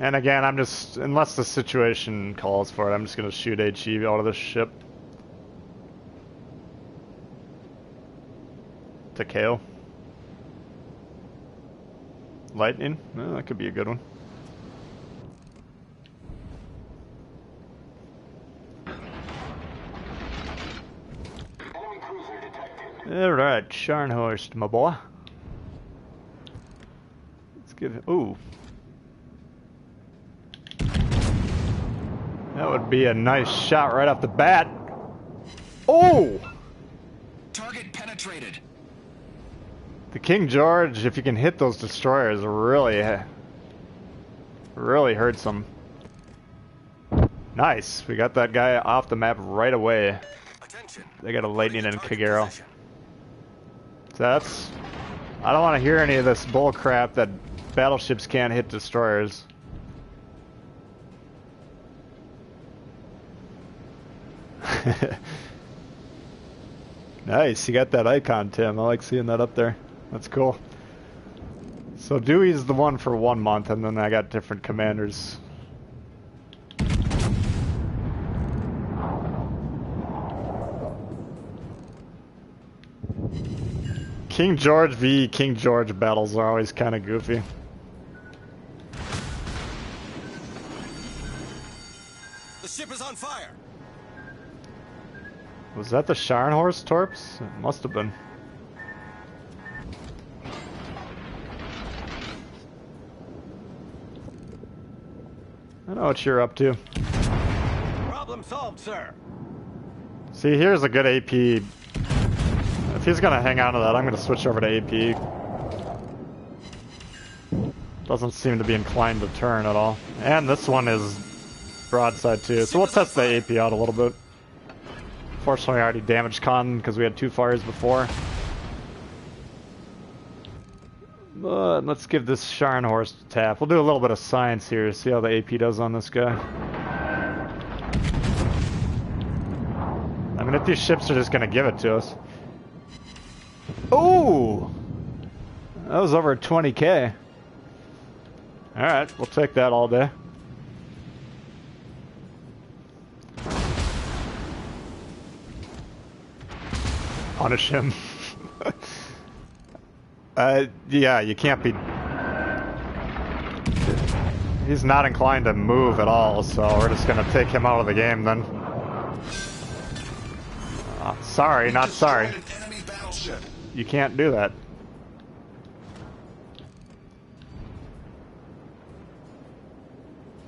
And again, I'm just, unless the situation calls for it, I'm just going to shoot HE out of this ship. To KO. Lightning? Oh, that could be a good one. Enemy cruiser detected. Alright, Scharnhorst, my boy. Let's give it, ooh. That would be a nice shot right off the bat. Oh! Target penetrated. The King George, if you can hit those destroyers, really hurts them. Nice. We got that guy off the map right away. Attention. They got a lightning and Kagero. So that's... I don't want to hear any of this bull crap that battleships can't hit destroyers. Nice, you got that icon, Tim. I like seeing that up there. That's cool. So Dewey's the one for 1 month, and then I got different commanders. King George v. King George battles are always kind of goofy. The ship is on fire. Was that the Scharnhorst torps? It must have been. I know what you're up to. Problem solved, sir. See, here's a good AP. If he's gonna hang on to that, I'm gonna switch over to AP. Doesn't seem to be inclined to turn at all. And this one is broadside too, so we'll test the AP out a little bit. Fortunately, I already damaged Con because we had 2 fires before. But let's give this Scharnhorst a tap. We'll do a little bit of science here, see how the AP does on this guy. I mean, if these ships are just gonna give it to us. Ooh! That was over 20k. Alright, we'll take that all day. Punish him. Yeah, you can't be... He's not inclined to move at all, so we're just gonna take him out of the game then. Sorry, not sorry. You can't do that.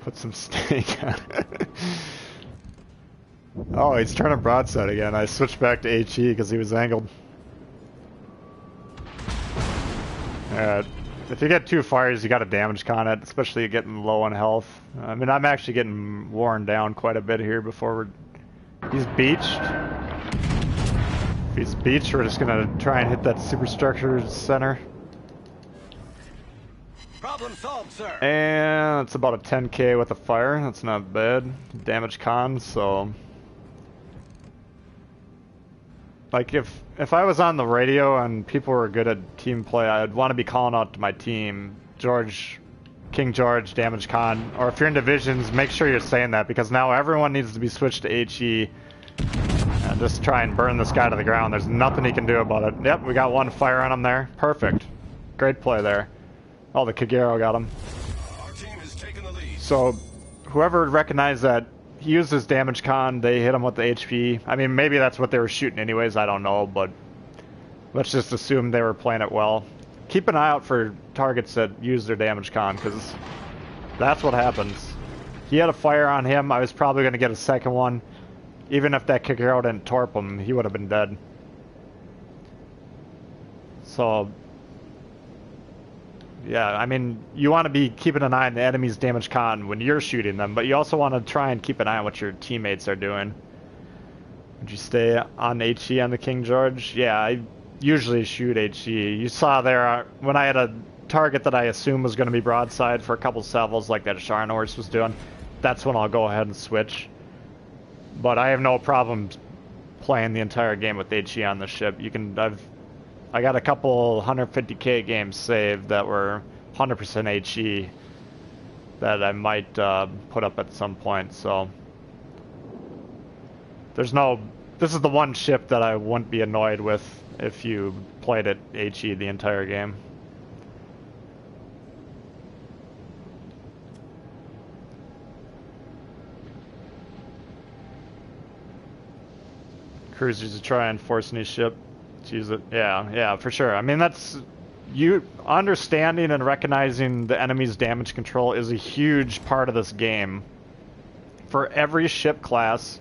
Put some stake on it. Oh, he's turning broadside again. I switched back to HE because he was angled. If you get 2 fires, you got to damage con it, especially getting low on health. I mean, I'm actually getting worn down quite a bit here before we're... He's beached. If he's beached, we're just going to try and hit that superstructure center. Problem solved, sir. And it's about a 10k with a fire. That's not bad. Damage con, so... Like, if I was on the radio and people were good at team play, I'd want to be calling out to my team, George, King George, damage con, or if you're in divisions, make sure you're saying that, because now everyone needs to be switched to HE and just try and burn this guy to the ground. There's nothing he can do about it. Yep, we got 1 fire on him there. Perfect. Great play there. Oh, the Kagero got him. Our team has taken the lead. So, whoever recognized that he used his damage con, they hit him with the HP. I mean, maybe that's what they were shooting anyways, I don't know, but let's just assume they were playing it well. Keep an eye out for targets that use their damage con, because that's what happens. He had a fire on him, I was probably going to get a second one. Even if that kicker out didn't torp him, he would have been dead. So... yeah, I mean, you want to be keeping an eye on the enemy's damage con when you're shooting them, but you also want to try and keep an eye on what your teammates are doing. Would you stay on HE on the King George? Yeah, I usually shoot HE. You saw there, when I had a target that I assumed was going to be broadside for a couple salvos like that Scharnhorst was doing, that's when I'll go ahead and switch. But I have no problem playing the entire game with HE on the ship. You can, I got a couple 150k games saved that were 100% HE that I might put up at some point, so there's no... This is the one ship that I wouldn't be annoyed with if you played it HE the entire game. Cruisers to try and force new ship. Use it. Yeah, for sure. I mean, that's... You understanding and recognizing the enemy's damage control is a huge part of this game. For every ship class,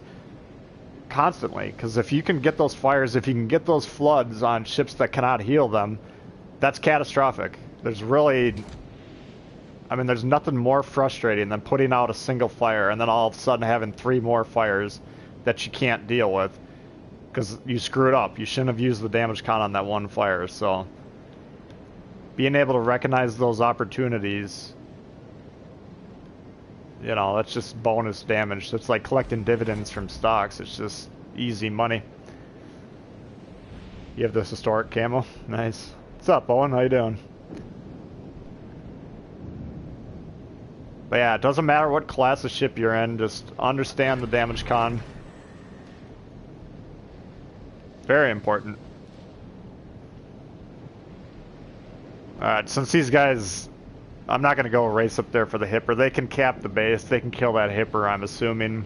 constantly. Because if you can get those fires, if you can get those floods on ships that cannot heal them, that's catastrophic. There's really... I mean, there's nothing more frustrating than putting out a single fire and then all of a sudden having 3 more fires that you can't deal with. Because you screwed up. You shouldn't have used the damage con on that 1 fire, so... Being able to recognize those opportunities... You know, that's just bonus damage. It's like collecting dividends from stocks. It's just easy money. You have this historic camo? Nice. What's up, Owen? How you doing? But yeah, it doesn't matter what class of ship you're in. Just understand the damage con. Very important. Alright, since these guys... I'm not going to go race up there for the hipper. They can cap the base. They can kill that hipper, I'm assuming.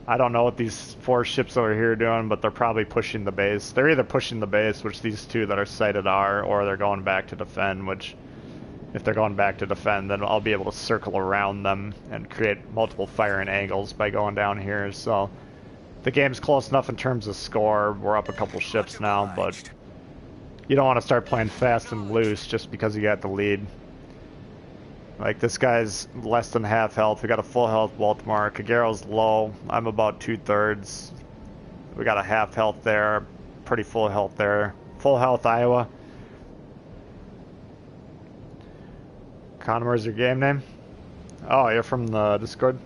I don't know what these 4 ships over here are doing, but they're probably pushing the base. They're either pushing the base, which these 2 that are sighted are, or they're going back to defend, which... If they're going back to defend, then I'll be able to circle around them and create multiple firing angles by going down here, so... The game's close enough in terms of score. We're up a couple ships now, but... You don't want to start playing fast and loose just because you got the lead. Like, this guy's less than half health. We got a full health Baltimore. Kagero's low. I'm about 2/3. We got a half health there. Pretty full health there. Full health Iowa. Connor's your game name? Oh, you're from the Discord?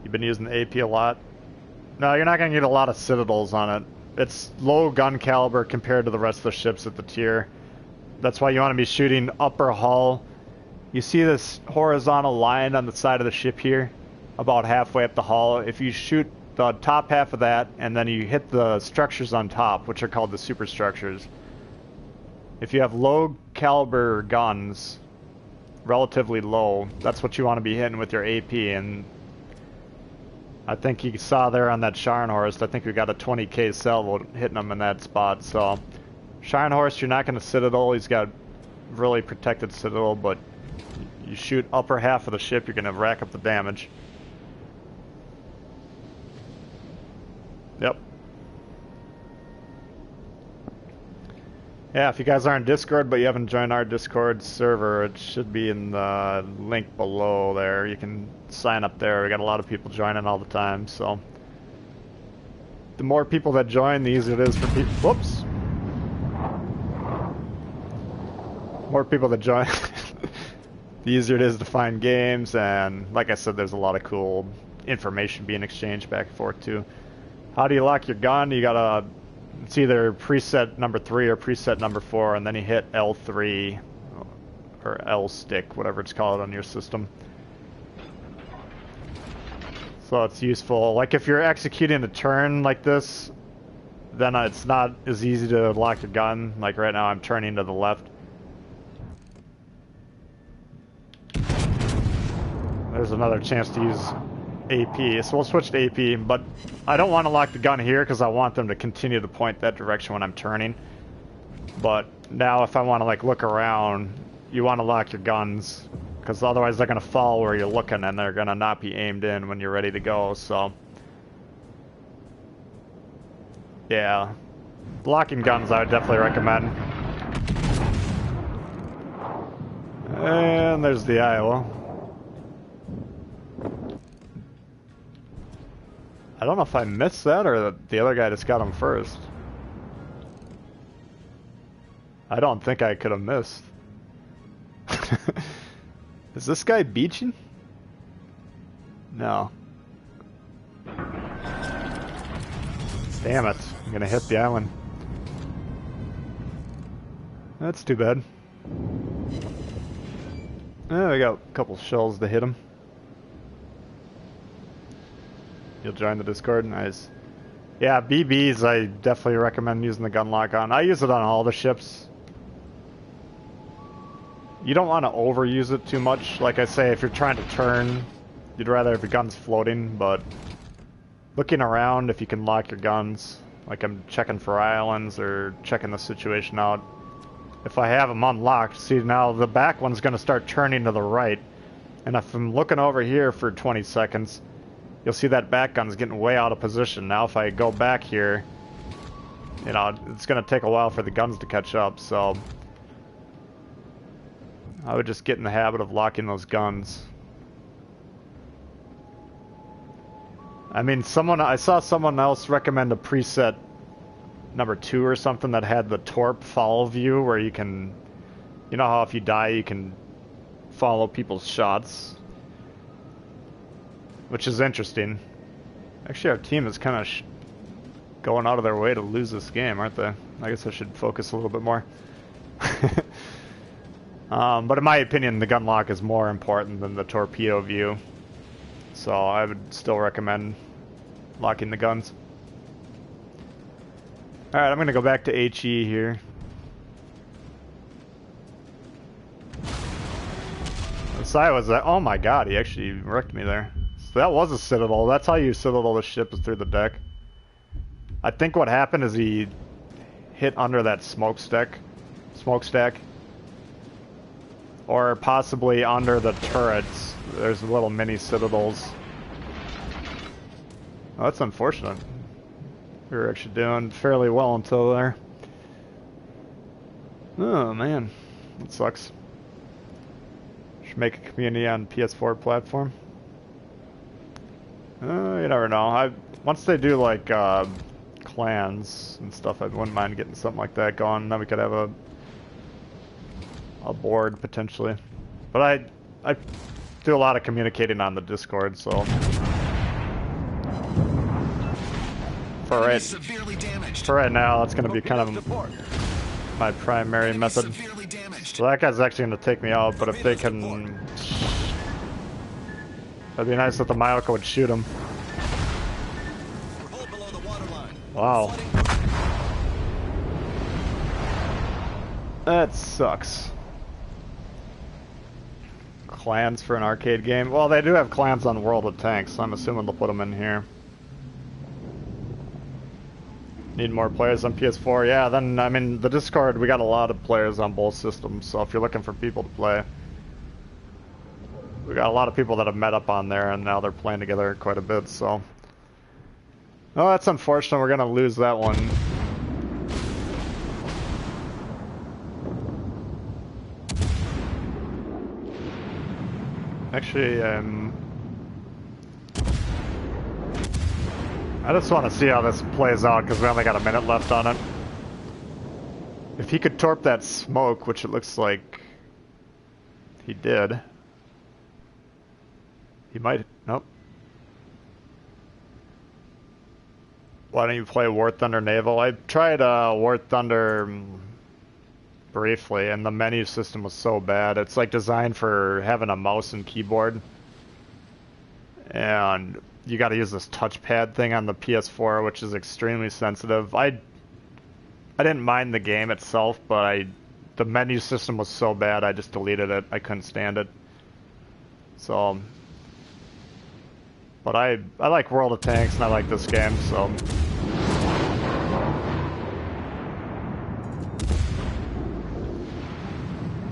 You've been using the AP a lot? No, you're not going to get a lot of citadels on it. It's low gun caliber compared to the rest of the ships at the tier. That's why you want to be shooting upper hull. You see this horizontal line on the side of the ship here? About halfway up the hull. If you shoot the top half of that, and then you hit the structures on top, which are called the superstructures. If you have low caliber guns, relatively low, that's what you want to be hitting with your AP, and I think you saw there on that Scharnhorst, I think we got a 20k salvo hitting him in that spot, so... Scharnhorst, you're not going to Citadel, he's got really protected Citadel, but you shoot upper half of the ship, you're going to rack up the damage. Yep. Yeah, if you guys aren't in Discord, but you haven't joined our Discord server, it should be in the link below there. You can sign up there. We got a lot of people joining all the time, so... The more people that join, the easier it is for people... Whoops! More people that join, the easier it is to find games, and like I said, there's a lot of cool information being exchanged back and forth, too. How do you lock your gun? You gotta... It's either preset number 3 or preset number 4, and then you hit L3 or L stick, whatever it's called on your system. So it's useful. Like if you're executing a turn like this, then it's not as easy to lock your gun. Like right now I'm turning to the left. There's another chance to use AP, so we'll switch to AP, but I don't want to lock the gun here because I want them to continue to point that direction when I'm turning. But now if I want to like look around, you want to lock your guns because otherwise they're going to fall where you're looking and they're going to not be aimed in when you're ready to go, so... Yeah. Locking guns I would definitely recommend. And there's the Iowa. I don't know if I missed that or the other guy just got him first. I don't think I could have missed. Is this guy beaching? No. Damn it. I'm gonna hit the island. That's too bad. Oh, we got a couple shells to hit him. You'll join the Discord? Nice. Yeah, BBs I definitely recommend using the gun lock on. I use it on all the ships. You don't want to overuse it too much. Like I say, if you're trying to turn, you'd rather if your gun's floating, but looking around if you can lock your guns, like I'm checking for islands or checking the situation out. If I have them unlocked, see now the back one's going to start turning to the right, and if I'm looking over here for 20 seconds, you'll see that back gun's getting way out of position. Now if I go back here, you know, it's going to take a while for the guns to catch up, so I would just get in the habit of locking those guns. I mean, I saw someone else recommend a preset number 2 or something that had the torp follow view where you can, you know how if you die you can follow people's shots, which is interesting. Actually our team is kind of going out of their way to lose this game, aren't they? I guess I should focus a little bit more. But in my opinion the gun lock is more important than the torpedo view, so I would still recommend locking the guns. Alright, I'm gonna go back to HE here. The side was that. Oh my god, he actually wrecked me there. So that was a citadel. That's how you citadel the ship, is through the deck. I think what happened is he hit under that smokestack. Or possibly under the turrets. There's little mini citadels. Oh, that's unfortunate. We were actually doing fairly well until there. Oh man, that sucks. Should make a community on PS4 platform. You never know. Once they do like clans and stuff, I wouldn't mind getting something like that going. Then we could have a board potentially. But I do a lot of communicating on the Discord, so for right now, that's going to be kind of my primary method. So that guy's actually going to take me out, but if they can, that'd be nice if the Myoka would shoot him. Wow. That sucks. Clans for an arcade game? Well, they do have clans on World of Tanks, so I'm assuming they'll put them in here. Need more players on PS4? Yeah, then, I mean, the Discord, we got a lot of players on both systems, so if you're looking for people to play, we got a lot of people that have met up on there, and now they're playing together quite a bit, so. Oh, that's unfortunate. We're gonna lose that one. Actually, I just want to see how this plays out because we only got a minute left on it. If he could torp that smoke, which it looks like he did, he might. Nope. Why don't you play War Thunder Naval? I tried War Thunder briefly, and the menu system was so bad. It's like designed for having a mouse and keyboard, and you got to use this touchpad thing on the PS4, which is extremely sensitive. I didn't mind the game itself, but the menu system was so bad I just deleted it. I couldn't stand it. So, but I like World of Tanks and I like this game, so.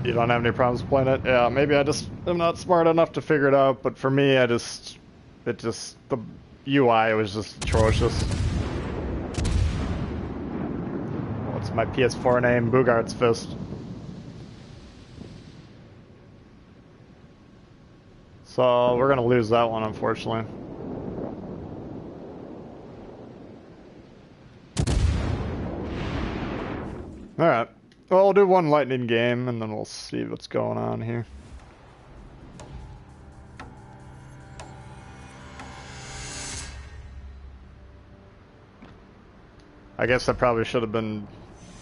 You don't have any problems playing it? Yeah, maybe I just am not smart enough to figure it out, but for me, the UI was just atrocious. What's my PS4 name? Bogart's Fist. So, we're gonna lose that one, unfortunately. Alright. Well, we'll do one lightning game, and then we'll see what's going on here. I guess I probably should have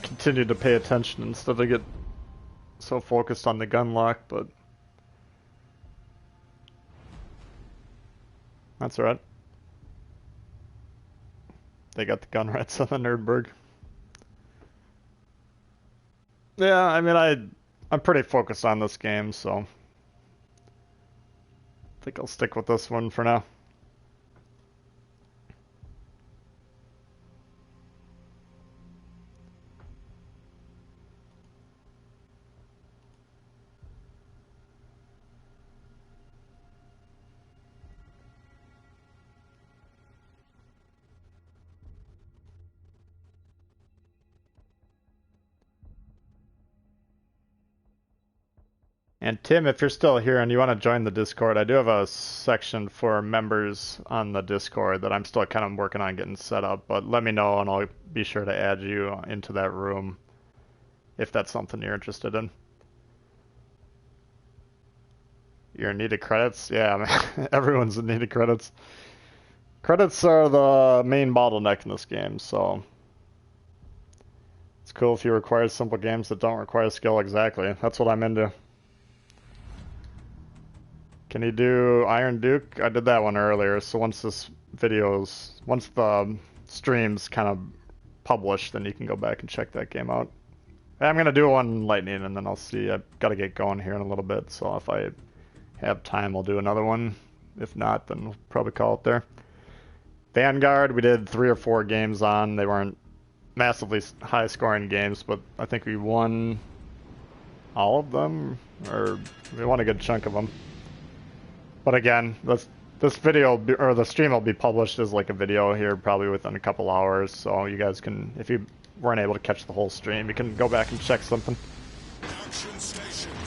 continued to pay attention instead of get so focused on the gun lock, but that's alright. They got the gun rights on the Nerdberg. Yeah, I mean, I'm pretty focused on this game, so I think I'll stick with this one for now. And Tim, if you're still here and you want to join the Discord, I do have a section for members on the Discord that I'm still kind of working on getting set up, but let me know and I'll be sure to add you into that room if that's something you're interested in. You're in need of credits? Yeah, man. Everyone's in need of credits. Credits are the main bottleneck in this game, so it's cool if you require simple games that don't require skill. Exactly. That's what I'm into. Can you do Iron Duke? I did that one earlier, so once the streams kind of published, then you can go back and check that game out. I'm gonna do one Lightning, and then I'll see. I've got to get going here in a little bit, so if I have time, I'll do another one. If not, then we'll probably call it there. Vanguard, we did 3 or 4 games on. They weren't massively high-scoring games, but I think we won all of them, or we won a good chunk of them. But again, this video, or the stream will be published as like a video here probably within a couple hours, so you guys can, if you weren't able to catch the whole stream, you can go back and check something.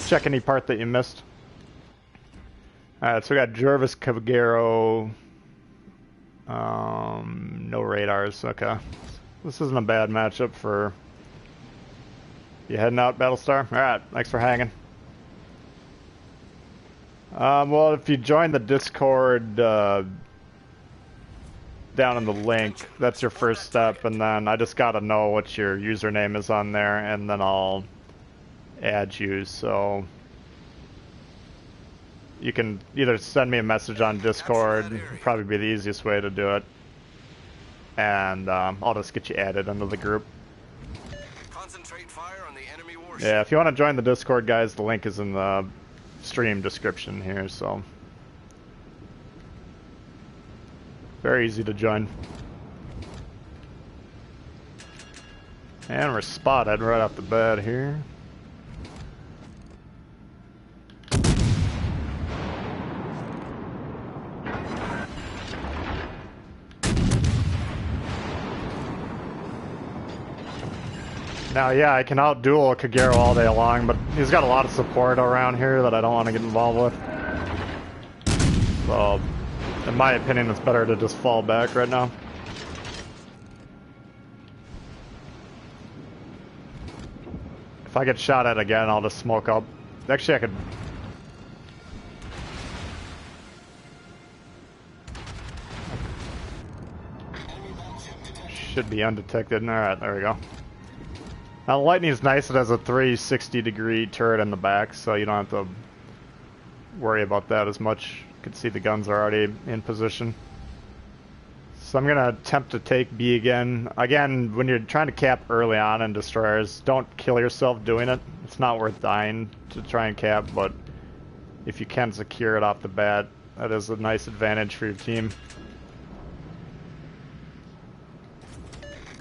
Check any part that you missed. Alright, so we got Jervis Caballero. No radars, okay. This isn't a bad matchup for... You heading out, Battlestar? Alright, thanks for hanging. Well, if you join the Discord down in the link, that's your first step, and then I just gotta know what your username is on there, and then I'll add you, so you can either send me a message on Discord, probably be the easiest way to do it, and I'll just get you added into the group. Concentrate fire on the enemy warship. Yeah, if you want to join the Discord, guys, the link is in the stream description here, so very easy to join. And we're spotted right off the bat here. Now, yeah, I can outduel Kagero all day long, but he's got a lot of support around here that I don't want to get involved with. So, in my opinion, it's better to just fall back right now. If I get shot at again, I'll just smoke up. Actually, I could... Should be undetected. Alright, there we go. Now, the Lightning is nice. It has a 360-degree turret in the back, so you don't have to worry about that as much. You can see the guns are already in position. So I'm going to attempt to take B again. Again, when you're trying to cap early on in destroyers, don't kill yourself doing it. It's not worth dying to try and cap, but if you can secure it off the bat, that is a nice advantage for your team.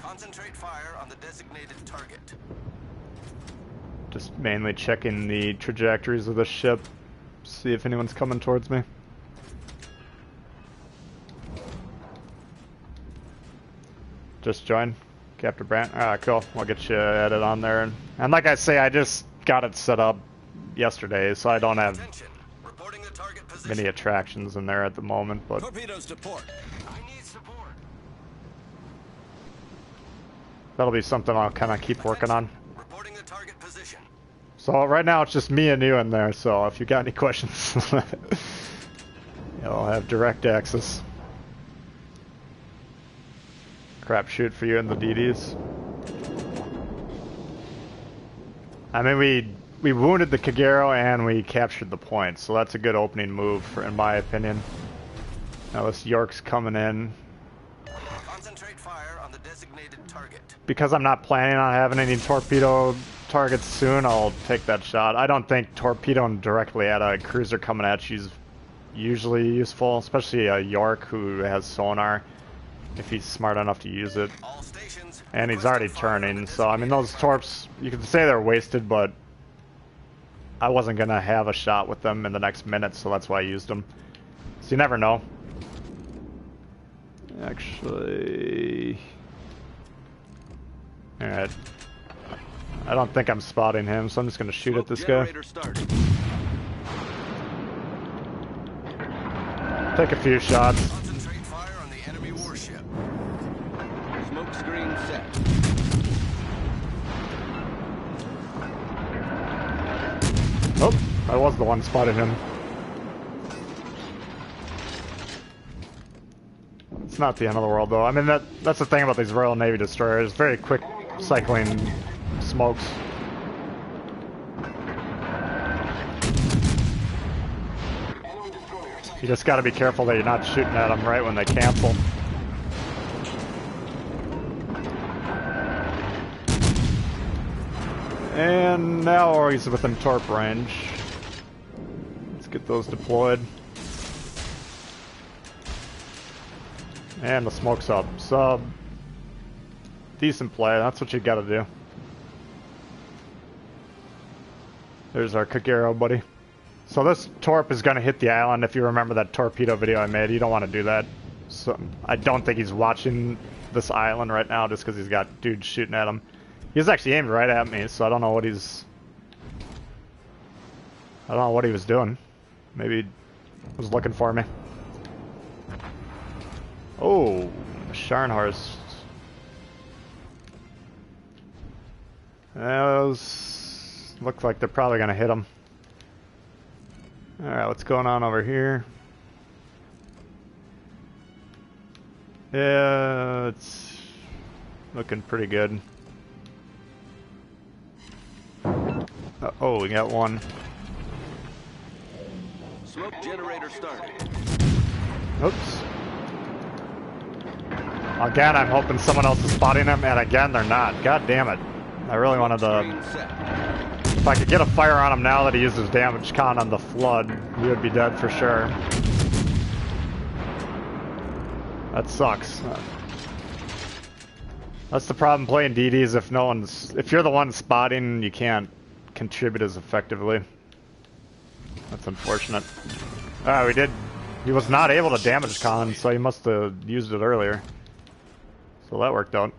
Concentrate fire on the designated target. Just mainly checking the trajectories of the ship, see if anyone's coming towards me. Just join, Captain Brandt. Ah, cool. I'll get you added on there. And like I say, I just got it set up yesterday, so I don't have many attractions in there at the moment. But Torpedoes to port. I need support. that'll be something I'll kind of keep working on. Reporting the target position. So right now it's just me and you in there, so if you got any questions, you'll have direct access. Crap shoot for you in the DDs. I mean, we wounded the Kagero and we captured the point, so that's a good opening move, in my opinion. Now this York's coming in. Concentrate fire on the designated target. Because I'm not planning on having any torpedo targets soon, I'll take that shot. I don't think torpedoing directly at a cruiser coming at you is usually useful, especially a York who has sonar, if he's smart enough to use it. All stations. And he's already turning, so I mean those torps, you could say they're wasted, but I wasn't going to have a shot with them in the next minute, so that's why I used them. So you never know. Actually... Alright. I don't think I'm spotting him, so I'm just going to shoot at this guy. Take a few shots. Concentrate fire on the enemy warship. Smoke screen set. Oh, I was the one spotting him. It's not the end of the world, though. I mean, that's the thing about these Royal Navy destroyers. Very quick cycling smokes. You just gotta be careful that you're not shooting at them right when they cancel. And now he's within torp range. Let's get those deployed. And the smoke's up. So, decent play. That's what you gotta do. There's our Kagero, buddy. So this torp is gonna hit the island. If you remember that torpedo video I made, you don't want to do that. So I don't think he's watching this island right now just because he's got dudes shooting at him. He's actually aimed right at me, so I don't know what he's... I don't know what he was doing. Maybe he was looking for me. Oh, Scharnhorst. Those look like they're probably gonna hit him. Alright, what's going on over here? Yeah, it's looking pretty good. Oh, we got one. Smoke generator started. Oops. Again, I'm hoping someone else is spotting him, and again, they're not. God damn it. I really wanted to... If I could get a fire on him now that he uses damage con on the flood, he would be dead for sure. That sucks. That's the problem playing DDs. If you're the one spotting, you can't contribute as effectively. That's unfortunate. He was not able to damage con, so he must have used it earlier. So that worked out.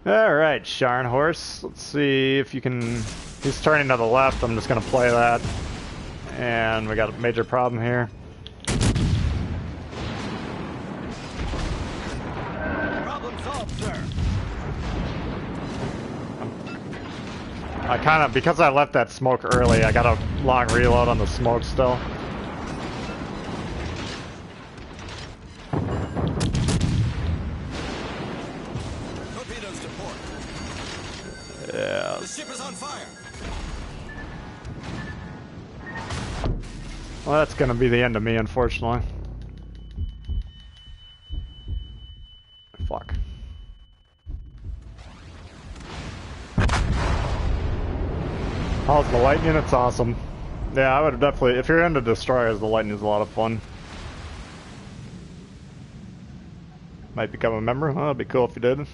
Alright, Scharnhorst. Let's see if you can... He's turning to the left. I'm just going to play that. And we got a major problem here. Problem solved, sir. I kind of... Because I left that smoke early, I got a long reload on the smoke still. Yeah. The ship is on fire. Well, that's gonna be the end of me, unfortunately. Fuck. How's the lightning? It's awesome. Yeah, I would have definitely... If you're into destroyers, the lightning is a lot of fun. Might become a member. Well, that'd be cool if you did.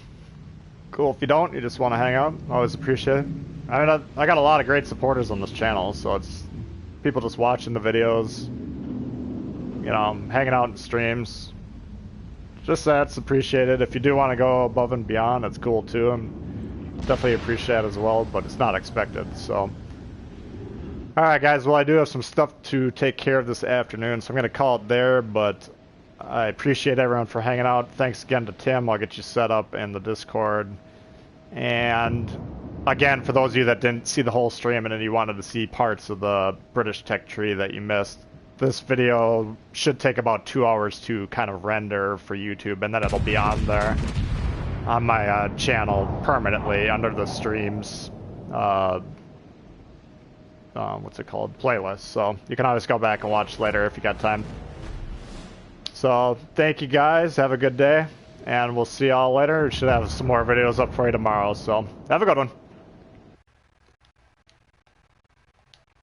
Cool if you don't, you just want to hang out. Always appreciate it. I mean, I got a lot of great supporters on this channel, so it's people just watching the videos, you know, hanging out in streams. Just that's appreciated. If you do want to go above and beyond, that's cool too. And definitely appreciate it as well, but it's not expected, so. Alright guys, well I do have some stuff to take care of this afternoon, so I'm going to call it there, but I appreciate everyone for hanging out. Thanks again to Tim. I'll get you set up in the Discord. And again, for those of you that didn't see the whole stream and you wanted to see parts of the British tech tree that you missed, this video should take about 2 hours to kind of render for YouTube, and then it'll be on there on my channel permanently under the streams. What's it called? Playlist. So you can always go back and watch later if you got time. So, thank you guys, have a good day, and we'll see y'all later. We should have some more videos up for you tomorrow, so have a good one.